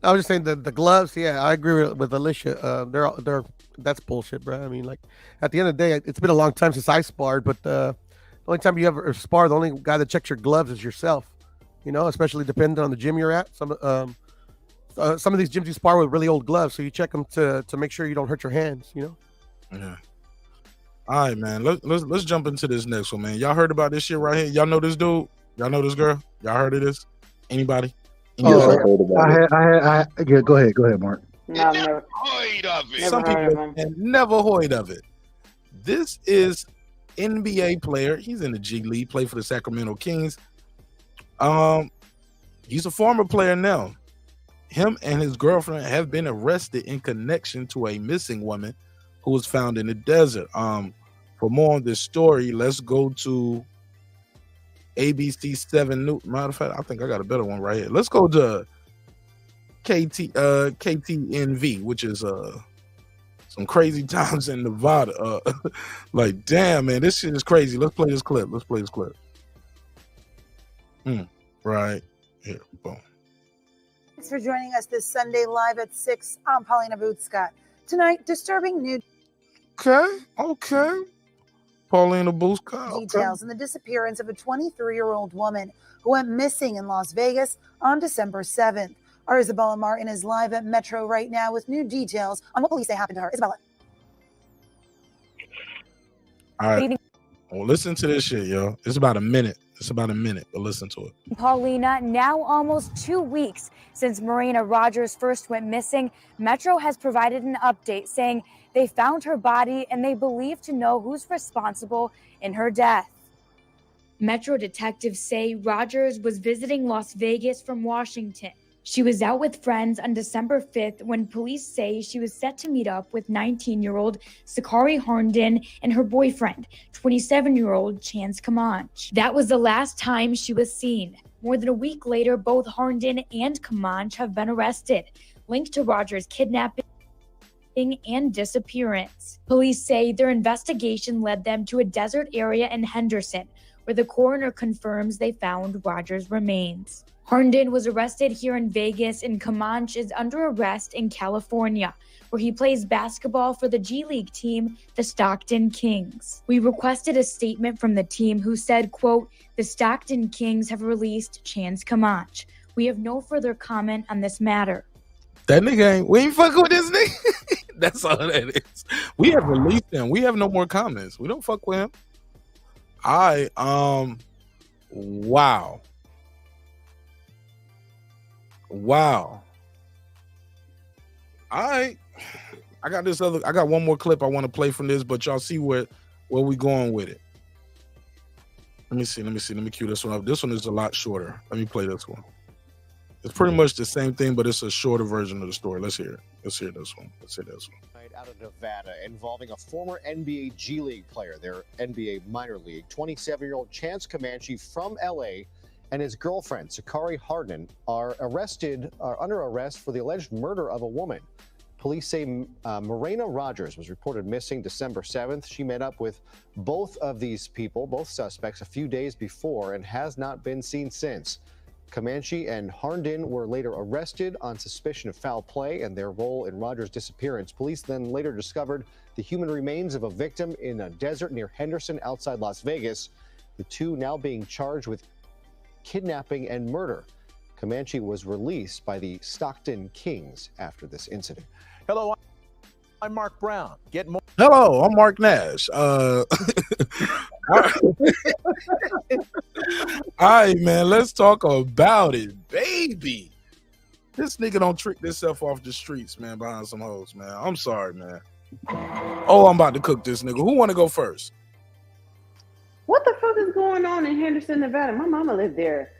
I was just saying the gloves. Yeah, I agree with Alicia. They're that's bullshit, bro. I mean, like at the end of the day, it's been a long time since I sparred, but the only time you ever spar, the only guy that checks your gloves is yourself. Especially depending on the gym you're at. Some of these gyms you spar with really old gloves, so you check them to make sure you don't hurt your hands. Yeah. All right, man. Let's jump into this next one, man. Y'all heard about this shit right here? Y'all know this dude? Y'all know this girl? Y'all heard of this? Anybody? I had. Go ahead, Mark. No, never heard of it. Some people have never heard of it. This is NBA player. He's in the G League. Played for the Sacramento Kings. He's a former player now. Him and his girlfriend have been arrested in connection to a missing woman who was found in the desert. For more on this story, let's go to ABC 7 News. Matter of fact, I think I got a better one right here. Let's go to KTNV, which is some crazy times in Nevada. Like, damn, man, this shit is crazy. Let's play this clip. Right here, boom. Thanks for joining us this Sunday live at 6. I'm Paulina Booth-Scott. Tonight, disturbing new Okay. Paulina Booth-Scott. details in the disappearance of a 23-year-old woman who went missing in Las Vegas on December 7th. Our Isabella Martin is live at Metro right now with new details on what police say happened to her. Isabella. All right. Well, listen to this shit, yo. It's about a minute, but listen to it. Paulina, now almost 2 weeks since Marina Rogers first went missing, Metro has provided an update saying they found her body and they believe to know who's responsible in her death. Metro detectives say Rogers was visiting Las Vegas from Washington. She was out with friends on December 5th when police say she was set to meet up with 19-year-old Sakari Herndon and her boyfriend, 27-year-old Chance Comanche. That was the last time she was seen. More than a week later, both Herndon and Comanche have been arrested, linked to Rogers' kidnapping and disappearance. Police say their investigation led them to a desert area in Henderson, where the coroner confirms they found Rogers' remains. Herndon was arrested here in Vegas, and Comanche is under arrest in California, where he plays basketball for the G League team, the Stockton Kings. We requested a statement from the team who said, quote, "The Stockton Kings have released Chance Comanche. We have no further comment on this matter." That nigga ain't, we ain't fucking with this nigga. That's all that is. We have released him. We have no more comments. We don't fuck with him. Wow. I got one more clip I want to play from this, but y'all see where we going with it. Let me cue this one up. This one is a lot shorter. Let me play this one. It's pretty much the same thing, but it's a shorter version of the story. Let's hear it. Let's hear this one. Out of Nevada, involving a former NBA G League player, their NBA minor league, 27-year-old Chance Comanche from LA and his girlfriend, Sakari Herndon, are under arrest for the alleged murder of a woman. Police say Marina Rogers was reported missing December 7th. She met up with both of these people, both suspects, a few days before and has not been seen since. Comanche and Herndon were later arrested on suspicion of foul play and their role in Rogers' disappearance. Police then later discovered the human remains of a victim in a desert near Henderson outside Las Vegas. The two now being charged with kidnapping and murder. Comanche was released by the Stockton Kings after this incident. Hello, I'm Mark Brown. Get more. Hello, I'm Mark Nash. All right, man, let's talk about it, baby. This nigga don't trick himself off the streets, man, behind some hoes, man. I'm sorry, man. Oh, I'm about to cook this nigga. Who want to go first? What the fuck is going on in Henderson, Nevada? My mama lived there.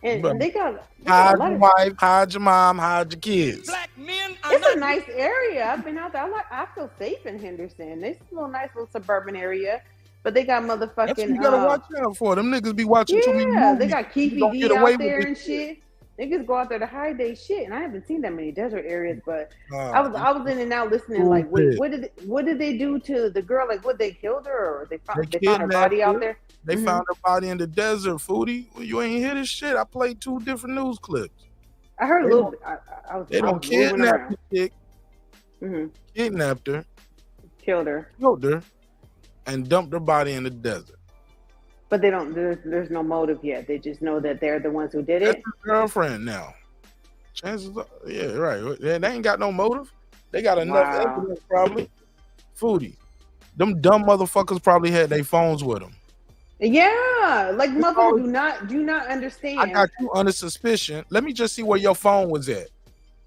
And they got hide your wife, hide your mom, hide your kids. It's a nice area. I've been out there. I feel safe in Henderson. It's a little nice little suburban area. But they got motherfucking. That's what you gotta watch out for. Them niggas be watching too many movies. Yeah, they got Keefy D out there and shit. Niggas go out there to hide their shit, and I haven't seen that many desert areas. But I was in and out listening. Like, wait, what did they do to the girl? Like, what, they killed her, or they found her body out there? They found her body in the desert, foodie. Well, you ain't hear this shit. I played 2 different news clips. I heard a little bit. They don't kidnap the chick. Kidnapped her. Killed her. And dumped her body in the desert. But they don't. There's no motive yet. They just know that they're the ones who did it. That's her girlfriend now. Chances are, yeah, right. They ain't got no motive. They got enough evidence, probably. Foodie. Them dumb motherfuckers probably had their phones with them. Yeah, like motherfuckers do not understand. I got you under suspicion. Let me just see where your phone was at,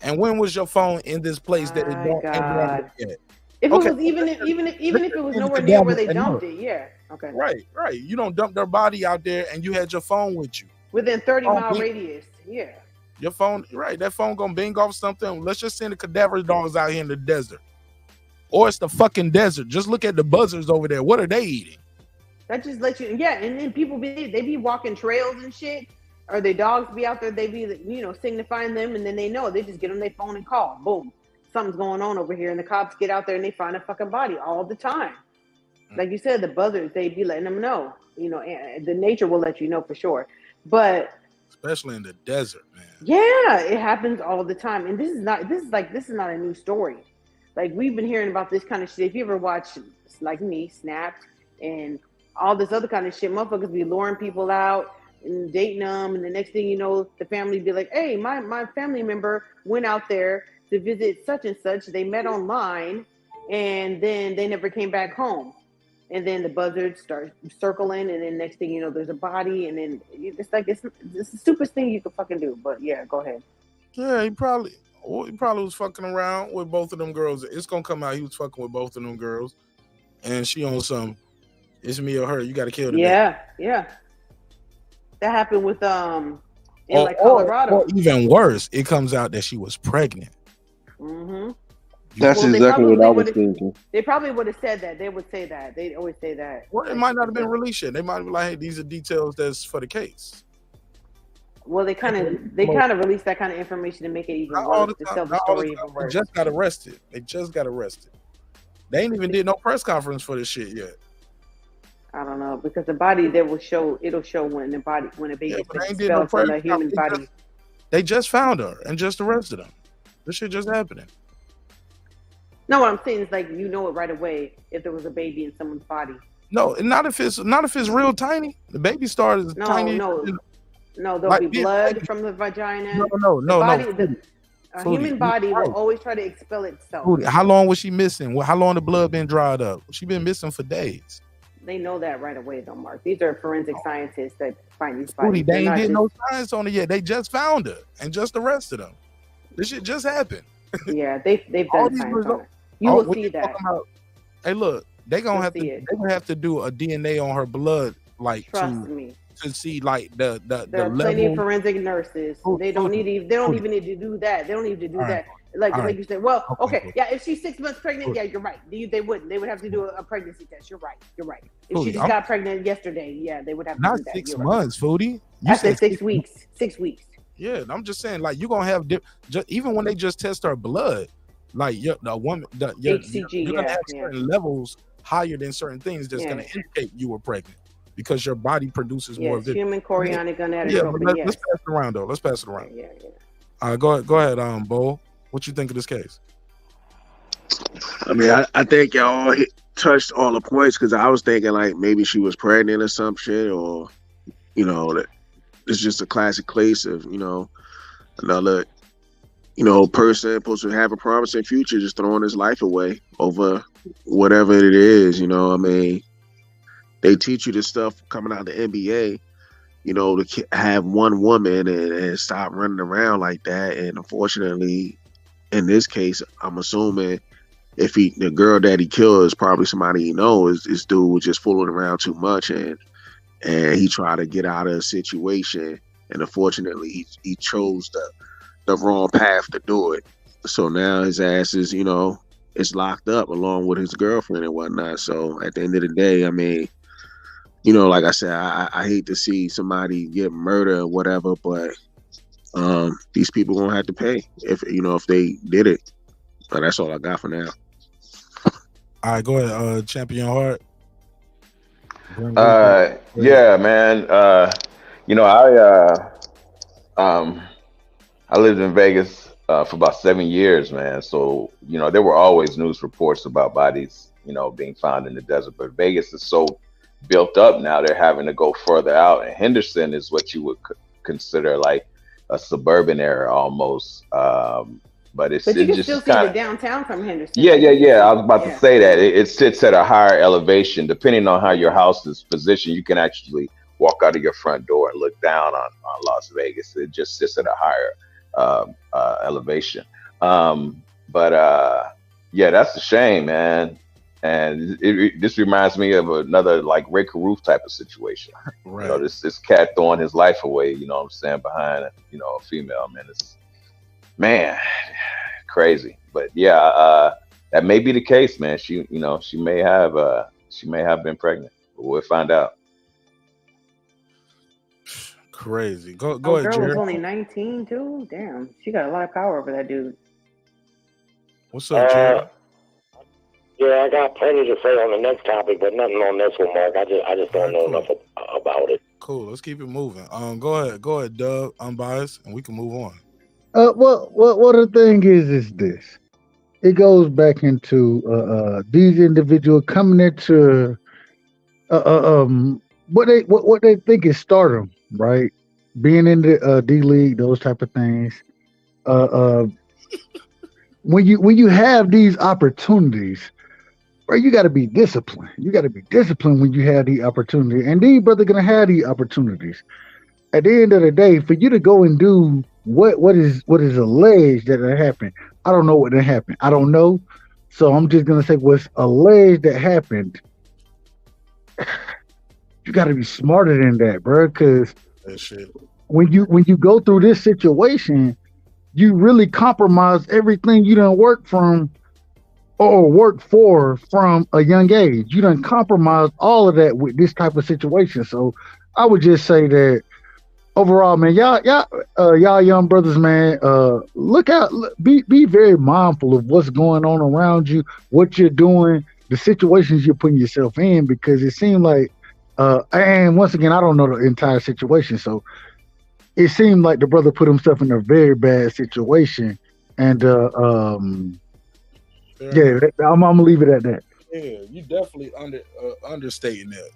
and when was your phone in this place that it don't end yet? If it was even if it was nowhere near where they dumped it, yeah. Okay. Right. You don't dump their body out there, and you had your phone with you within 30-mile radius. Yeah. Your phone, right? That phone gonna bing off something. Let's just send the cadaver dogs out here in the desert. or it's the fucking desert. Just look at the buzzards over there. What are they eating? That just lets you, yeah. And then people they be walking trails and shit, or their dogs be out there. They be, you know, signifying them, and then they know. They just get on their phone and call. Boom, something's going on over here, and the cops get out there and they find a fucking body all the time. Like you said, the buzzards, they be letting them know. You know, and the nature will let you know for sure. But especially in the desert, man. Yeah, it happens all the time, and this is not a new story. Like, we've been hearing about this kind of shit. If you ever watch, like me, Snapped, and all this other kind of shit, motherfuckers be luring people out and dating them, and the next thing you know, the family be like, hey, my family member went out there to visit such and such. They met online, and then they never came back home. And then the buzzards start circling, and then next thing you know, there's a body, and then it's like it's the stupidest thing you could fucking do. But yeah, go ahead. Yeah, he probably was fucking around with both of them girls. It's gonna come out he was fucking with both of them girls, and she on some, it's me or her. You got to kill the yeah. That happened with in like Colorado. Or even worse, it comes out that she was pregnant. Mm-hmm. That's exactly what I was thinking. They probably would have said that. They would say that. They always say that. Well, it might not have been released yet. They might be like, hey, these are details that's for the case. Well, they kind of released that kind of information to make it even worse, to tell the story even worse. They just got arrested. They ain't even did no press conference for this shit yet. I don't know, because the body it'll show when a baby is expelled from a human body. They just found her and just arrested him. This shit just happening. No, what I'm saying is, like, you know it right away if there was a baby in someone's body. No, not if it's real tiny. The baby started tiny. No, there'll be blood from the vagina. No. A human body will always try to expel itself. Foodie, how long was she missing? How long the blood been dried up? She been missing for days. They know that right away, though, Mark. These are forensic scientists that find these bodies. Foodie, they ain't did no science on it yet. They just found her and just arrested them. This shit just happened. Yeah, they've done science on it. You will see that. Hey, look, they're gonna have to do a DNA on her blood, like to see like the there are plenty of forensic nurses. They don't even need to do that. They don't need to do that. Like you said, well, okay, yeah, if she's 6 months pregnant, yeah, you're right. They wouldn't. They would have to do a pregnancy test. You're right. If she just got pregnant yesterday, yeah, they would have to do that. Not 6 months, Foodie. I said 6 weeks. 6 weeks. Yeah, I'm just saying, like, you're gonna have even when they just test her blood, like the woman, HCG, you're gonna have certain levels higher than certain things that's gonna indicate you were pregnant because your body produces more of it. Human chorionic gonadotropin. Let's pass it around though. Let's pass it around. Yeah. Go ahead, Bo. What you think of this case? I mean, I think y'all touched all the points because I was thinking like maybe she was pregnant or some shit, or that it's just a classic case of another person supposed to have a promising future just throwing his life away over whatever it is. I mean, they teach you this stuff coming out of the NBA, to have one woman and stop running around like that. And unfortunately, in this case, I'm assuming if the girl that he killed is probably somebody he knows, this dude was just fooling around too much and he tried to get out of a situation. And unfortunately, he chose the wrong path to do it. So now his ass is, is locked up along with his girlfriend and whatnot. So at the end of the day, I mean, like I said, I hate to see somebody get murdered or whatever, but these people gonna have to pay if they did it. But that's all I got for now. All right, go ahead, Champion Heart. Yeah, man. I lived in Vegas for about 7 years, man. So, there were always news reports about bodies, being found in the desert. But Vegas is so built up now, they're having to go further out. And Henderson is what you would consider like a suburban area almost. But you can still see the downtown from Henderson. Yeah. I was about to say that. It sits at a higher elevation. Depending on how your house is positioned, you can actually walk out of your front door and look down on Las Vegas. It just sits at a higher elevation. But that's a shame, man. And this reminds me of another like Ray Caruth type of situation. Right. This cat throwing his life away, what I'm saying, behind a female. Man, it's crazy. But that may be the case, man. She may have been pregnant. But we'll find out. Crazy. Go ahead, girl Jared. was only 19 too. Damn, she got a lot of power over that dude. What's up, Jared? Yeah, I got plenty to say on the next topic, but nothing on this one, Mark. I just don't know enough about it. Cool. Let's keep it moving. Go ahead, Doug, unbiased, and we can move on. Well, the thing is this. It goes back into these individuals coming into what they think is stardom, right? Being in the D League, those type of things. When you have these opportunities, right, you got to be disciplined. You got to be disciplined when you have the opportunity, and these brothers gonna have the opportunities. At the end of the day, for you to go and do what is alleged that happened, I don't know what that happened. I don't know, so I'm just gonna say what's alleged that happened. You got to be smarter than that, bro. Because when you go through this situation, you really compromise everything you done work from or work for from a young age. You done compromise all of that with this type of situation. So I would just say that overall, man, y'all young brothers, man, look out, be very mindful of what's going on around you, what you're doing, the situations you're putting yourself in, because it seemed like, and once again, I don't know the entire situation, so it seemed like the brother put himself in a very bad situation, and yeah, I'm gonna leave it at that. Yeah, you definitely understating that.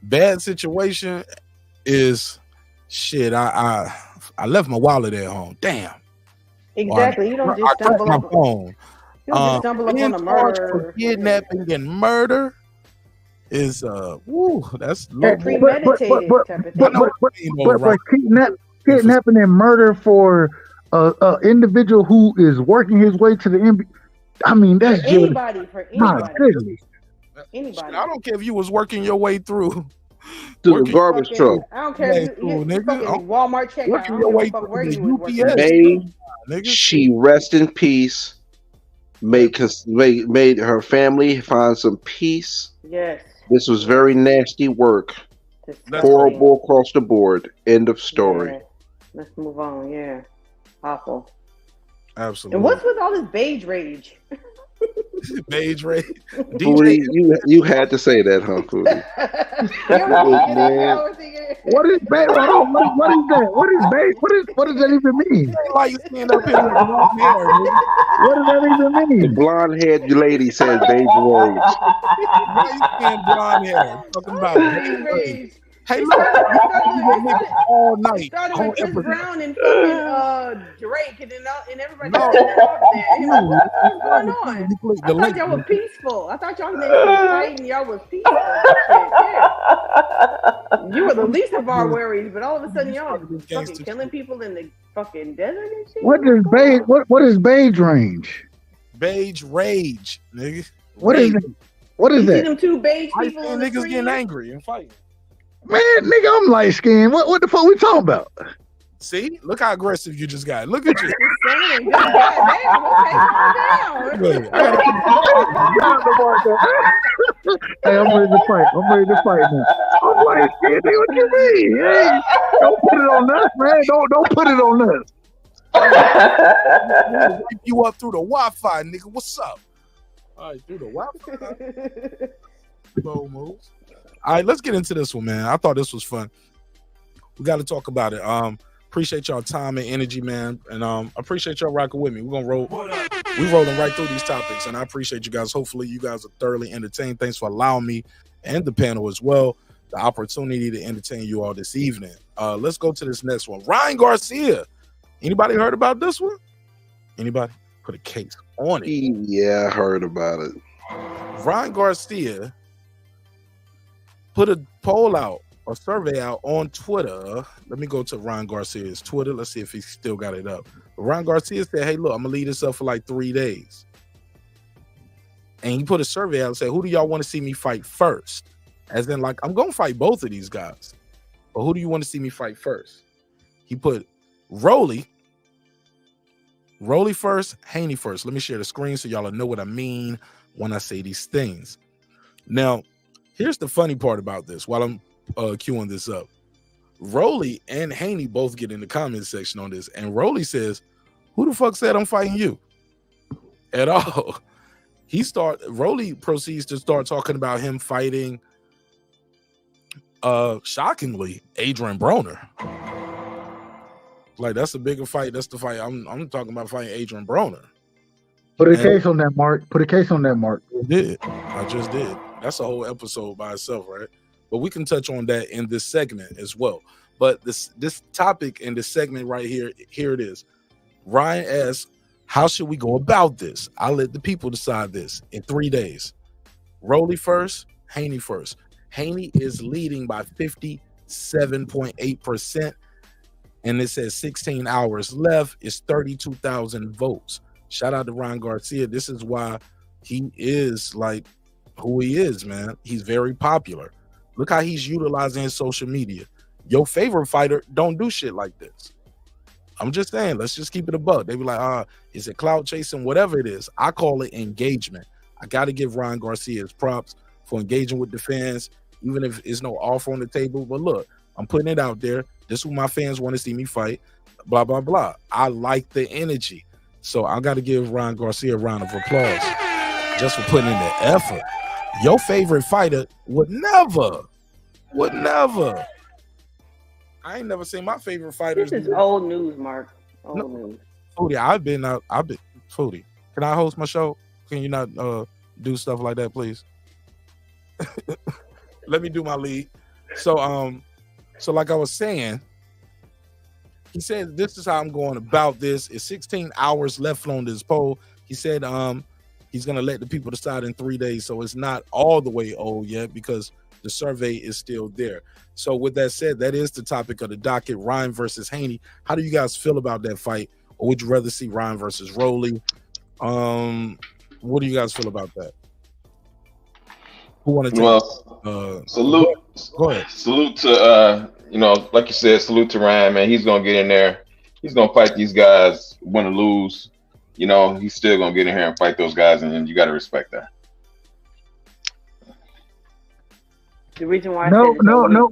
Bad situation is shit. I left my wallet at home. Damn. Exactly. You don't just stumble my up. phone. You don't just stumble up on a murder. Kidnapping and murder is that's premeditated type of thing. But kidnapping and murder for a individual who is working his way to the NBA. I mean, that's for anybody. Anybody. I don't care if you was working your way through the garbage truck. I don't care if you fucking Walmart checkout. Working your way where through you was UPS. May she rest in peace. Made her family find some peace. Yes. This was very nasty work. Horrible across the board. End of story. Yeah. Let's move on. Yeah. Awful. Absolutely. And what's with all this beige rage? Beige rage. Foodie, you had to say that, huh, Foodie? What is beige? What is that? What is beige? What does that even mean? Like you stand up here with blonde hair, what does that even mean? The blonde-haired lady said beige rage. Why you stand blonde hair? Talking about beige rage. Hey, look, all night. Started with Chris Brown and fucking Drake, and then everybody else there. You know, what's going on? I thought y'all were peaceful. I thought y'all niggas was fighting. Y'all was peaceful. Yeah. You were the least of our worries, but all of a sudden y'all fucking killing people in the fucking desert and shit. What is beige? What is beige range? Beige rage, nigga. What is it? What is you that? See them two beige people I on the niggas screen? getting angry and fighting. Man, nigga, I'm light skinned. What the fuck we talking about? See, look how aggressive you just got. Look at you. Hey, I'm ready to fight. I'm ready to fight now. I'm light skinned. What you mean? Hey, don't put it on us, man. Don't put it on us. You up through the Wi-Fi, nigga. What's up? All right, through the Wi-Fi. Slow moves. All right, let's get into this one, man. I thought this was fun. We got to talk about it. Appreciate y'all time and energy, man, and appreciate y'all rocking with me. We're gonna roll. We rolling right through these topics, and I appreciate you guys. Hopefully, you guys are thoroughly entertained. Thanks for allowing me and the panel as well the opportunity to entertain you all this evening. Let's go to this next one. Ryan Garcia. Anybody heard about this one? Anybody put a case on it? Yeah, I heard about it. Ryan Garcia put a poll out, a survey out on Twitter. Let me go to Ryan Garcia's Twitter. Let's see if he still got it up. But Ryan Garcia said, hey, look, I'm going to leave this up for like 3 days. And he put a survey out and said, who do y'all want to see me fight first? As in, like, I'm going to fight both of these guys. But who do you want to see me fight first? He put Rolly Rolly first, Haney first. Let me share the screen so y'all know what I mean when I say these things. Now, here's the funny part about this while I'm queuing this up. Rolly and Haney both get in the comment section on this, and Rolly says, who the fuck said I'm fighting you? At all. Rolly proceeds to start talking about him fighting, shockingly, Adrian Broner. Like, that's a bigger fight. That's the fight. I'm talking about fighting Adrian Broner. Put a case on that, Mark. Put a case on that, Mark. I just did. That's a whole episode by itself, right? But we can touch on that in this segment as well. But this topic in this segment right here it is. Ryan asks, how should we go about this? I'll let the people decide this in 3 days. Rolly first, Haney first. Haney is leading by 57.8%. And it says 16 hours left. It's 32,000 votes. Shout out to Ryan Garcia. This is why he is like who he is, man. He's very popular. Look how he's utilizing his social media. Your favorite fighter don't do shit like this. I'm just saying, let's just keep it a buck. They be like, is it clout chasing? Whatever it is, I call it engagement. I got to give Ryan Garcia his props for engaging with the fans, even if it's no offer on the table. But look, I'm putting it out there. This is who my fans want to see me fight, blah, blah, blah. I like the energy. So I got to give Ryan Garcia a round of applause just for putting in the effort. Your favorite fighter would never. I ain't never seen my favorite fighters. This is old news, Mark. Old news. Foodie, I've been Foodie. Can I host my show? Can you not do stuff like that, please? Let me do my lead. So like I was saying, he said this is how I'm going about this. It's 16 hours left on this poll. He said he's gonna let the people decide in 3 days, so it's not all the way old yet because the survey is still there. So with that said, that is the topic of the docket, Ryan versus Haney. How do you guys feel about that fight? Or would you rather see Ryan versus Rolly? What do you guys feel about that? Who want to take salute. Go ahead. Salute to like you said, salute to Ryan, man. He's gonna get in there. He's gonna fight these guys, win or lose. He's still gonna get in here and fight those guys, and you gotta respect that. The reason why No,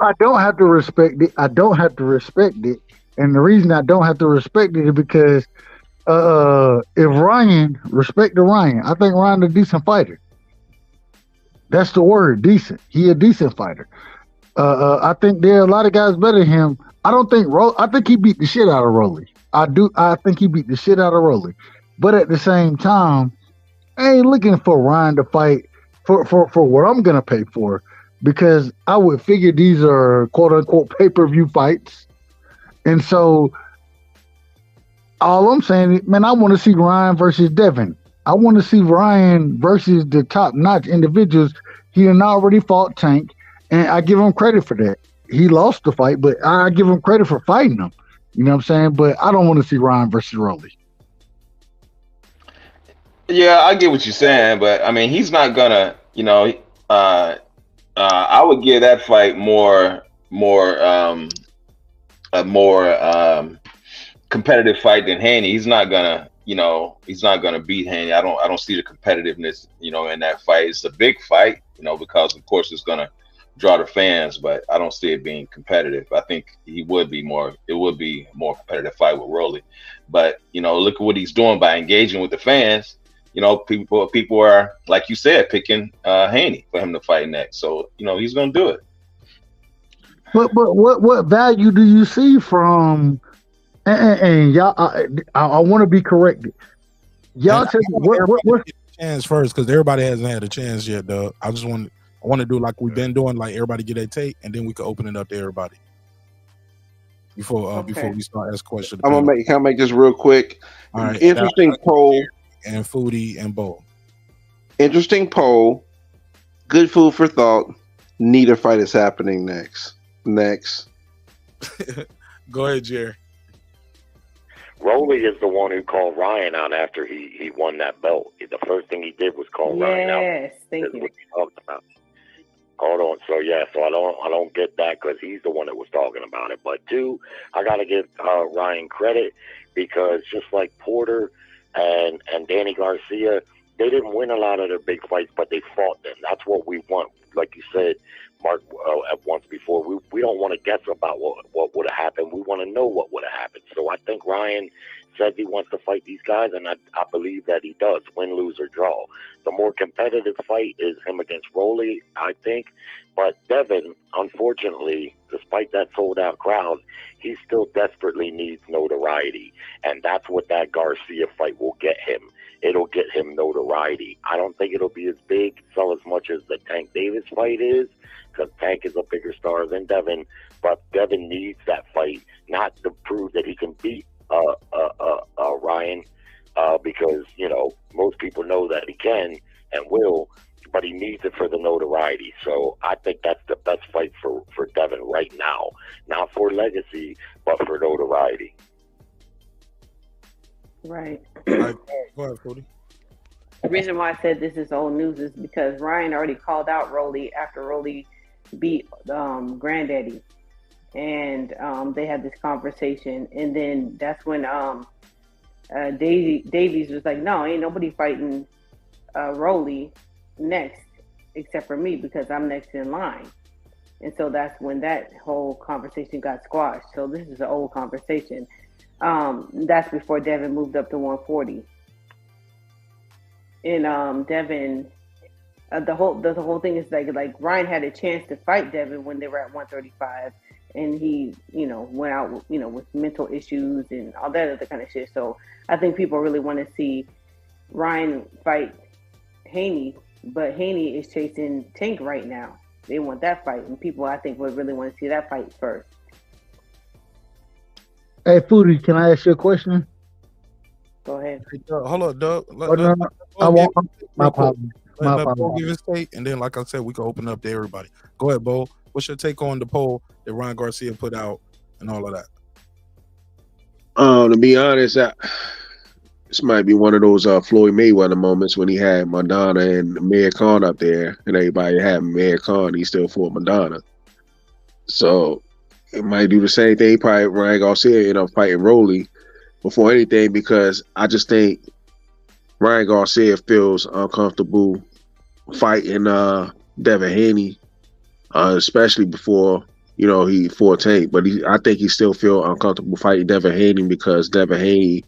I don't have to respect it. And the reason I don't have to respect it is because if Ryan, respect to Ryan, I think Ryan a decent fighter. That's the word, decent. He a decent fighter. I think there are a lot of guys better than him. I think he beat the shit out of Rolly. I think he beat the shit out of Rolly. But at the same time, I ain't looking for Ryan to fight for what I'm gonna pay for. Because I would figure these are quote unquote pay-per-view fights. And so all I'm saying is, man, I want to see Ryan versus Devin. I want to see Ryan versus the top-notch individuals. He had already fought Tank, and I give him credit for that. He lost the fight, but I give him credit for fighting him. You know what I'm saying? But I don't want to see Ryan versus Rolly. Yeah, I get what you're saying, but I mean, he's not gonna, I would give that fight more competitive fight than Haney. He's not gonna beat Haney. I don't see the competitiveness, in that fight. It's a big fight, because of course it's gonna draw the fans, but I don't see it being competitive. I think it would be more competitive fight with Rolly. But look at what he's doing by engaging with the fans. People are, like you said, picking Haney for him to fight next. So, he's going to do it. But what value do you see from, and y'all, I want to be corrected. Y'all said, what chance first, because everybody hasn't had a chance yet, though. I want to do like we've been doing, like everybody get their take, and then we can open it up to everybody. Before we start asking questions. Can I make this real quick? All right. Interesting poll. And Foodie and Bo. Interesting poll. Good food for thought. Neither fight is happening next. Go ahead, Jerry. Rolly is the one who called Ryan out after he won that belt. The first thing he did was call Ryan out. Yes, thank you. What he talked about. Hold on. So I don't get that because he's the one that was talking about it. But two, I gotta give Ryan credit because just like Porter and Danny Garcia, they didn't win a lot of their big fights, but they fought them. That's what we want. Like you said, Mark, once before, we don't want to guess about what would have happened. We want to know what would have happened. So I think Ryan says he wants to fight these guys, and I believe that he does, win, lose, or draw. The more competitive fight is him against Rolly, I think. But Devin, unfortunately, despite that sold-out crowd, he still desperately needs notoriety, and that's what that Garcia fight will get him. It'll get him notoriety. I don't think it'll be as big, sell as much as the Tank Davis fight is, because Tank is a bigger star than Devin, but Devin needs that fight, not to prove that he can beat Ryan, because, you know, most people know that he can and will, but he needs it for the notoriety. So I think that's the best fight for Devin right now. Not for legacy, but for notoriety. Right. All right, go ahead, Cody. The reason why I said this is old news is because Ryan already called out Rolly after Rolly beat Granddaddy. And they had this conversation. And then that's when Davies was like, no, ain't nobody fighting Rolly next except for me because I'm next in line. And so that's when that whole conversation got squashed. So this is an old conversation. That's before Devin moved up to 140. And Devin, the whole thing is like Ryan had a chance to fight Devin when they were at 135, and he, you know, went out, you know, with mental issues and all that other kind of shit. So I think people really want to see Ryan fight Haney, but Haney is chasing Tank right now. They want that fight, and people I think would really want to see that fight first. Hey, Foodie, can I ask you a question? Go ahead. Hey, Doug, hold up, Doug. I want my problem. Let Bo give his take, and then, like I said, we can open up to everybody. Go ahead, Bo. What's your take on the poll that Ryan Garcia put out and all of that? To be honest, this might be one of those Floyd Mayweather moments when he had Madonna and Mayor Khan up there, and everybody had Mayor Khan. He still fought Madonna, so it might do the same thing. Probably Ryan Garcia end up fighting Rolly before anything, because I just think Ryan Garcia feels uncomfortable fighting Devin Haney, especially before, you know, he fought Tank. But I think he still feel uncomfortable fighting Devin Haney because Devin Haney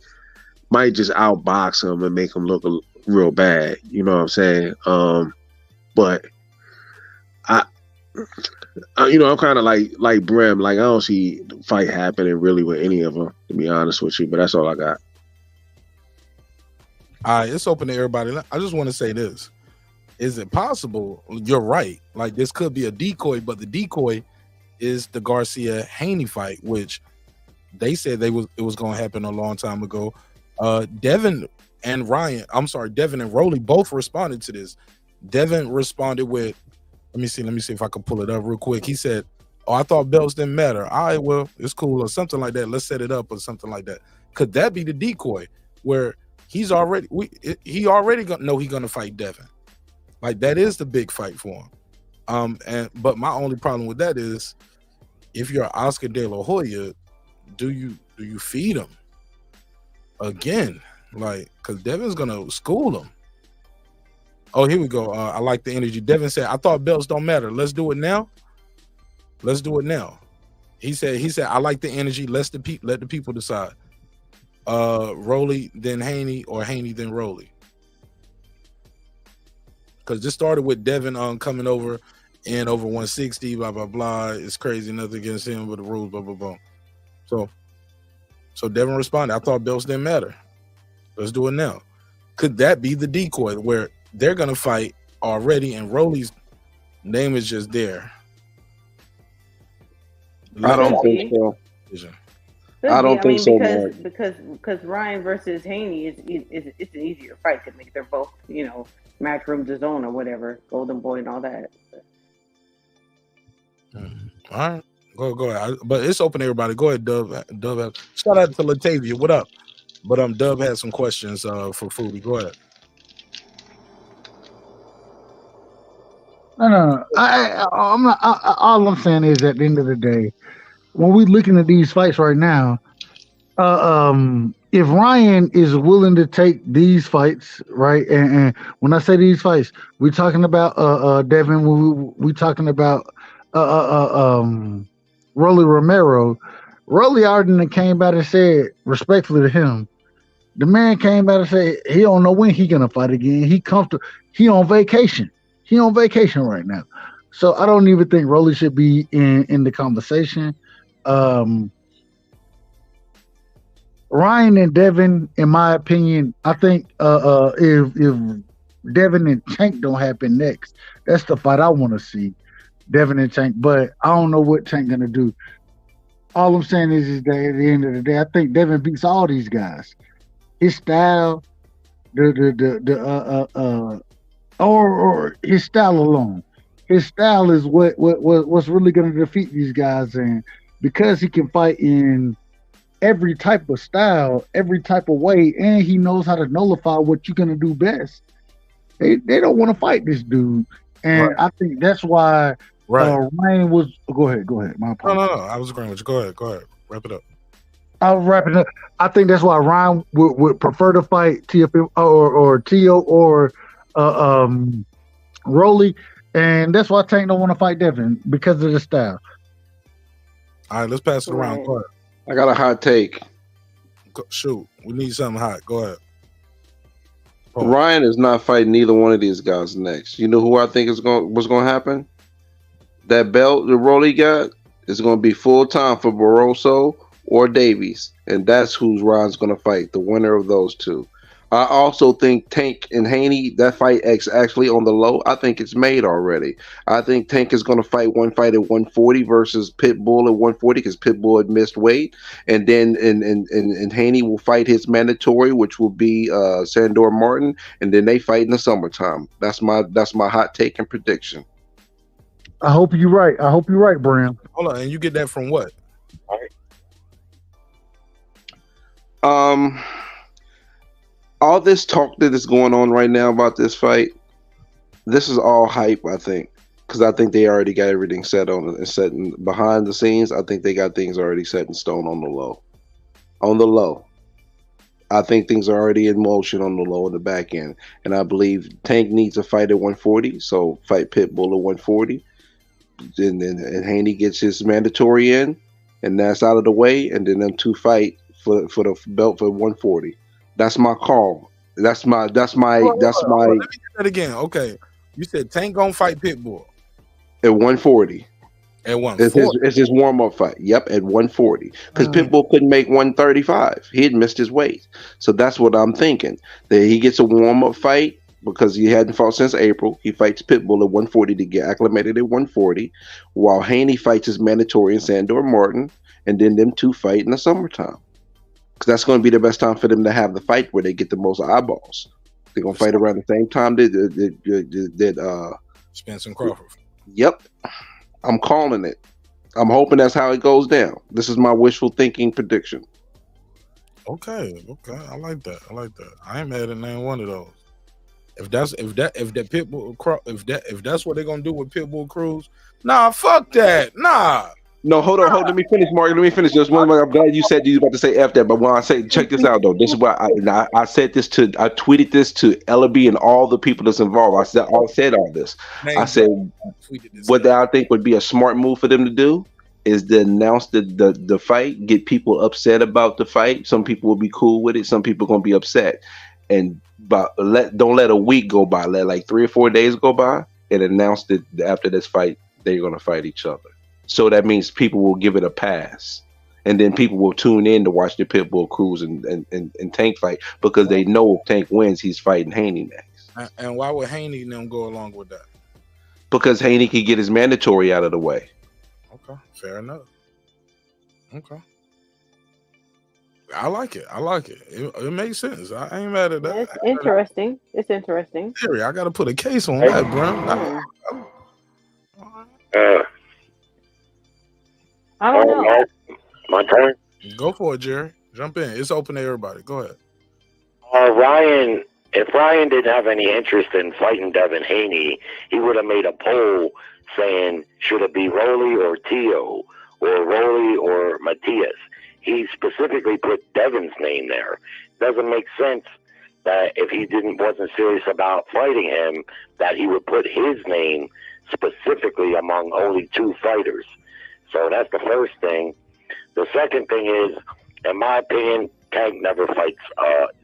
might just outbox him and make him look real bad. You know what I'm saying? But you know, I'm kind of like Brim. Like, I don't see the fight happening really with any of them, to be honest with you. But that's all I got. All right, it's open to everybody. I just want to say this. Is it possible? You're right. Like, this could be a decoy, but the decoy is the Garcia Haney fight, which they said it was going to happen a long time ago. Devin and Rolly both responded to this. Devin responded with, let me see if I can pull it up real quick. He said, "Oh, I thought belts didn't matter. All right, well, it's cool," or something like that. Let's set it up or something like that. Could that be the decoy where he already know he's gonna fight Devin? Like, that is the big fight for him. But my only problem with that is, if you're Oscar De La Hoya, do you feed him again? Like, because Devin's gonna school him. Oh, here we go. I like the energy. Devin said, "I thought belts don't matter. Let's do it now. Let's do it now." He said, "I like the energy. Let the people decide. Rolly then Haney, or Haney then Rolly." Because this started with Devin coming over and over 160, blah blah blah. It's crazy, nothing against him, but the rules, blah blah blah. So Devin responded, "I thought belts didn't matter. Let's do it now." Could that be the decoy where they're gonna fight already and Rolly's name is just there? I don't think so. I don't think so. Because Ryan versus Haney it's an easier fight to make. They're both, you know, Matchroom DAZN or whatever, Golden Boy and all that. All right, go ahead. But it's open to everybody. Go ahead, Dub. Shout out to Latavia. What up? But Dub had some questions for Foodie. Go ahead. No. I'm not. All I'm saying is, at the end of the day, when we looking at these fights right now, if Ryan is willing to take these fights, right, and when I say these fights, we're talking about Devin. We talking about Rolly Romero. Rolly Arden came out and said, respectfully to him, the man came out and said he don't know when he gonna fight again. He comfortable. He on vacation. He on vacation right now. So I don't even think Rolly should be in the conversation. Ryan and Devin, in my opinion, I think if Devin and Tank don't happen next, that's the fight I want to see. Devin and Tank, but I don't know what Tank gonna do. All I'm saying is that at the end of the day, I think Devin beats all these guys. His style, or his style alone. His style is what's really going to defeat these guys, and because he can fight in every type of style, every type of way, and he knows how to nullify what you're going to do best. They don't want to fight this dude, and I think that's why Ryan was. Go ahead. My apologies. No. I was agreeing with you. Go ahead. Wrap it up. I'll wrap it up. I think that's why Ryan would prefer to fight TFM or Tio or Rolly, and that's why Tank don't want to fight Devin because of the style. All right, let's pass it around. Go ahead. I got a hot take. Shoot, we need something hot. Go ahead. Ryan is not fighting neither one of these guys next. You know who I think what's going to happen? That belt that Rolly got is going to be full time for Barroso or Davies, and that's who Ryan's going to fight. The winner of those two. I also think Tank and Haney, that fight actually on the low, I think it's made already. I think Tank is going to fight at 140 versus Pitbull at 140 because Pitbull had missed weight. And then and Haney will fight his mandatory, which will be Sandor Martin. And then they fight in the summertime. That's my hot take and prediction. I hope you're right. Bram. Hold on. And you get that from what? All this talk that is going on right now about this fight, this is all hype, I think, because I think they already got everything set behind the scenes. I think they got things already set in stone on the low. On the low, I think things are already in motion on the low and the back end, and I believe Tank needs a fight at 140, so fight Pitbull at 140, and Haney gets his mandatory in, and that's out of the way, and then them two fight for the belt for 140. That's my call. That's my. Let me get that again. Okay, you said Tank gonna fight Pitbull at 140. At 140, it's his warm up fight. Yep, at 140. Because Pitbull couldn't make 135. He had missed his weight. So that's what I'm thinking. That he gets a warm up fight because he hadn't fought since April. He fights Pitbull at 140 to get acclimated at 140, while Haney fights his mandatory in Sandor Martin, and then them two fight in the summertime. Because that's going to be the best time for them to have the fight where they get the most eyeballs. They're going to fight around the same time that Spence and Crawford. Yep. I'm calling it. I'm hoping that's how it goes down. This is my wishful thinking prediction. Okay. I like that. I ain't mad at none one of those. If that's what they're gonna do with Pitbull Cruz, nah, fuck that. Nah. No, hold on. Let me finish, Mark. Let me finish. Just one more. I'm glad you said you were about to say F that, but when I say, check this out, though. This is why I said this I tweeted this to Ellaby and all the people that's involved. I said all this. I said what I think would be a smart move for them to do is to announce the fight, get people upset about the fight. Some people will be cool with it. Some people are going to be upset. And don't let a week go by. Let like 3 or 4 days go by and announce that after this fight, they're going to fight each other. So that means people will give it a pass. And then people will tune in to watch the Pitbull Cruz and Tank fight because they know if Tank wins, he's fighting Haney next. And why would Haney and them go along with that? Because Haney can get his mandatory out of the way. Okay, fair enough. Okay. I like it. It makes sense. I ain't mad at that. It's interesting. Terry, I got to put a case on that, bro. I don't know. My turn. Go for it, Jerry. Jump in. It's open to everybody. Go ahead. Ryan if Ryan didn't have any interest in fighting Devin Haney, he would have made a poll saying, should it be Rolly or Tio, or Rolly or Matias? He specifically put Devin's name there. Doesn't make sense that if he wasn't serious about fighting him, that he would put his name specifically among only 2 fighters. So that's the first thing. The second thing is, in my opinion, Tank never fights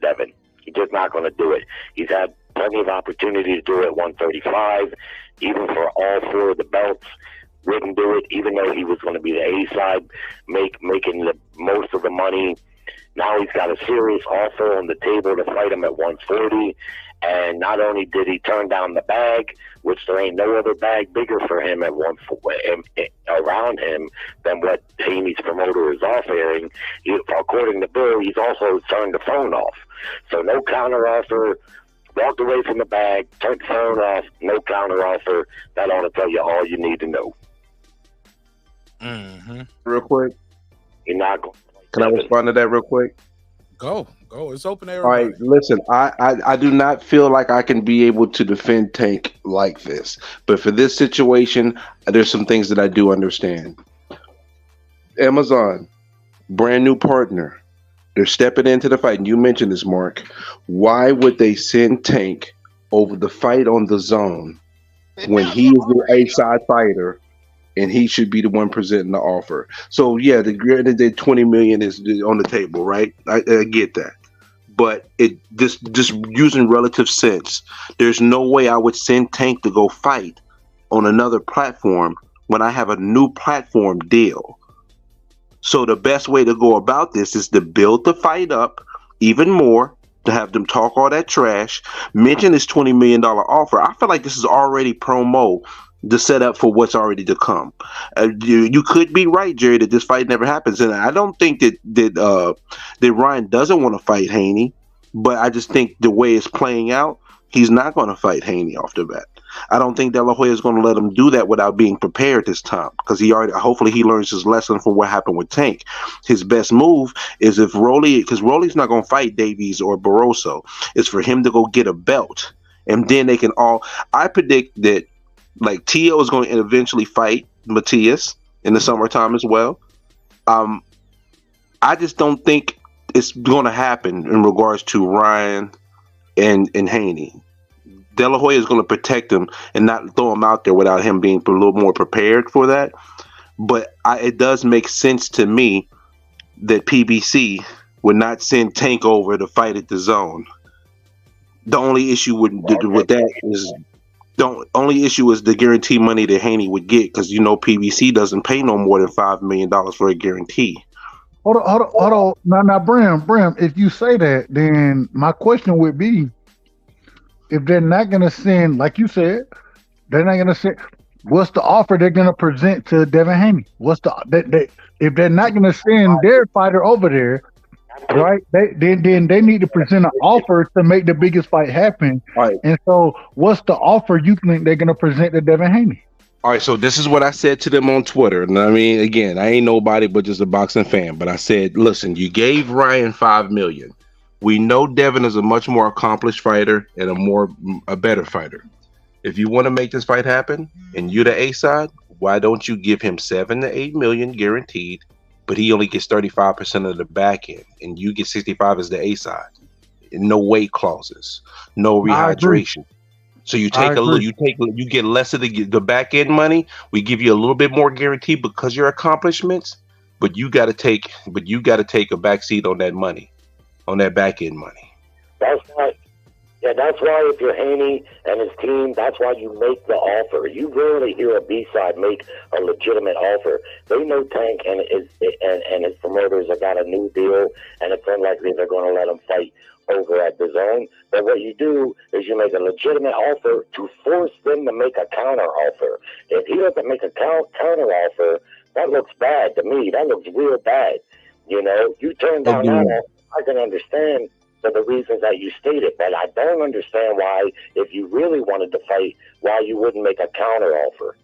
Devin. He's just not going to do it. He's had plenty of opportunity to do it at 135, even for all 4 of the belts. Wouldn't do it, even though he was going to be the A side, making the most of the money. Now he's got a serious offer on the table to fight him at 140. And not only did he turn down the bag, which there ain't no other bag bigger for him at around him than what Haney's promoter is offering. According to Bill, he's also turned the phone off. So no counter offer. Walked away from the bag, turned the phone off, no counter offer. That ought to tell you all you need to know. Real quick. You're not going. Can I respond to that real quick? Go. It's open to All everybody. right, listen, I do not feel like I can be able to defend Tank like this. But for this situation, there's some things that I do understand. Amazon, brand new partner. They're stepping into the fight. And you mentioned this, Mark. Why would they send Tank over the fight on the zone when he is the A-side fighter and he should be the one presenting the offer? So, yeah, the $20 million is on the table, right? I get that. But it just using relative sense, there's no way I would send Tank to go fight on another platform when I have a new platform deal. So the best way to go about this is to build the fight up even more, to have them talk all that trash, mention this $20 million offer. I feel like this is already promo to set up for what's already to come. You could be right, Jerry, that this fight never happens, and I don't think that Ryan doesn't want to fight Haney, but I just think the way it's playing out, he's not going to fight Haney off the bat. I don't think De La Hoya is going to let him do that without being prepared this time, because hopefully he learns his lesson from what happened with Tank. His best move is if because Rolly's not going to fight Davies or Barroso, is for him to go get a belt, and then they can I predict that like Tio is going to eventually fight Matias in the summertime as well. I just don't think it's going to happen in regards to Ryan and Haney. De La Hoya is going to protect him and not throw him out there without him being a little more prepared for that. But it does make sense to me that PBC would not send Tank over to fight at the zone. The only issue with that is the guarantee money that Haney would get, because PBC doesn't pay no more than $5 million for a guarantee. Hold on. Now, Bram, if you say that, then my question would be, if they're not going to send, like you said, they're not going to send, what's the offer they're going to present to Devin Haney? If they're not going to send their fighter over there, right? Then they need to present an offer to make the biggest fight happen. Right. And so, what's the offer you think they're going to present to Devin Haney? All right, so this is what I said to them on Twitter. And I mean, again, I ain't nobody but just a boxing fan. But I said, listen, you gave Ryan $5 million. We know Devin is a much more accomplished fighter and a better fighter. If you want to make this fight happen and you're the A side, why don't you give him $7 to $8 million guaranteed, but he only gets 35% of the back end, and you get 65 as the A side. No weight clauses, no rehydration. So you take you get less of the back end money. We give you a little bit more guarantee because your accomplishments, but you got to take a backseat on that money, on that back end money. That's right. Yeah, that's why if you're Haney and his team, that's why you make the offer. You rarely hear a B-side make a legitimate offer. They know Tank and his promoters have got a new deal, and it's unlikely they're going to let him fight over at the zone. But what you do is you make a legitimate offer to force them to make a counter offer. If he doesn't make a counter offer, that looks bad to me. That looks real bad. You turn down that offer, I can understand for the reasons that you stated, but I don't understand why, if you really wanted to fight, why you wouldn't make a counter offer.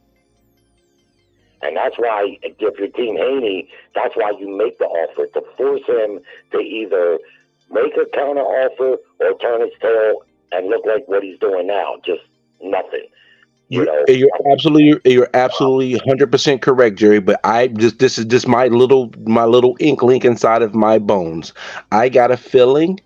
And that's why, if you're Team Haney, that's why you make the offer, to force him to either make a counter offer or turn his tail and look like what he's doing now, just nothing. You know, You're absolutely 100% correct, Jerry. But this is just my little inkling inside of my bones. I got a feeling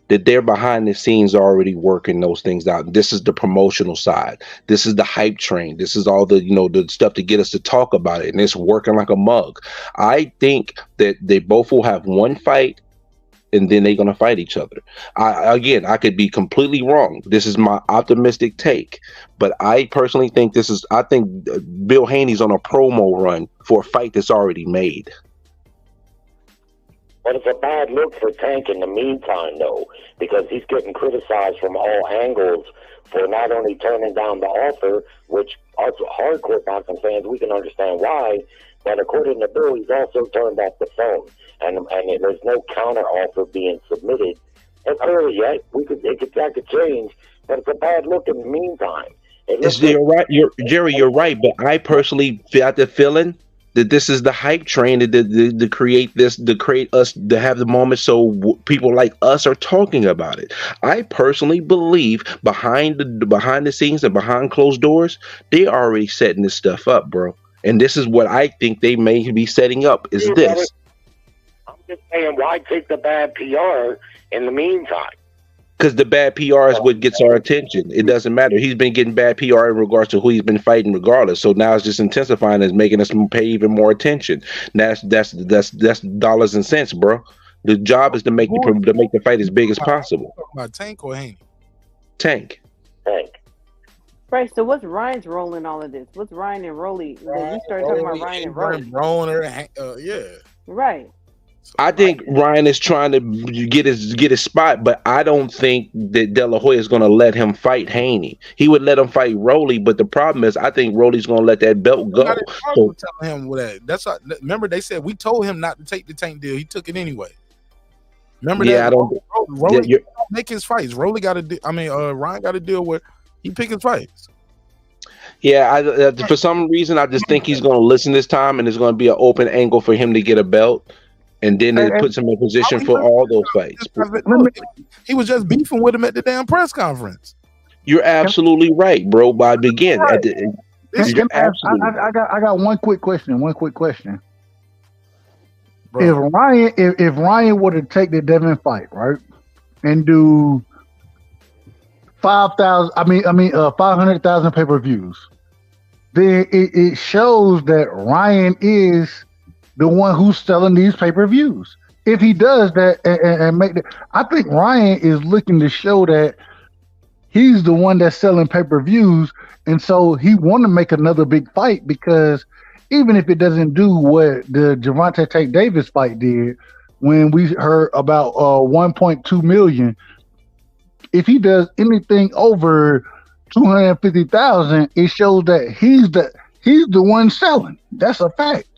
that they're behind the scenes already working those things out. This is the promotional side. This is the hype train. This is all the the stuff to get us to talk about it, and it's working like a mug. I think that they both will have one fight, and then they're going to fight each other. I could be completely wrong. This is my optimistic take, but I personally think I think Bill Haney's on a promo run for a fight that's already made. But it's a bad look for Tank in the meantime, though, because he's getting criticized from all angles for not only turning down the offer, which us hardcore boxing fans, we can understand why, but according to Bill, he's also turned off the phone, and there's no counter offer being submitted. It's early yet. That could change, but it's a bad look in the meantime. You're right, Jerry. You're right, but I personally got the feeling that this is the hype train to create this, to create us to have the moment so people like us are talking about it. I personally believe behind the scenes and behind closed doors, they are already setting this stuff up, bro. And this is what I think they may be setting up is this. I'm just saying, why take the bad PR in the meantime? Because the bad PR is what gets our attention. It doesn't matter. He's been getting bad PR in regards to who he's been fighting regardless. So now it's just intensifying and making us pay even more attention. That's dollars and cents, bro. The job is to make the fight as big as possible. About Tank or Haney? Tank. Right, so what's Ryan's role in all of this? What's Ryan and Rolly? You started talking about Ryan and Rolly. Yeah. Right. I think Ryan is trying to get his spot, but I don't think that De La Hoya is going to let him fight Haney. He would let him fight Rolly, but the problem is I think Rolly's going to let that belt go. So, telling him that. That's what, remember they said we told him not to take the Tank deal. He took it anyway. Remember that? Yeah, I don't. Rolly don't make his fights. Rolly got to. Ryan got to deal with. He pick his fights. Yeah, for some reason I just think he's going to listen this time, and it's going to be an open angle for him to get a belt. And then it puts him in position for all those fights. He was just beefing with him at the damn press conference. You're absolutely right, bro. But again, I got one quick question. Bro. If Ryan were to take the Devin fight, right, and do 500,000 pay-per-views, then it shows that Ryan is the one who's selling these pay-per-views. If he does that and make that, I think Ryan is looking to show that he's the one that's selling pay-per-views, and so he want to make another big fight, because even if it doesn't do what the Gervonta Tank Davis fight did, when we heard about 1.2 million, if he does anything over 250,000, it shows that he's the one selling. That's a fact.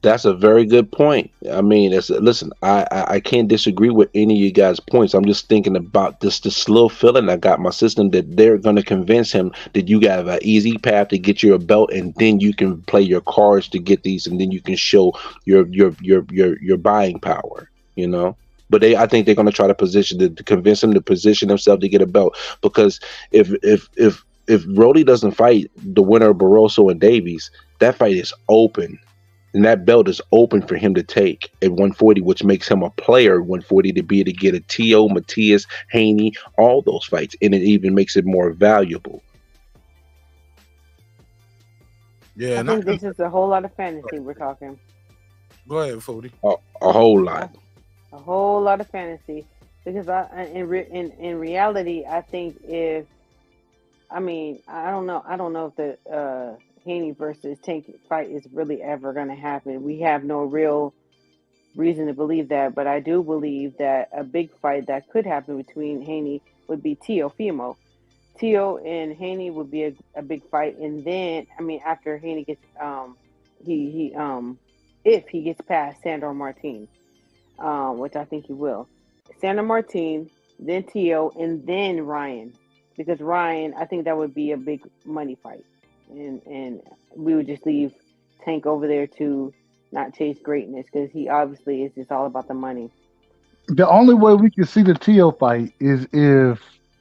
That's a very good point. I mean, listen, I can't disagree with any of you guys' points. I'm just thinking about this little feeling I got in my system that they're going to convince him that you got an easy path to get your belt, and then you can play your cards to get these, and then you can show your buying power. You know. But I think they're going to try to convince him to position himself to get a belt, because if Rolly doesn't fight the winner of Barroso and Davies, that fight is open. And that belt is open for him to take at 140, which makes him a player at 140 to be able to get a T.O., Matias, Haney, all those fights. And it even makes it more valuable. Yeah, I think this is a whole lot of fantasy we're talking. Go ahead, Fody. A whole lot. A whole lot of fantasy. Because in reality, I think I don't know if the Haney versus Tank fight is really ever going to happen. We have no real reason to believe that, but I do believe that a big fight that could happen between Haney would be Teofimo. Teo and Haney would be a big fight, and then after Haney gets if he gets past Sandor Martin, which I think he will, Sandor Martin, then Teo, and then Ryan, because Ryan, I think that would be a big money fight. And we would just leave Tank over there to not chase greatness, because he obviously is just all about the money. The only way we can see the Teo fight is if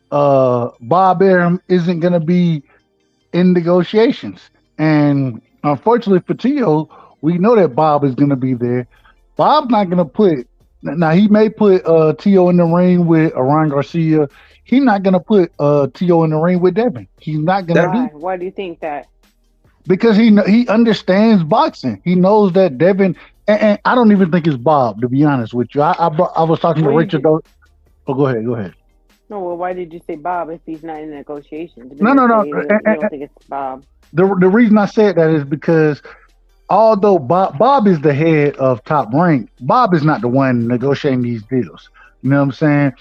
Bob Arum isn't going to be in negotiations. And unfortunately for Tio, we know that Bob is going to be there. Bob's not going to put, now he may put Tio in the ring with Aaron Garcia. He's not going to put Tio in the ring with Devin. He's not going to do. Why do you think that? Because he understands boxing. He knows that Devin, and I don't even think it's Bob, to be honest with you. I was talking to Richard. Oh, go ahead. No, well, why did you say Bob if he's not in negotiations? No. You don't think it's Bob? The reason I said that is because although Bob is the head of Top Rank, Bob is not the one negotiating these deals. You know what I'm saying?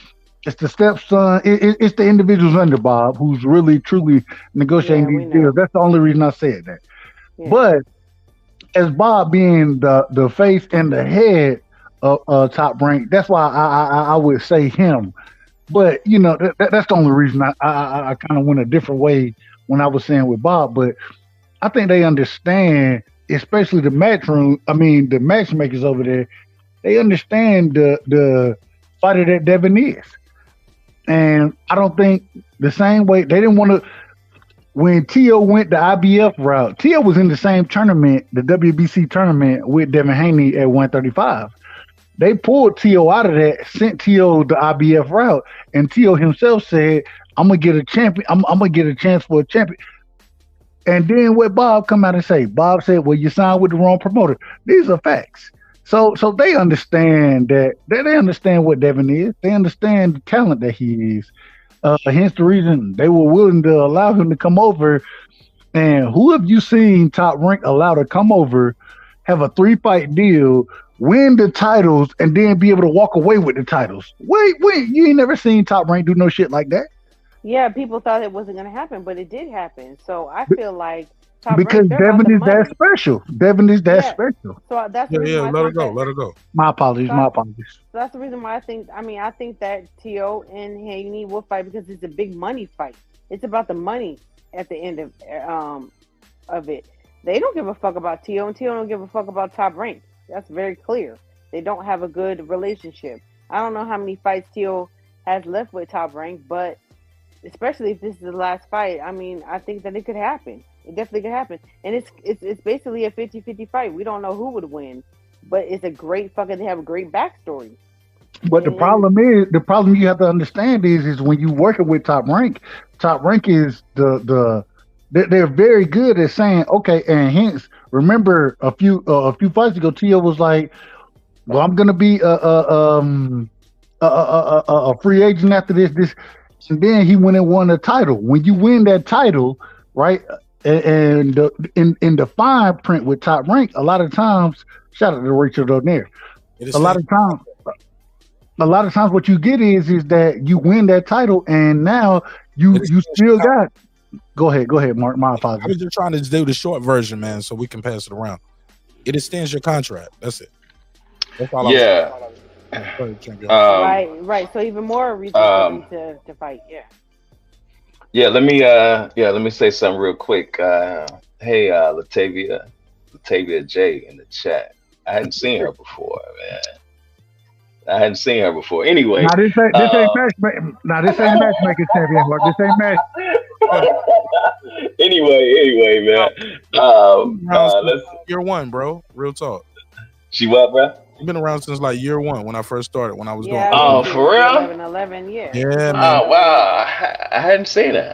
It's the stepson. It's the individuals under Bob who's really, truly negotiating these deals. That's the only reason I said that. Yeah. But as Bob being the face and the head of Top Rank, that's why I would say him. But, you know, that's the only reason I kind of went a different way when I was saying with Bob. But I think they understand, especially the the matchmakers over there, they understand the fighter that Devin is. And I don't think the same way they didn't want to. When Tio went the IBF route, Tio was in the same tournament, the WBC tournament with Devin Haney at 135. They pulled Tio out of that, sent Tio the IBF route, and Tio himself said, "I'm gonna get a champion. I'm gonna get a chance for a champion." And then what Bob come out and say? Bob said, "Well, you signed with the wrong promoter." These are facts. So they understand that. They understand what Devin is. They understand the talent that he is. Hence the reason they were willing to allow him to come over. And who have you seen Top Rank allow to come over, have a 3-fight deal, win the titles, and then be able to walk away with the titles? Wait, you ain't never seen Top Rank do no shit like that? Yeah, people thought it wasn't going to happen, but it did happen. So I feel like because Devin is that special. Devin is that special. So that's the reason why let her go. My apologies. So that's the reason why I think that Tio and Haney will fight because it's a big money fight. It's about the money at the end of it. They don't give a fuck about Tio, and Tio don't give a fuck about Top Rank. That's very clear. They don't have a good relationship. I don't know how many fights Tio has left with Top Rank, but especially if this is the last fight, I think that it could happen. It definitely could happen. And it's basically a 50-50 fight. We don't know who would win, but it's a great they have a great backstory. But the problem you have to understand is when you working with Top Rank is they're very good at saying, okay, and hence remember a few fights ago, Tio was like, well, I'm gonna be a free agent after this, and then he went and won a title. When you win that title, right? And in the fine print with Top Rank, a lot of times, shout out to Rachel O'Near. A lot of times, what you get is that you win that title, and now you still got. Go ahead, Mark. My apologies. I was just trying to do the short version, man, so we can pass it around. It extends your contract. That's it. That's all. Yeah. Right. So even more reason for them to fight. Yeah. Yeah, let me say something real quick. Hey, Latavia J in the chat. I hadn't seen her before, man. Anyway, this ain't matchmaking champion. This ain't match. Anyway, man. Year one, bro. Real talk. She what, bro? You've been around since like year one when I first started. When I was doing. Oh, for real? 11, yeah. Yeah, man. Oh, wow. I hadn't seen her.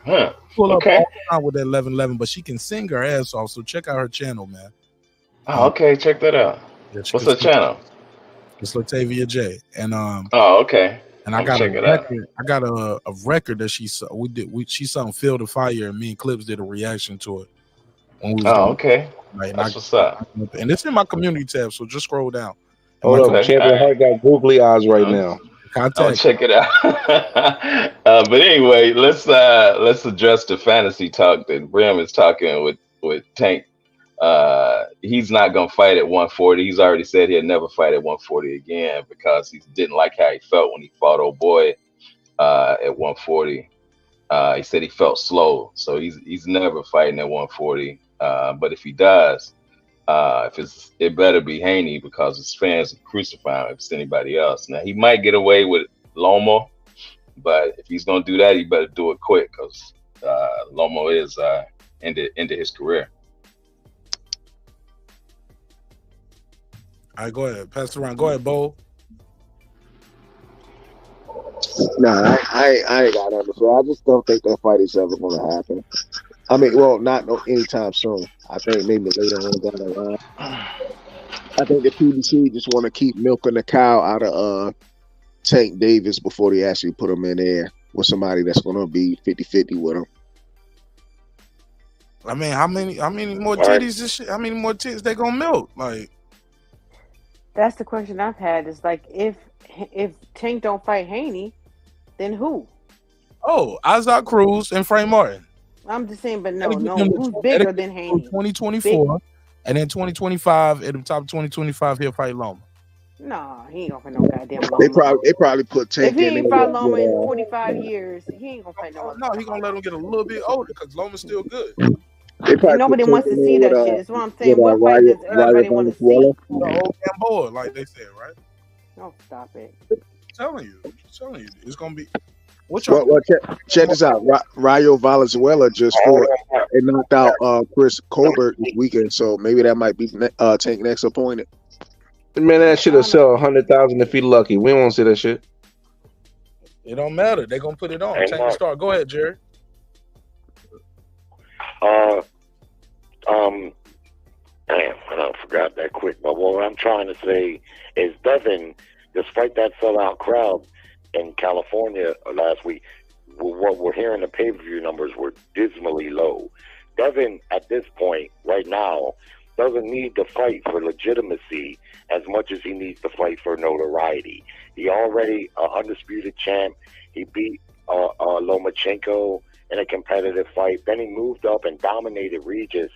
Huh. Pull up all the time with that 11, but she can sing her ass off. So check out her channel, man. Oh, okay. Check that out. Yeah, what's her channel? It's Latavia J. And Oh, okay. And I got a record. I got a record that she sung "Feel the Fire," and me and Clips did a reaction to it. When we was okay. Right, that's what's up. And it's in my community tab, so just scroll down. Hold up, Champion Heart got googly eyes right now. I'll check it out. But anyway, let's address the fantasy talk that Brim is talking with Tank. He's not gonna fight at 140. He's already said he'll never fight at 140 again because he didn't like how he felt when he fought old boy at 140. He said he felt slow, so he's never fighting at 140. But if he does, it better be Haney because his fans are crucifying him if it's anybody else. Now he might get away with Loma But if he's gonna do that, he better do it quick, because Lomo is ended his career. All right, go ahead. Pass it around. Go ahead, Bo. Nah, I ain't got nothing to say. I just don't think that fight is ever going to happen. I mean, well, not anytime soon. I think maybe later on down the line. I think the PBC just want to keep milking the cow out of Tank Davis before they actually put him in there with somebody that's going to be 50-50 with him. I mean, how many more titties this shit? How many more titties they gonna milk? Like, That's the question I've had. Is like, if Tank don't fight Haney, then who? oh, Isaac Cruz and Frank Martin. I'm just saying, but no, That'll get them to- who's that'll bigger get than them to Haney? 2024, and then 2025 at the top of 2025 he'll fight Loma. Nah, he ain't gonna fight no goddamn Loma. They probably put Tank If he in ain't there. fought Loma in 45 years, he ain't gonna fight no. No, he gonna let him get a little bit older because Loma's still good. They probably Nobody put wants to Tank see in that with, shit. That's what I'm saying. with, What fight does everybody want to see? Venezuela. The old Gamboa, like they said, right? Oh, stop it. I'm telling you, it's gonna be. Well, check this out. Rayo Valenzuela just fought and knocked out Chris Colbert this weekend, so maybe that might be Tank next opponent. Man, that shit will sell 100,000 if he lucky. We won't see that shit. It don't matter. They gonna put it on. Hey, Tank Mark. start. Go ahead, Jerry. Damn, I forgot that quick. But what I'm trying to say is Devin, despite that sellout crowd in California last week, what we're hearing, the pay-per-view numbers were dismally low. Devin, at this point, right now, doesn't need to fight for legitimacy as much as he needs to fight for notoriety. He already undisputed champ. He beat Lomachenko in a competitive fight. Then he moved up and dominated Regis.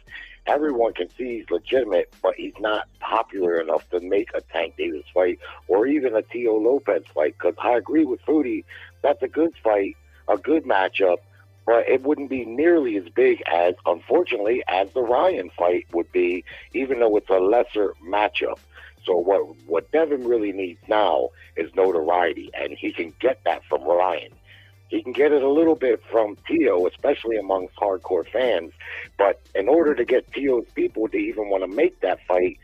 Everyone can see he's legitimate, but he's not popular enough to make a Tank Davis fight or even a Tio Lopez fight. Because I agree with Foodie, that's a good fight, a good matchup, but it wouldn't be nearly as big as, unfortunately, as the Ryan fight would be, even though it's a lesser matchup. So what Devin really needs now is notoriety, and he can get that from Ryan. He can get it a little bit from Tio, especially amongst hardcore fans. But in order to get Tio's people to even want to make that fight,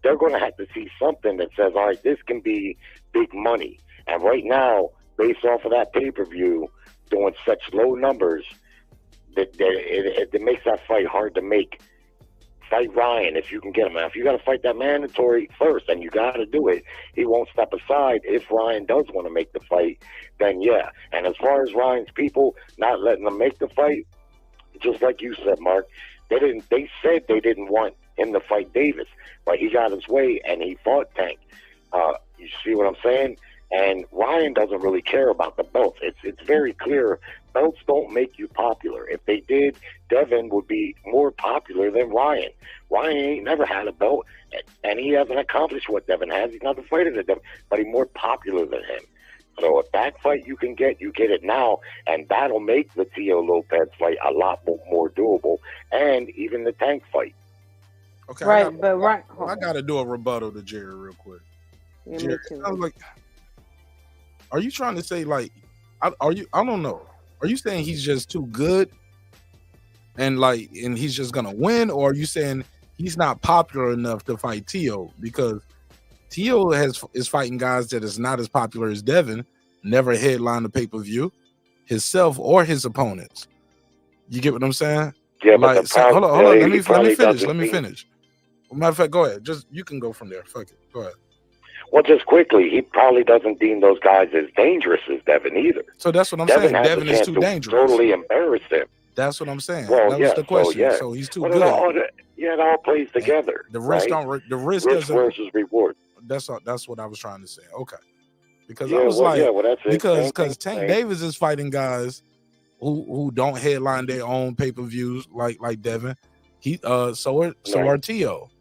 they're going to have to see something that says, all right, this can be big money. And right now, based off of that pay-per-view, doing such low numbers, that it makes that fight hard to make. Fight Ryan if you can get him. Now, if you got to fight that mandatory first, and you got to do it, he won't step aside. If Ryan does want to make the fight, then yeah. And as far as Ryan's people not letting them make the fight, just like you said, Mark, they said they didn't want him to fight Davis, but he got his way and he fought Tank. You see what I'm saying? And Ryan doesn't really care about the belts. It's very clear. Belts don't make you popular. If they did, Devin would be more popular than Ryan. Ryan ain't never had a belt, and he hasn't accomplished what Devin has. He's not the fighter than Devin, but he's more popular than him. So if that fight you can get, you get it now, and that'll make the Tio Lopez fight a lot more doable, and even the Tank fight. Okay, Right, I got to do a rebuttal to Jerry real quick. Yeah, me Jerry, too. I was like, are you trying to say like, are you? I don't know. Are you saying he's just too good, and he's just gonna win, or are you saying he's not popular enough to fight Tio? Because Tio is fighting guys that is not as popular as Devin, never headlined the pay-per-view, himself or his opponents. You get what I'm saying? Yeah, but hold on. Let me finish. Let me finish. Matter of fact, go ahead. You can go from there. Fuck it. Go ahead. Well, just quickly, he probably doesn't deem those guys as dangerous as Devin either. So that's what I'm saying. has Devin a is chance too to dangerous. Totally embarrass him. That's what I'm saying. Well, that was the question. So he's too good. It all plays together. The risk right? The risk doesn't. Versus reward. That's what I was trying to say. Okay. Because Yeah, I was that's it. because Tank Davis is fighting guys who don't headline their own pay-per-views like Devin. So are Tio.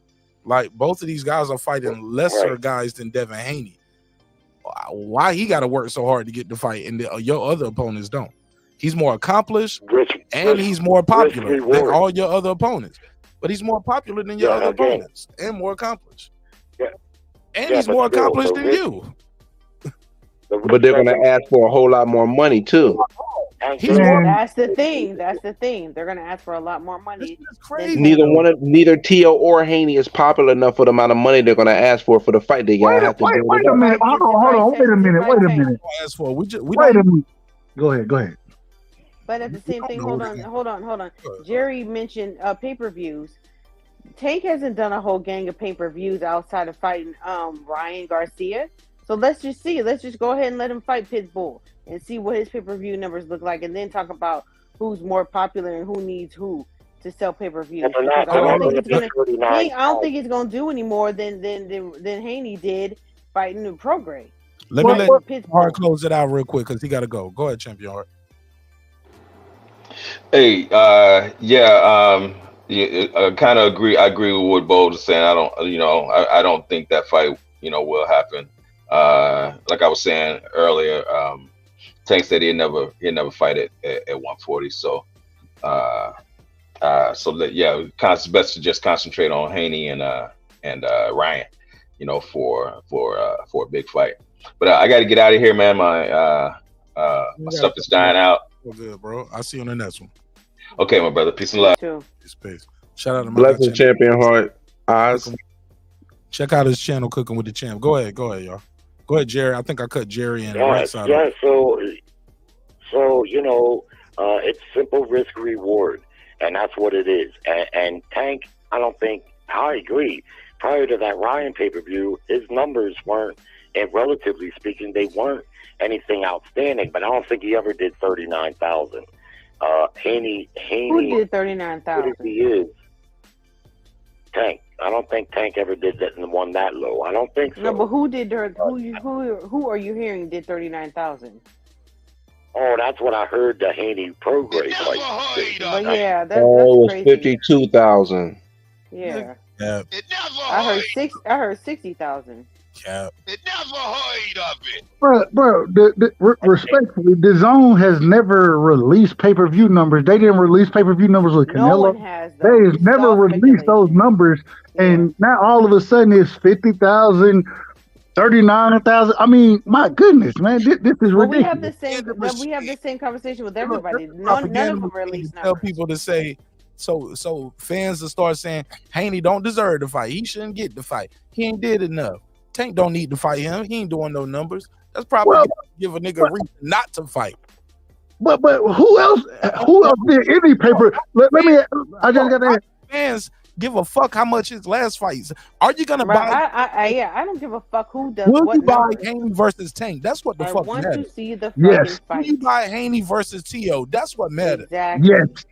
Like both of these guys are fighting lesser guys than Devin Haney. Why he got to work so hard to get the fight and your other opponents don't? He's more accomplished and he's more popular than all your other opponents. But he's more popular than your other opponents and more accomplished. Yeah. And he's more accomplished than you. But they're going to ask for a whole lot more money too. That's the thing. They're gonna ask for a lot more money. Neither Tio or Haney is popular enough for the amount of money they're going to ask for the fight. They gotta have to build Wait it a up. minute. Hold on. Wait a minute. Wait a minute. Wait a minute. Go ahead. But at the same thing, hold on. Jerry mentioned pay-per-views. Tank hasn't done a whole gang of pay-per-views outside of fighting Ryan Garcia. So let's just see. Let's just go ahead and let him fight Pitbull and see what his pay-per-view numbers look like, and then talk about who's more popular and who needs who to sell pay-per-views. I don't think he's gonna do any more than Haney did fighting Prograis. Let me let Hard close it out real quick because he got to go. Go ahead, Champion Hard. Hey, I kind of agree. I agree with what Bo was saying. I don't think that fight, will happen. Like I was saying earlier, Tank said he'd never fight at 140. So, it's best to just concentrate on Haney and Ryan, for a big fight. But I got to get out of here, man. My stuff is dying out. Well, good, bro. I'll see you on the next one. Okay, my brother. Peace and love. Peace. Shout out to my Blessing Champion Heart. Eyes. Check out his channel, Cooking with the Champ. Go ahead, y'all. Go ahead, Jerry. I think I cut Jerry in the right side. Yeah. So it's simple risk reward, and that's what it is. And Tank, I agree. Prior to that Ryan pay-per-view, his numbers weren't, and relatively speaking, they weren't anything outstanding. But I don't think he ever did 39,000. Haney. Who did 39,000? He is Tank. I don't think Tank ever did that and won that low. I don't think so. No, but who did who are you hearing did 39,000? Oh, that's what I heard the Haney Prograis fight. But yeah, that's it was crazy. 52,000. Yeah. Yeah. I heard 60,000. Yeah. It never heard of it. Bro, respectfully, the Zone has never released pay-per-view numbers. They didn't release pay-per-view numbers with Canelo. No one has. They have never released those numbers, and now all of a sudden it's 50,000, 39,000. I mean, my goodness, man, this is ridiculous. We have the same conversation with everybody. None of them release numbers. Tell people to say. So fans will start saying Haney don't deserve the fight. He shouldn't get the fight. He ain't did enough. Tank don't need to fight him. He ain't doing no numbers. That's probably give a nigga a reason not to fight. But who else did any paper? Let me. I just got to ask. Fans give a fuck how much his last fights. Are you gonna buy? I don't give a fuck who does. Will what you buy numbers. Haney versus Tank? That's what the fuck matters. I want to see the fucking fight. Will you buy Haney versus Tio? That's what matters. Exactly. Yes.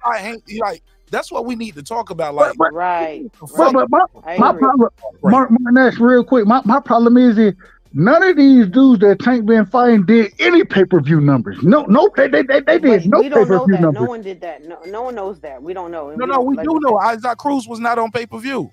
That's what we need to talk about. Like, right. But my problem, Mark Nash, real quick. My problem is none of these dudes that Tank been fighting did any pay-per-view numbers. No, they did no pay-per-view numbers. No one did that. No one knows that. We don't know. We do know. Isaac Cruz was not on pay-per-view.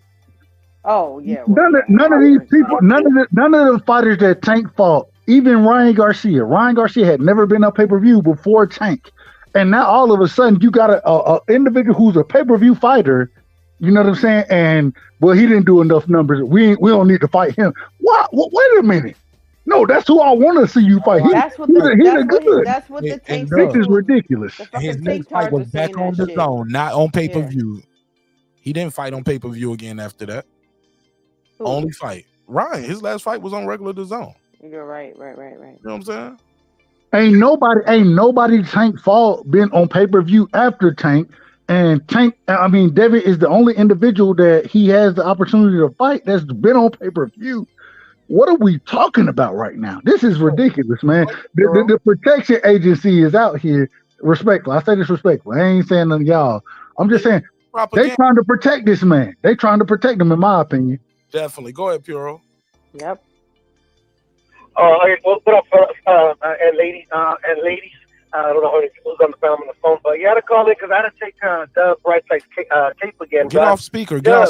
Oh yeah. None of these people, none of the fighters that Tank fought, even Ryan Garcia. Ryan Garcia had never been on pay-per-view before Tank. And now all of a sudden you got a individual who's a pay-per-view fighter, you know what I'm saying? And he didn't do enough numbers. We don't need to fight him. What? Wait a minute. No, that's who I want to see you fight. That's what the Tank. This is ridiculous. His next fight was back on the Zone, not on pay-per-view. Yeah. He didn't fight on pay-per-view again after that. Who? Only fight. Ryan, his last fight was on regular The Zone. You're right. You know what I'm saying? Ain't nobody Tank fought been on pay-per-view after Tank. And Devin is the only individual that he has the opportunity to fight that's been on pay-per-view. What are we talking about right now? This is ridiculous, man. The protection agency is out here. Respectful. I say this respectful. I ain't saying none of y'all. I'm just saying they trying to protect this man. They trying to protect him, in my opinion. Definitely. Go ahead, Puro. Yep. Okay, well, what up, and ladies? I don't know who's on the phone, but you had to call in because I had to take Doug Brightside tape again. Get off speaker. Puro,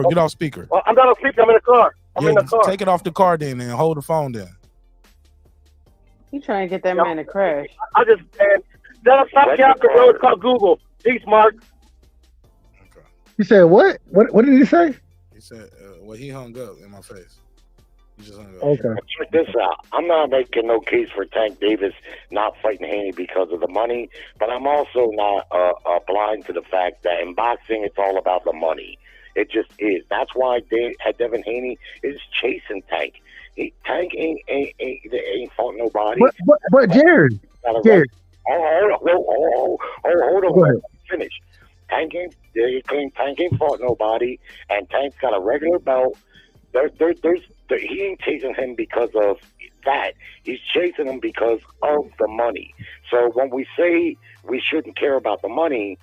get off speaker. Well, I'm not on speaker. I'm in the car. In the car. Take it off the car then and hold the phone then. You trying to get that man to crash. I just, stop the road. Call Google. Peace, Mark. He said what? What did he say? He said, he hung up in my face. Okay. Check this out. I'm not making no case for Tank Davis not fighting Haney because of the money, but I'm also not blind to the fact that in boxing it's all about the money. It just is. That's why Devin Haney is chasing Tank. Tank ain't fought nobody. But Jared, Hold on. Go ahead. Finish. Tank ain't fought nobody, and Tank's got a regular belt. He ain't chasing him because of that. He's chasing him because of the money. So when we say we shouldn't care about the money,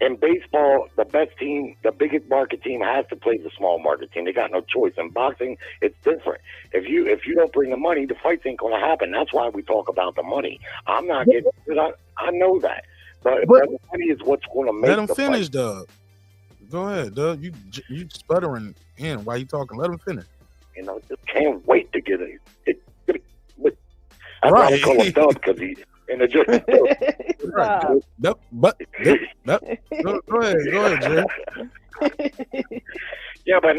in baseball, the best team, the biggest market team, has to play the small market team. They got no choice. In boxing, it's different. If you don't bring the money, the fights ain't going to happen. That's why we talk about the money. I'm not getting. I know that, but the money is what's going to make. Let him the finish, fight. Doug. Go ahead, Doug. You sputtering in while you talking. Let him finish. You know, just can't wait to get it. That's why I call him Doug, because he's in the gym. Right. Go ahead, Jerry. Yeah, but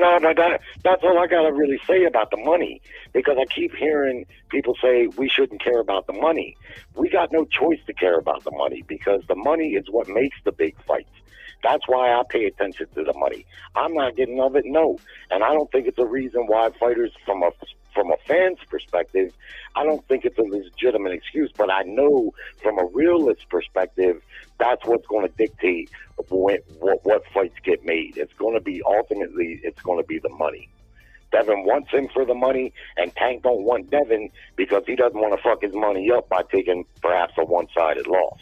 that's all I got to really say about the money, because I keep hearing people say we shouldn't care about the money. We got no choice to care about the money, because the money is what makes the big fights. That's why I pay attention to the money. I'm not getting of it, no. And I don't think it's a reason why fighters, from a fan's perspective, I don't think it's a legitimate excuse. But I know from a realist perspective, that's what's going to dictate what fights get made. It's going to be, ultimately, it's going to be the money. Devin wants him for the money, and Tank don't want Devin because he doesn't want to fuck his money up by taking perhaps a one-sided loss.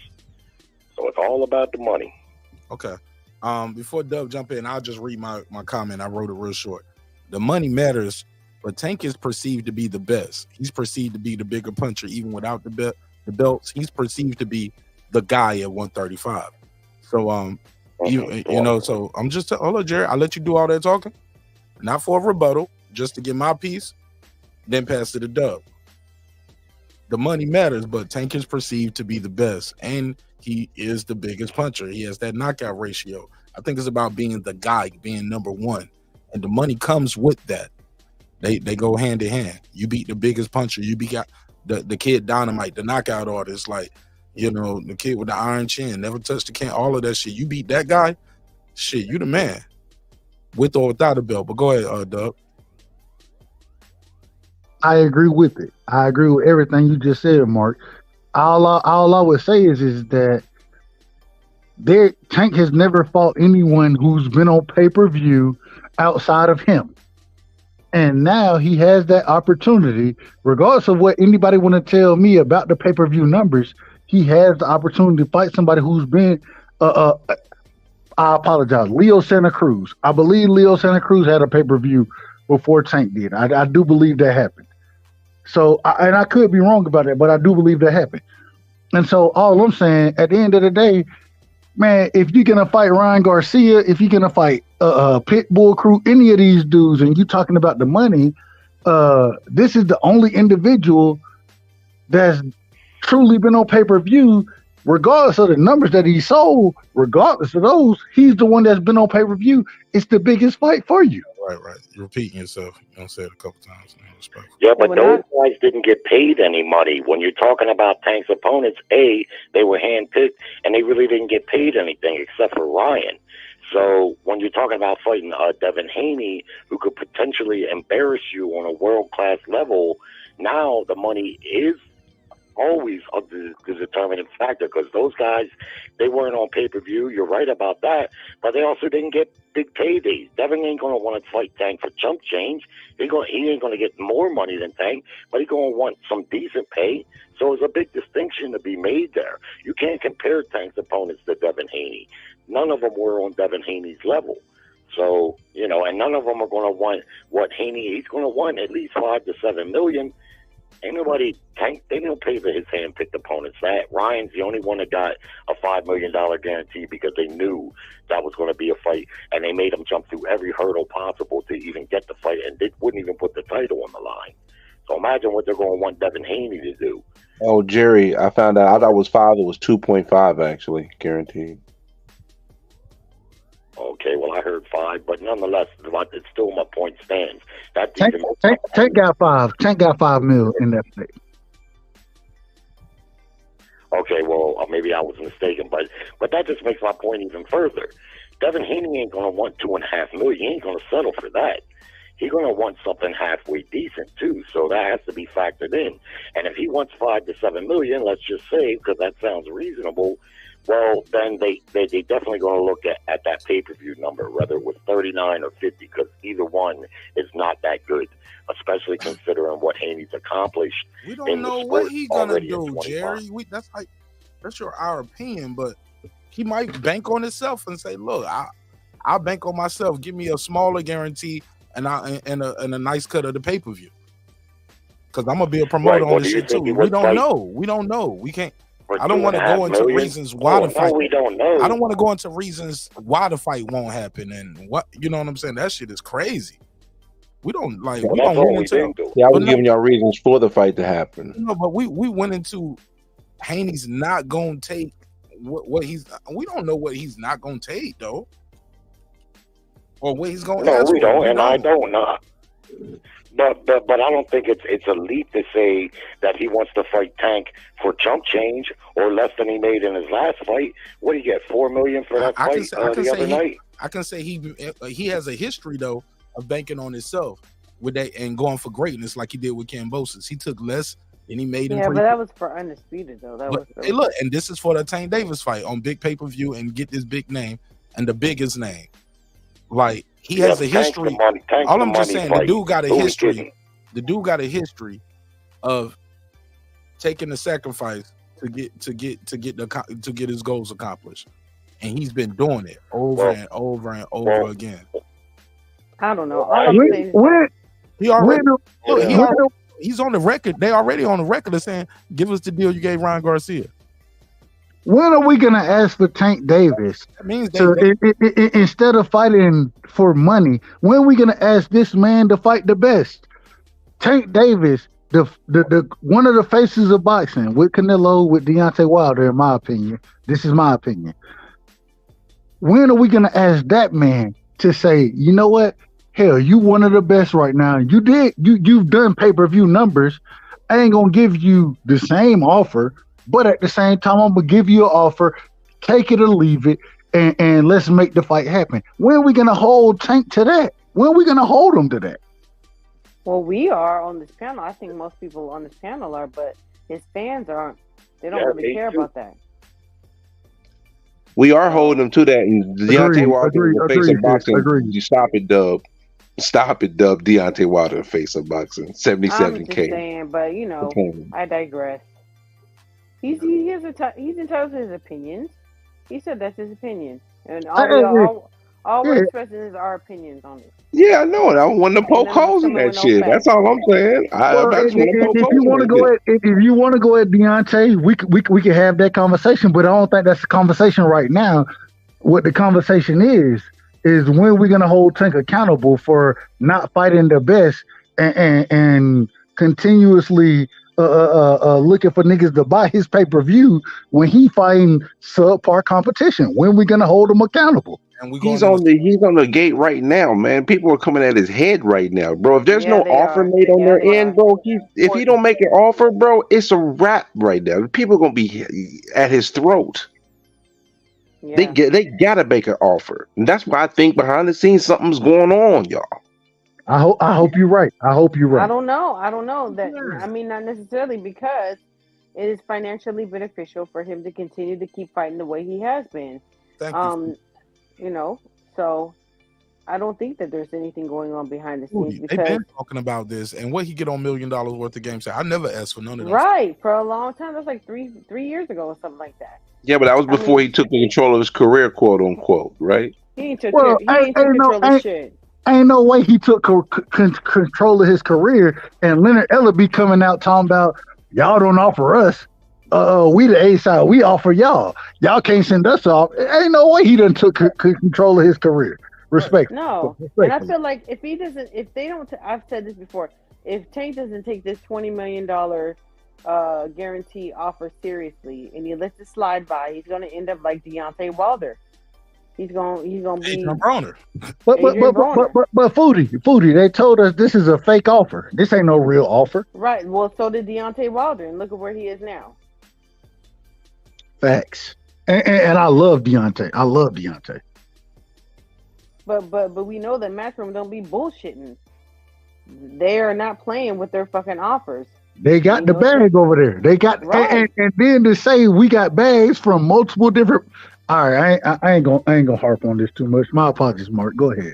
So it's all about the money. Okay. Before Doug jump in, I'll just read my comment. I wrote it real short. The money matters, but Tank is perceived to be the best. He's perceived to be the bigger puncher, even without the belts. He's perceived to be the guy at 135. So, you know, so I'm just hold on, Jerry. I'll let you do all that talking, not for a rebuttal, just to get my piece, then pass it to Doug. The money matters, but Tank is perceived to be the best, and he is the biggest puncher. He has that knockout ratio. I think it's about being the guy, being number one, and the money comes with that. They go hand in hand. You beat the biggest puncher. You beat the kid Dynamite, the knockout artist, like, you know, the kid with the iron chin, never touched the can, all of that shit. You beat that guy, shit, you the man, with or without a belt. But go ahead, Doug. I agree with it. I agree with everything you just said, Mark. All I would say is that Tank has never fought anyone who's been on pay-per-view outside of him. And now he has that opportunity, regardless of what anybody want to tell me about the pay-per-view numbers. He has the opportunity to fight somebody who's been, I apologize, Leo Santa Cruz. I believe Leo Santa Cruz had a pay-per-view before Tank did. I do believe that happened. So, and I could be wrong about that, but I do believe that happened. And so all I'm saying, at the end of the day, man, if you're going to fight Ryan Garcia, if you're going to fight Pitbull Crew, any of these dudes, and you're talking about the money, this is the only individual that's truly been on pay-per-view, regardless of the numbers that he sold, regardless of those, he's the one that's been on pay-per-view. It's the biggest fight for you. Right. You're repeating yourself. You don't say it a couple times. Yeah, but those guys didn't get paid any money. When you're talking about Tank's opponents, they were handpicked, and they really didn't get paid anything except for Ryan. So when you're talking about fighting Devin Haney, who could potentially embarrass you on a world-class level, now the money is always the determining factor, because those guys, they weren't on pay-per-view. You're right about that, but they also didn't get big paydays. Devin ain't going to want to fight Tank for chump change. He ain't going to get more money than Tank, but he's going to want some decent pay. So there's a big distinction to be made there. You can't compare Tank's opponents to Devin Haney. None of them were on Devin Haney's level. So, you know, and none of them are going to want what he's going to want, at least $5 to $7 million. Ain't nobody, Tank, they don't pay for his hand-picked opponents. Ryan's the only one that got a $5 million guarantee because they knew that was going to be a fight, and they made him jump through every hurdle possible to even get the fight, and they wouldn't even put the title on the line. So imagine what they're going to want Devin Haney to do. Oh, Jerry, I found out. I thought it was 5. It was 2.5 actually, guaranteed. Okay, well, I heard 5, but nonetheless, it's still my point stands. That Tank, even Tank got 5. Tank got $5 million in that fight. okay, well, maybe I was mistaken, but that just makes my point even further. Devin Haney ain't gonna want $2.5 million. He ain't gonna settle for that. He's gonna want something halfway decent too. So that has to be factored in. And if he wants $5 to $7 million, let's just say, because that sounds reasonable. Well, then they definitely going to look at that pay-per-view number, whether it was 39 or 50, because either one is not that good, especially considering what Haney's accomplished. We don't know what he's going to do, Jerry. That's our opinion, but he might bank on himself and say, look, I'll bank on myself. Give me a smaller guarantee and a nice cut of the pay-per-view. Because I'm going to be a promoter on this shit, too. We don't know. We don't know. We can't. I don't want to go into reasons why the fight. We don't know. I don't want to go into reasons why the fight won't happen and what, you know what I'm saying. That shit is crazy. We don't like. We don't went into. Yeah, I was giving y'all reasons for the fight to happen. No, but we went into Haney's not gonna take what he's. We don't know what he's not gonna take though, or what he's gonna. No, ask we for. don't, We and I don't know. But I don't think it's a leap to say that he wants to fight Tank for chump change or less than he made in his last fight. What did he get, $4 million for that fight the other night? I can say he has a history though of banking on himself with that and going for greatness like he did with Kambosos. He took less than he made. Yeah, but that was for undisputed though. Hey, look, and this is for the Tank Davis fight on big pay-per-view and get this big name and the biggest name. Like he has a history. All I'm just saying, the dude got a history. The dude got a history of taking the sacrifice to get his goals accomplished, and he's been doing it over and over and over again. I don't know. He's on the record. They already on the record of saying, "Give us the deal you gave Ryan Garcia." When are we gonna ask for Tank Davis? That means instead of fighting for money, when are we gonna ask this man to fight the best? Tank Davis, the one of the faces of boxing with Canelo, with Deontay Wilder, in my opinion. This is my opinion. When are we gonna ask that man to say, you know what? Hell, you one of the best right now. You've done pay-per-view numbers. I ain't gonna give you the same offer. But at the same time, I'm gonna give you an offer, take it or leave it, and let's make the fight happen. When are we gonna hold Tank to that? When are we gonna hold him to that? Well, we are on this panel. I think most people on this panel are, but his fans aren't. They don't really care about that. We are holding him to that. And Deontay Wilder in the face of boxing. You stop it, Dub. Stop it, Dub. Deontay Wilder in the face of boxing. 77K. I'm just saying, but I digress. He's entitled to his opinions. He said that's his opinion, and all we're expressing is our opinions on it. Yeah, I know it. I want to poke holes in that shit. That's all I'm saying. If you want to go at Deontay, we can have that conversation. But I don't think that's the conversation right now. What the conversation is when we're gonna hold Tank accountable for not fighting the best and continuously looking for niggas to buy his pay-per-view when he fighting subpar competition. When we gonna hold him accountable? And he's on the gate right now, man. People are coming at his head right now, bro. If there's no offer made on their end, bro, if he don't make an offer, bro, it's a wrap right now. People are gonna be at his throat. Yeah. They gotta make an offer, and that's why I think behind the scenes something's going on, y'all. I hope you're right. I hope you're right. I don't know that. I mean, not necessarily, because it is financially beneficial for him to continue to keep fighting the way he has been. Thank you. So I don't think that there's anything going on behind the scenes, because they've been talking about this and what he get on $1 million worth of games. I never asked for none of that. Right, for a long time. That's like three years ago or something like that. Yeah, but that was before he took control of his career, quote unquote, right? He ain't took control of shit. Ain't no way he took control of his career, and Leonard Ellerbe coming out talking about, y'all don't offer us. We the A side, we offer y'all. Y'all can't send us off. Ain't no way he done took control of his career. Respect. No, and I feel like if they don't, I've said this before. If Tank doesn't take this $20 million guarantee offer seriously, and he lets it slide by, he's going to end up like Deontay Wilder. He's gonna be Adrian Broner. But Foodie, they told us this is a fake offer. This ain't no real offer. right. Well, so did Deontay Wilder, and look at where he is now. Facts. And I love Deontay. I love Deontay. But we know that Matchroom don't be bullshitting. They are not playing with their fucking offers. They got the bag over there. They got Right. and then to say we got bags from multiple different. All right, I ain't gonna harp on this too much. My apologies, Mark. Go ahead.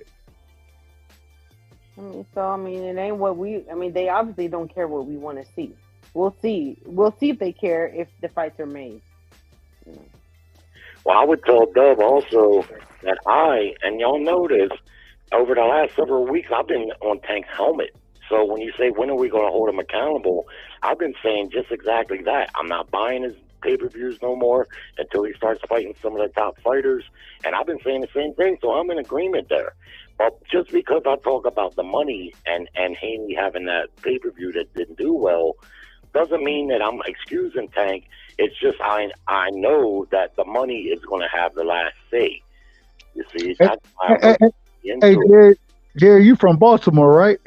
I mean, it ain't what we. I mean, they obviously don't care what we want to see. We'll see. We'll see if they care if the fights are made. Well, I would tell Dub also that and y'all know this, over the last several weeks, I've been on Tank's helmet. So when you say, when are we going to hold him accountable, I've been saying just exactly that. I'm not buying his pay-per-views no more until he starts fighting some of the top fighters. And I've been saying the same thing, so I'm in agreement there. But just because I talk about the money and Haney having that pay-per-view that didn't do well, doesn't mean that I'm excusing Tank. It's just I know that the money is going to have the last say. You see, that's why Hey, Jerry, you from Baltimore, right?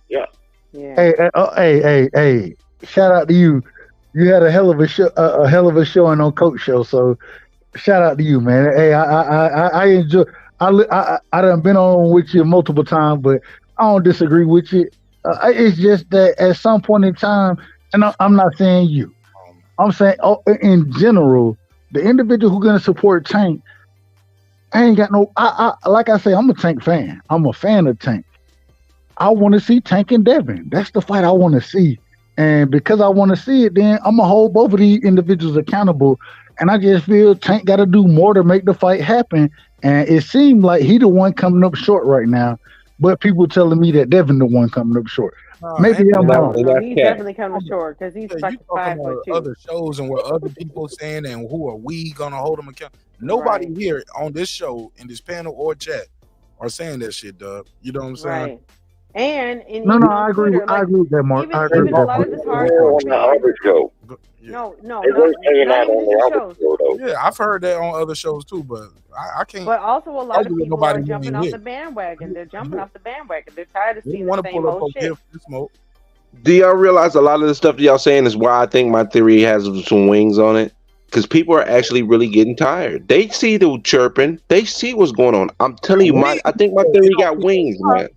Yeah. Hey! Shout out to you. You had a hell of a show on Coach Show. So, shout out to you, man. Hey, I enjoy. I done been on with you multiple times, but I don't disagree with you. It's just that at some point in time, and I'm not saying you, I'm saying in general, the individual who's gonna support Tank, I ain't got no. Like I say, I'm a Tank fan. I'm a fan of Tank. I want to see Tank and Devin. That's the fight I want to see. And because I want to see it, then I'm going to hold both of these individuals accountable. And I just feel Tank got to do more to make the fight happen. And it seemed like he the one coming up short right now. But people telling me that Devin the one coming up short. Maybe I'm wrong. No, he's definitely coming short because he's like 5'2". Other shows and what other people saying and who are we going to hold them accountable? Nobody here on this show, in this panel or chat, are saying that shit, Dub. You know what I'm saying? Right. And no, I agree. I agree with that, Mark. I agree with that. On the other show. No. They weren't saying that on the other show, though. Yeah, I've heard that on other shows too, but I can't. But also, a lot of argue with people are nobody jumping winning off here. the bandwagon. They're jumping off the bandwagon. They're tired of We seeing want the to same pull up old over shit. here for the smoke. Do y'all realize a lot of the stuff that y'all saying is why I think my theory has some wings on it? Because people are actually really getting tired. They see the chirping. They see what's going on. I'm telling you, I think my theory got wings, man.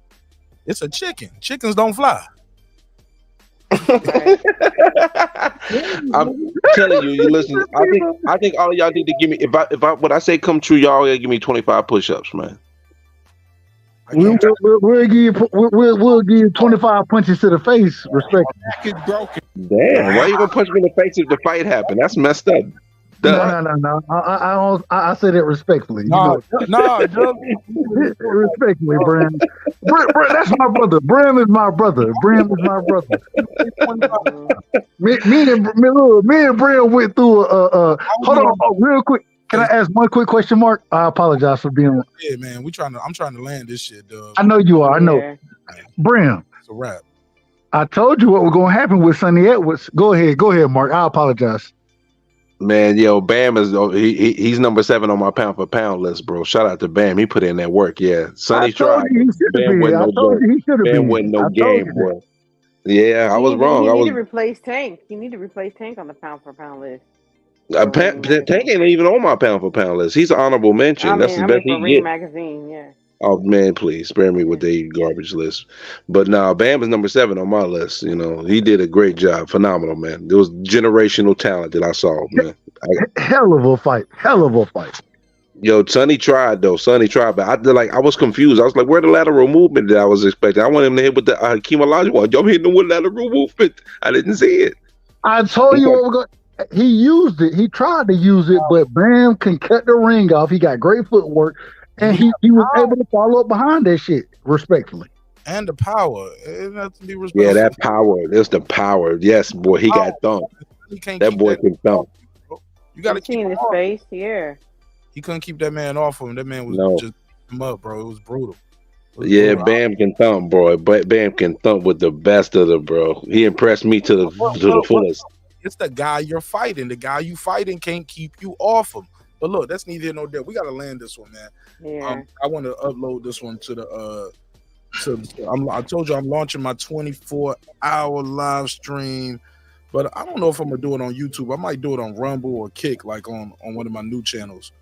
It's a chicken. Chickens don't fly. I'm telling you, you listen. I think all of y'all need to give me if I when I say come true, y'all gotta give me 25 push-ups, man. We'll give you 25 punches to the face, respect. Damn, why you gonna punch me in the face if the fight happened? That's messed up. No. I said it respectfully. No, respectfully, Bram. That's my brother. Bram is my brother. Me and Bram went through hold on, real quick. Can I ask one quick question, Mark? I apologize for being. Yeah, man. I'm trying to land this shit, dog. I know you are. I know. Bram. It's a wrap. I told you what was gonna happen with Sonny Edwards. Go ahead, Mark. I apologize. Man, yo, Bam is he's number 7 on my pound for pound list, bro. Shout out to Bam. He put in that work. Yeah, Sonny tried. Bam wasn't no game, boy. Yeah, I was wrong. You need to replace Tank. You need to replace Tank on the pound for pound list. Tank ain't even on my pound for pound list. He's an honorable mention. That's the best he get. Magazine, yeah. Oh man, please spare me with the garbage list. But now Bam is number 7 on my list. You know, he did a great job. Phenomenal, man. There was generational talent that I saw, man. Hell of a fight. Yo, Sonny tried, but I was confused. I was like, where the lateral movement that I was expecting? I want him to hit with the Hakeem Olajuwon. I'm hitting him with lateral movement. I didn't see it. I told you what we're going. He used it. He tried to use it, but Bam can cut the ring off. He got great footwork. And he was able to follow up behind that shit, respectfully. And the power. It has to be respectful. Yeah, that power. There's the power. Yes, boy, he got thumped. That boy can thump. You got to keep his face. Yeah. He couldn't keep that man off him. That man was just him up, bro. It was brutal. Yeah, Bam can thump, bro. But Bam can thump with the best of them, bro. He impressed me to the fullest. It's the guy you're fighting. The guy you fighting can't keep you off him. But look, that's neither here nor there. We gotta land this one, man. Yeah. I want to upload this one to the I told you I'm launching my 24-hour live stream, but I don't know if I'm gonna do it on YouTube. I might do it on Rumble or Kick, like on one of my new channels,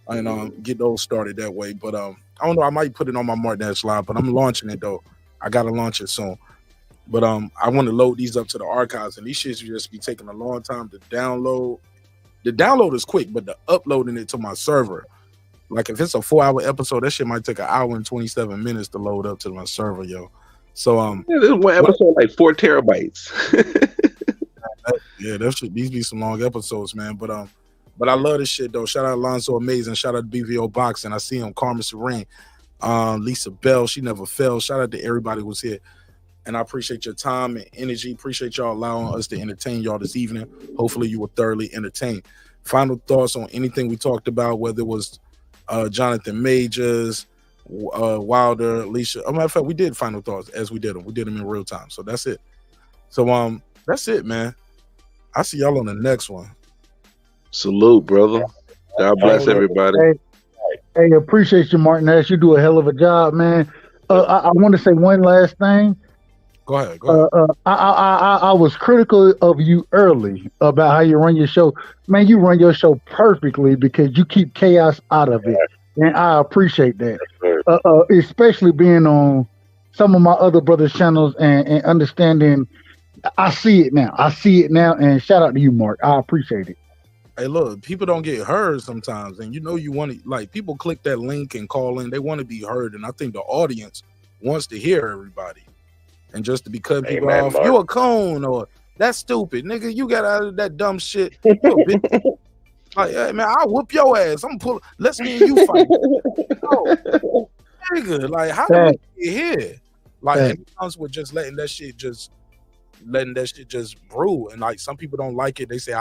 and get those started that way. But I don't know. I might put it on my Mark Nash Live, but I'm launching it though. I gotta launch it soon. But I want to load these up to the archives, and these shits just be taking a long time to download. The download is quick, but the uploading it to my server, like if it's a 4-hour episode, that shit might take 1 hour and 27 minutes to load up to my server, yo. So this one episode like 4 terabytes. Yeah, that should these be some long episodes, man. But I love this shit though. Shout out Alonzo Amazing. Shout out to BVO Boxing. I see him. Carmen Serene, Lisa Bell. She never fails. Shout out to everybody who's here. And I appreciate your time and energy. Appreciate y'all allowing us to entertain y'all this evening. Hopefully you were thoroughly entertained. Final thoughts on anything we talked about, whether it was Jonathan Majors, Wilder, Alicia. Matter of fact, we did final thoughts as we did them. We did them in real time. So that's it. So that's it, man. I see y'all on the next one. Salute, brother. God bless everybody. Hey, appreciate you, Mark Nash. You do a hell of a job, man. I want to say one last thing. Go ahead. I was critical of you early about how you run your show. Man, you run your show perfectly because you keep chaos out of it. And I appreciate that. Especially being on some of my other brothers' channels and understanding. I see it now. And shout out to you, Mark. I appreciate it. Hey, look, people don't get heard sometimes. And you want to, like, people click that link and call in. They want to be heard. And I think the audience wants to hear everybody. And just to be cutting people off, Mark. you a cone, or that's stupid, nigga. You got out of that dumb shit. You a bitch. Like, hey, man, I'll whoop your ass. I'm pull. Let's me and you fight. No, nigga, like, how did we get here? Like, it comes with just letting that shit just brew. And like, some people don't like it. They say,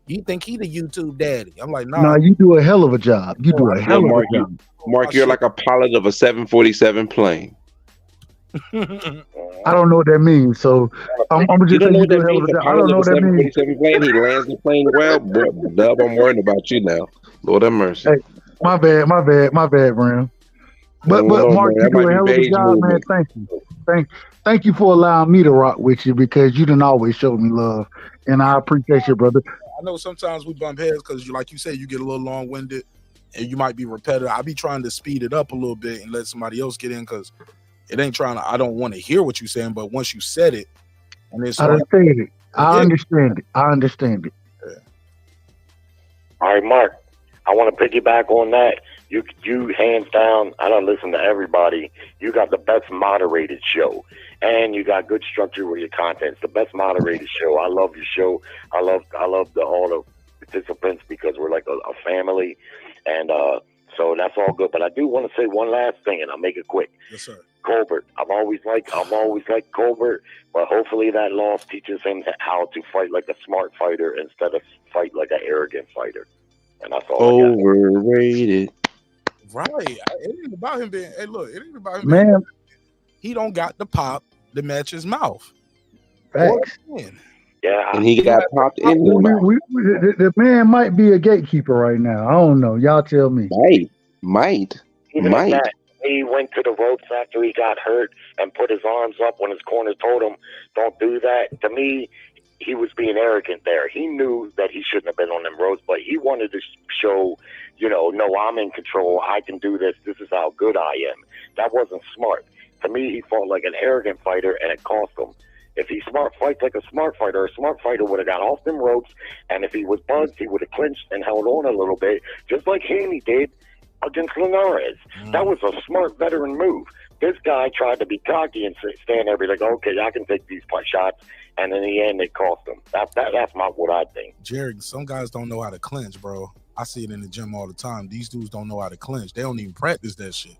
you think he the YouTube daddy? I'm like, no, you do a hell of a job. You do a hell of a job. Mark, you're like a pilot of a 747 plane. I don't know what that means, so I'm just saying you do a hell of a job. I don't know what that means. Plane, he lands the plane well, but Dub, I'm worried about you now. Lord have mercy. Hey, my bad, Brown. But Mark, you do a hell of a job, man. Thank you. Thank you for allowing me to rock with you because you done always showed me love, and I appreciate you, brother. I know sometimes we bump heads because, like you said, you get a little long-winded and you might be repetitive. I be trying to speed it up a little bit and let somebody else get in because it ain't trying to. I don't want to hear what you're saying, but once you said it, and it's I understand it. Yeah. All right, Mark. I want to piggyback on that. You hands down. I don't listen to everybody. You got the best moderated show, and you got good structure with your content. It's the best moderated show. I love your show. I love all the participants because we're like a family, and so that's all good. But I do want to say one last thing, and I'll make it quick. Yes, sir. Colbert. I've always liked Colbert, but hopefully that loss teaches him how to fight like a smart fighter instead of fight like an arrogant fighter. And that's all. Overrated. Right. It ain't about him being. Hey, look. It ain't about him. Man, he don't got the pop to match his mouth. Facts. Yeah, and he got popped in the mouth. The man might be a gatekeeper right now. I don't know. Y'all tell me. Might. He went to the ropes after he got hurt and put his arms up when his corner told him, don't do that. To me, he was being arrogant there. He knew that he shouldn't have been on them ropes, but he wanted to show, no, I'm in control. I can do this. This is how good I am. That wasn't smart. To me, he fought like an arrogant fighter, and it cost him. If he fights like a smart fighter would have got off them ropes, and if he was buzzed, he would have clinched and held on a little bit, just like Haney did against Linares. That was a smart veteran move. This guy tried to be cocky and stand there and be like, okay, I can take these shots, and in the end, it cost him. That's what I think. Jerry, some guys don't know how to clinch, bro. I see it in the gym all the time. These dudes don't know how to clinch. They don't even practice that shit.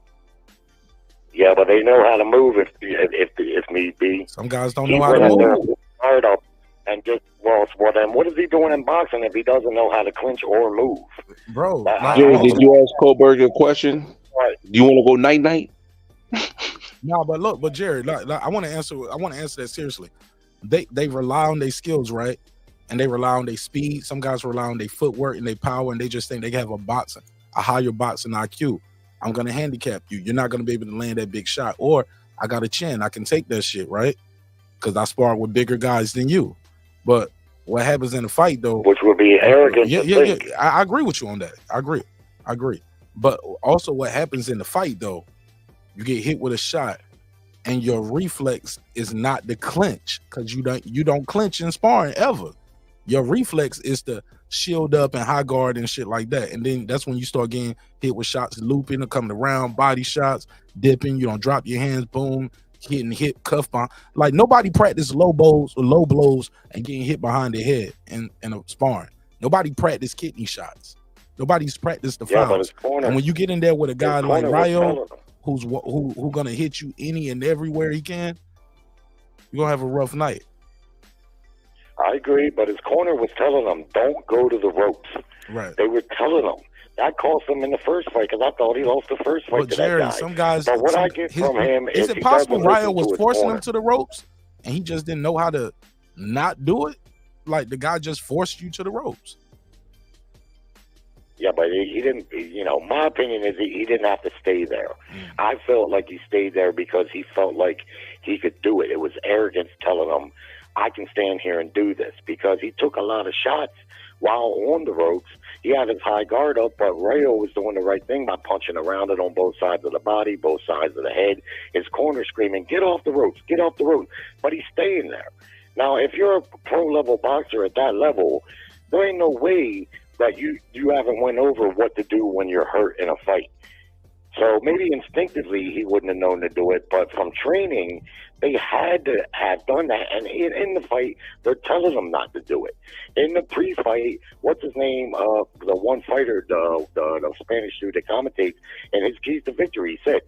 Yeah, but they know how to move if need be. Some guys don't know how to move. Hard up and just then what is he doing in boxing if he doesn't know how to clinch or move, bro? Jerry, did you ask Kohlberg a question? Right. Do you want to go night? No, but Jerry, I want to answer that seriously. They rely on their skills, right? and they rely on their speed. Some guys rely on their footwork and their power, and they just think they have a higher boxing IQ. I'm going to handicap you. You're not going to be able to land that big shot. Or I got a chin. I can take that shit, right? Because I sparred with bigger guys than you. But what happens in a fight, though? Which would be arrogant. Yeah. I agree with you on that. I agree. But also what happens in the fight, though, you get hit with a shot and your reflex is not to clinch, because you don't clinch in sparring ever. Your reflex is to shield up and high guard and shit like that. And then that's when you start getting hit with shots, looping or coming around, body shots, dipping. You don't drop your hands, boom, hitting hip, cuff behind. Like, nobody practice low blows and getting hit behind the head in a sparring. Nobody practice kidney shots. Nobody's practiced the fouls. And when you get in there with a guy like Rayo, who's gonna hit you any and everywhere he can, you're gonna have a rough night. I agree, but his corner was telling him, don't go to the ropes. Right. They were telling him. That cost him in the first fight, because I thought he lost the first fight to Jerry, that guy. some guys. But what I get from him is it possible Rayo was forcing him to the ropes and he just didn't know how to not do it? Like, the guy just forced you to the ropes. Yeah, but he didn't, my opinion is he didn't have to stay there. I felt like he stayed there because he felt like he could do it. It was arrogance telling him, I can stand here and do this, because he took a lot of shots while on the ropes. He had his high guard up, but Rayo was doing the right thing by punching around it on both sides of the body, both sides of the head. His corner screaming, get off the ropes, get off the ropes. But he's staying there. Now, if you're a pro-level boxer at that level, there ain't no way that you haven't went over what to do when you're hurt in a fight. So maybe instinctively he wouldn't have known to do it, but from training, they had to have done that. And in the fight, they're telling them not to do it. In the pre-fight, what's his name? The one fighter, the Spanish dude that commentates, and his keys to victory, he said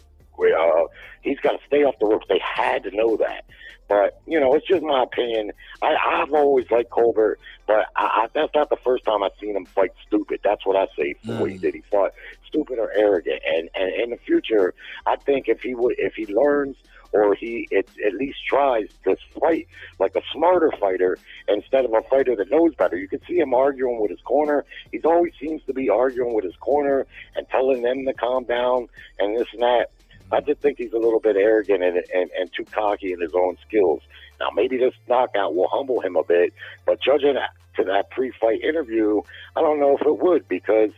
he's got to stay off the ropes. They had to know that. But, it's just my opinion. I've always liked Colbert, but that's not the first time I've seen him fight stupid. That's what I say for what he did. He fought stupid or arrogant. And in the future, I think if he learns, or he at least tries to fight like a smarter fighter instead of a fighter that knows better. You can see him arguing with his corner. He always seems to be arguing with his corner and telling them to calm down and this and that. I just think he's a little bit arrogant and too cocky in his own skills. Now, maybe this knockout will humble him a bit, but judging to that pre-fight interview, I don't know if it would, because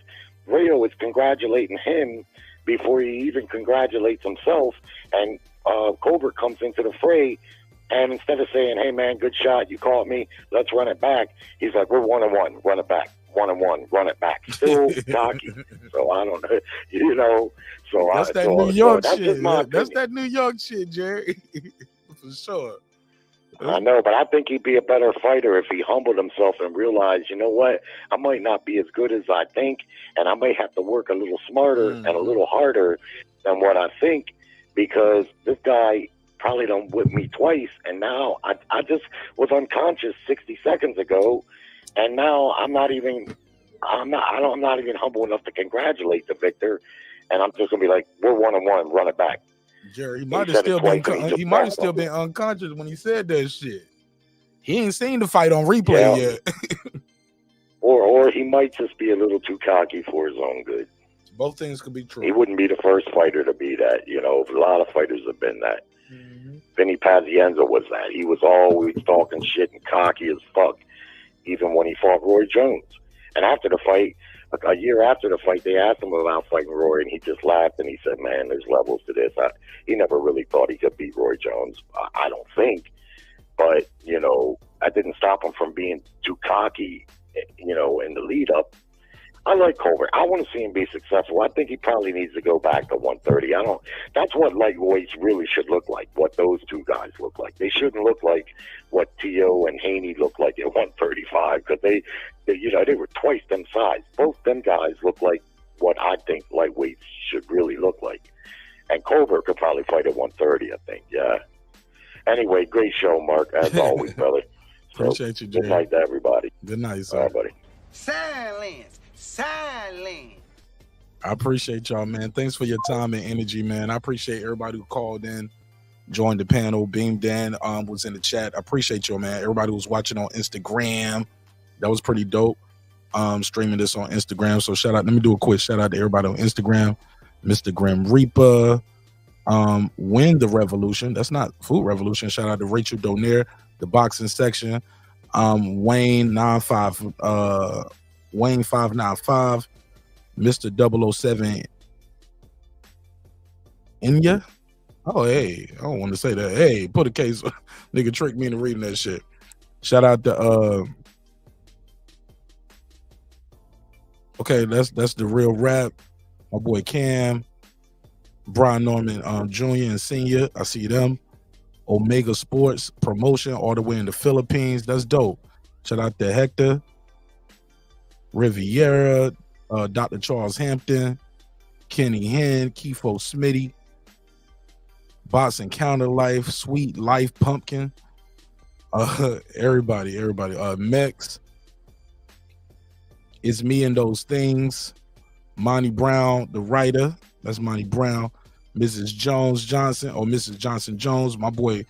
Rayo is congratulating him before he even congratulates himself, and Colbert comes into the fray, and instead of saying, hey, man, good shot, you caught me, let's run it back, he's like, we're 1-1, run it back. 1-1, run it back. Still cocky. So I don't know, So that's that New York shit. That's that New York shit, Jerry. For sure. I know, but I think he'd be a better fighter if he humbled himself and realized, you know what, I might not be as good as I think, and I may have to work a little smarter and a little harder than what I think, because this guy probably done whipped me twice, and now I just was unconscious 60 seconds ago. And now I'm not even humble enough to congratulate the victor, and I'm just gonna be like, we're 1-1, run it back. Jerry, he might have still been unconscious when he said that shit. He ain't seen the fight on replay yet. or he might just be a little too cocky for his own good. Both things could be true. He wouldn't be the first fighter to be that. A lot of fighters have been that. Vinny Pazienza was that. He was always talking shit and cocky as fuck, even when he fought Roy Jones. And after the fight, a year after the fight, they asked him about fighting Roy, and he just laughed, and he said, man, there's levels to this. He never really thought he could beat Roy Jones, I don't think. But, that didn't stop him from being too cocky, in the lead-up. I like Colbert. I want to see him be successful. I think he probably needs to go back to 130. That's what lightweights really should look like, what those two guys look like. They shouldn't look like what Tio and Haney look like at 135, because they were twice them size. Both them guys look like what I think lightweights should really look like. And Colbert could probably fight at 130, I think, yeah. Anyway, great show, Mark, as always, brother. Appreciate you, Jay. Good night to everybody. Good night, sir. All right, buddy. Silence. I appreciate y'all, man. Thanks for your time and energy, man. I appreciate everybody who called in, joined the panel. Beam Dan was in the chat. I appreciate y'all, man. Everybody who's watching on Instagram, That was pretty dope. Streaming this on Instagram. So shout out. Let me do a quick shout out to everybody on Instagram. Mr. Grim Reaper. Win the Revolution. That's not Food Revolution. Shout out to Rachel Donaire, the boxing section. Wayne 595, Mr. 007 Inya. Oh, hey, I don't want to say that. Hey, put a case. Nigga tricked me into reading that shit. Shout out to okay, that's the real rap. My boy Cam, Brian Norman Jr. and Senior. I see them. Omega Sports Promotion all the way in the Philippines. That's dope. Shout out to Hector, Riviera, Dr. Charles Hampton, Kenny Hen, Kifo Smitty, Bots and Counter Life, Sweet Life Pumpkin, everybody, Mex, It's Me and Those Things, Monty Brown, the writer, that's Monty Brown, Mrs. Jones Johnson, or Mrs. Johnson Jones, my boy,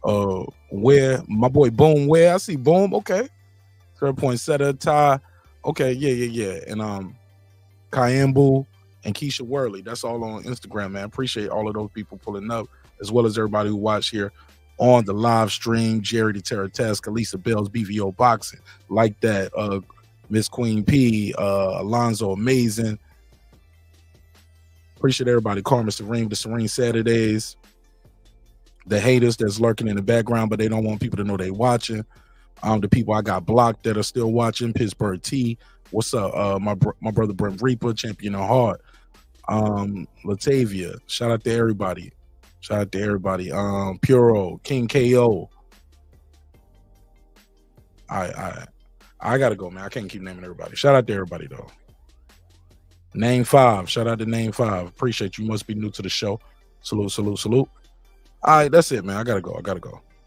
my boy Boom Where, I see Boom, okay, 3 point setter, Ty, okay, yeah, and Kayambu and Keisha Worley, that's all on Instagram, man. Appreciate all of those people pulling up, as well as everybody who watched here on the live stream. Jerry the Terror Task, Lisa Bells, BVO Boxing, like that, Miss Queen P, Alonzo Amazing. Appreciate everybody. Karma Serene, the Serene Saturdays, the haters that's lurking in the background, but they don't want people to know they watching. The people I got blocked that are still watching. Pittsburgh T, what's up? My brother Brent Reaper, Champion of Heart. Latavia, shout out to everybody. Puro, King KO. I gotta go, man. I can't keep naming everybody. Shout out to everybody though. Name 5. Shout out to Name 5. Appreciate you. Must be new to the show. Salute. All right, that's it, man. I gotta go. All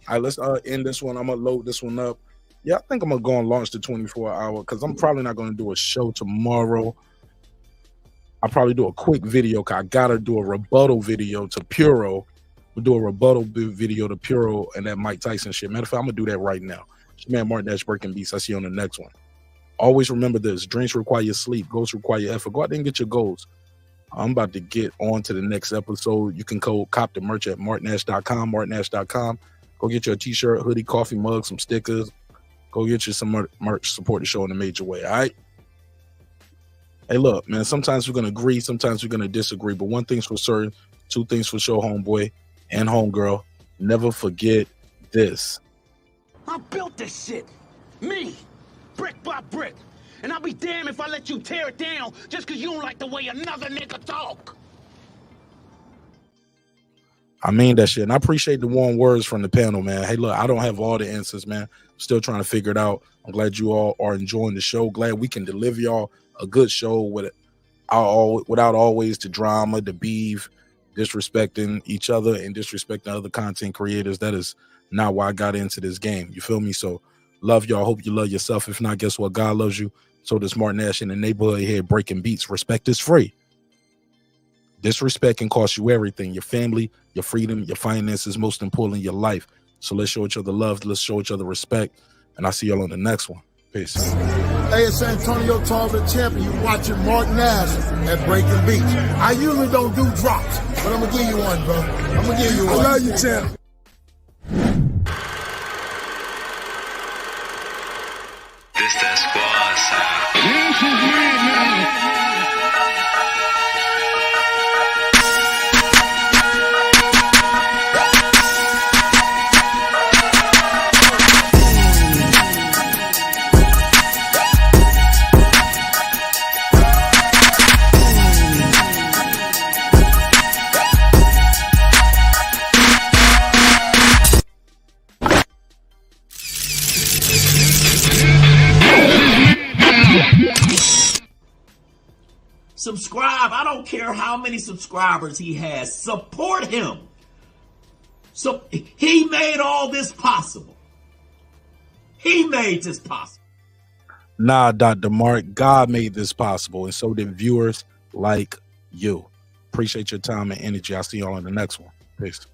right, let's end this one. I'm gonna load this one up. Yeah, I think I'm gonna go and launch the 24-hour because I'm probably not gonna do a show tomorrow. I'll probably do a quick video because I gotta do a rebuttal video to Puro. We'll do a rebuttal video to Puro and that Mike Tyson shit. Matter of fact, I'm gonna do that right now. It's man Martin Dash Breaking Beats. I see you on the next one. Always remember this: dreams require sleep, goals require effort. Go out there and get your goals. I'm about to get on to the next episode. You can cop the merch at martinash.com. Go get your t-shirt, hoodie, coffee mug, some stickers. Go get you some merch. Support the show in a major way. All right. Hey, look, man. Sometimes we're gonna agree, sometimes we're gonna disagree. But one thing's for certain, 2 things for sure, homeboy and homegirl. Never forget this. I built this shit. Me. Brick by brick. And I'll be damned if I let you tear it down just because you don't like the way another nigga talk. I mean that shit. And I appreciate the warm words from the panel, man. Hey, look, I don't have all the answers, man. I'm still trying to figure it out. I'm glad you all are enjoying the show. Glad we can deliver y'all a good show without always the drama, the beef, disrespecting each other and disrespecting other content creators. That is not why I got into this game. You feel me? So love y'all. Hope you love yourself. If not, guess what? God loves you. So does Martin Nash in the neighborhood here breaking beats. Respect is free. Disrespect can cost you everything. Your family, your freedom, your finances, most important, your life. So let's show each other love. Let's show each other respect. And I'll see y'all on the next one. Peace. Hey, it's Antonio Tarver, champion. You watching Mark Nash at Breaking Beats. I usually don't do drops, but I'm going to give you one, bro. I'm going to give you one. I love you, champ. This that squad side. This is me, man. Subscribe. I don't care how many subscribers he has. Support him. So he made all this possible. He made this possible. Nah, Dr. Mark, God made this possible, and so did viewers like you. Appreciate your time and energy. I'll see y'all on the next one. Peace.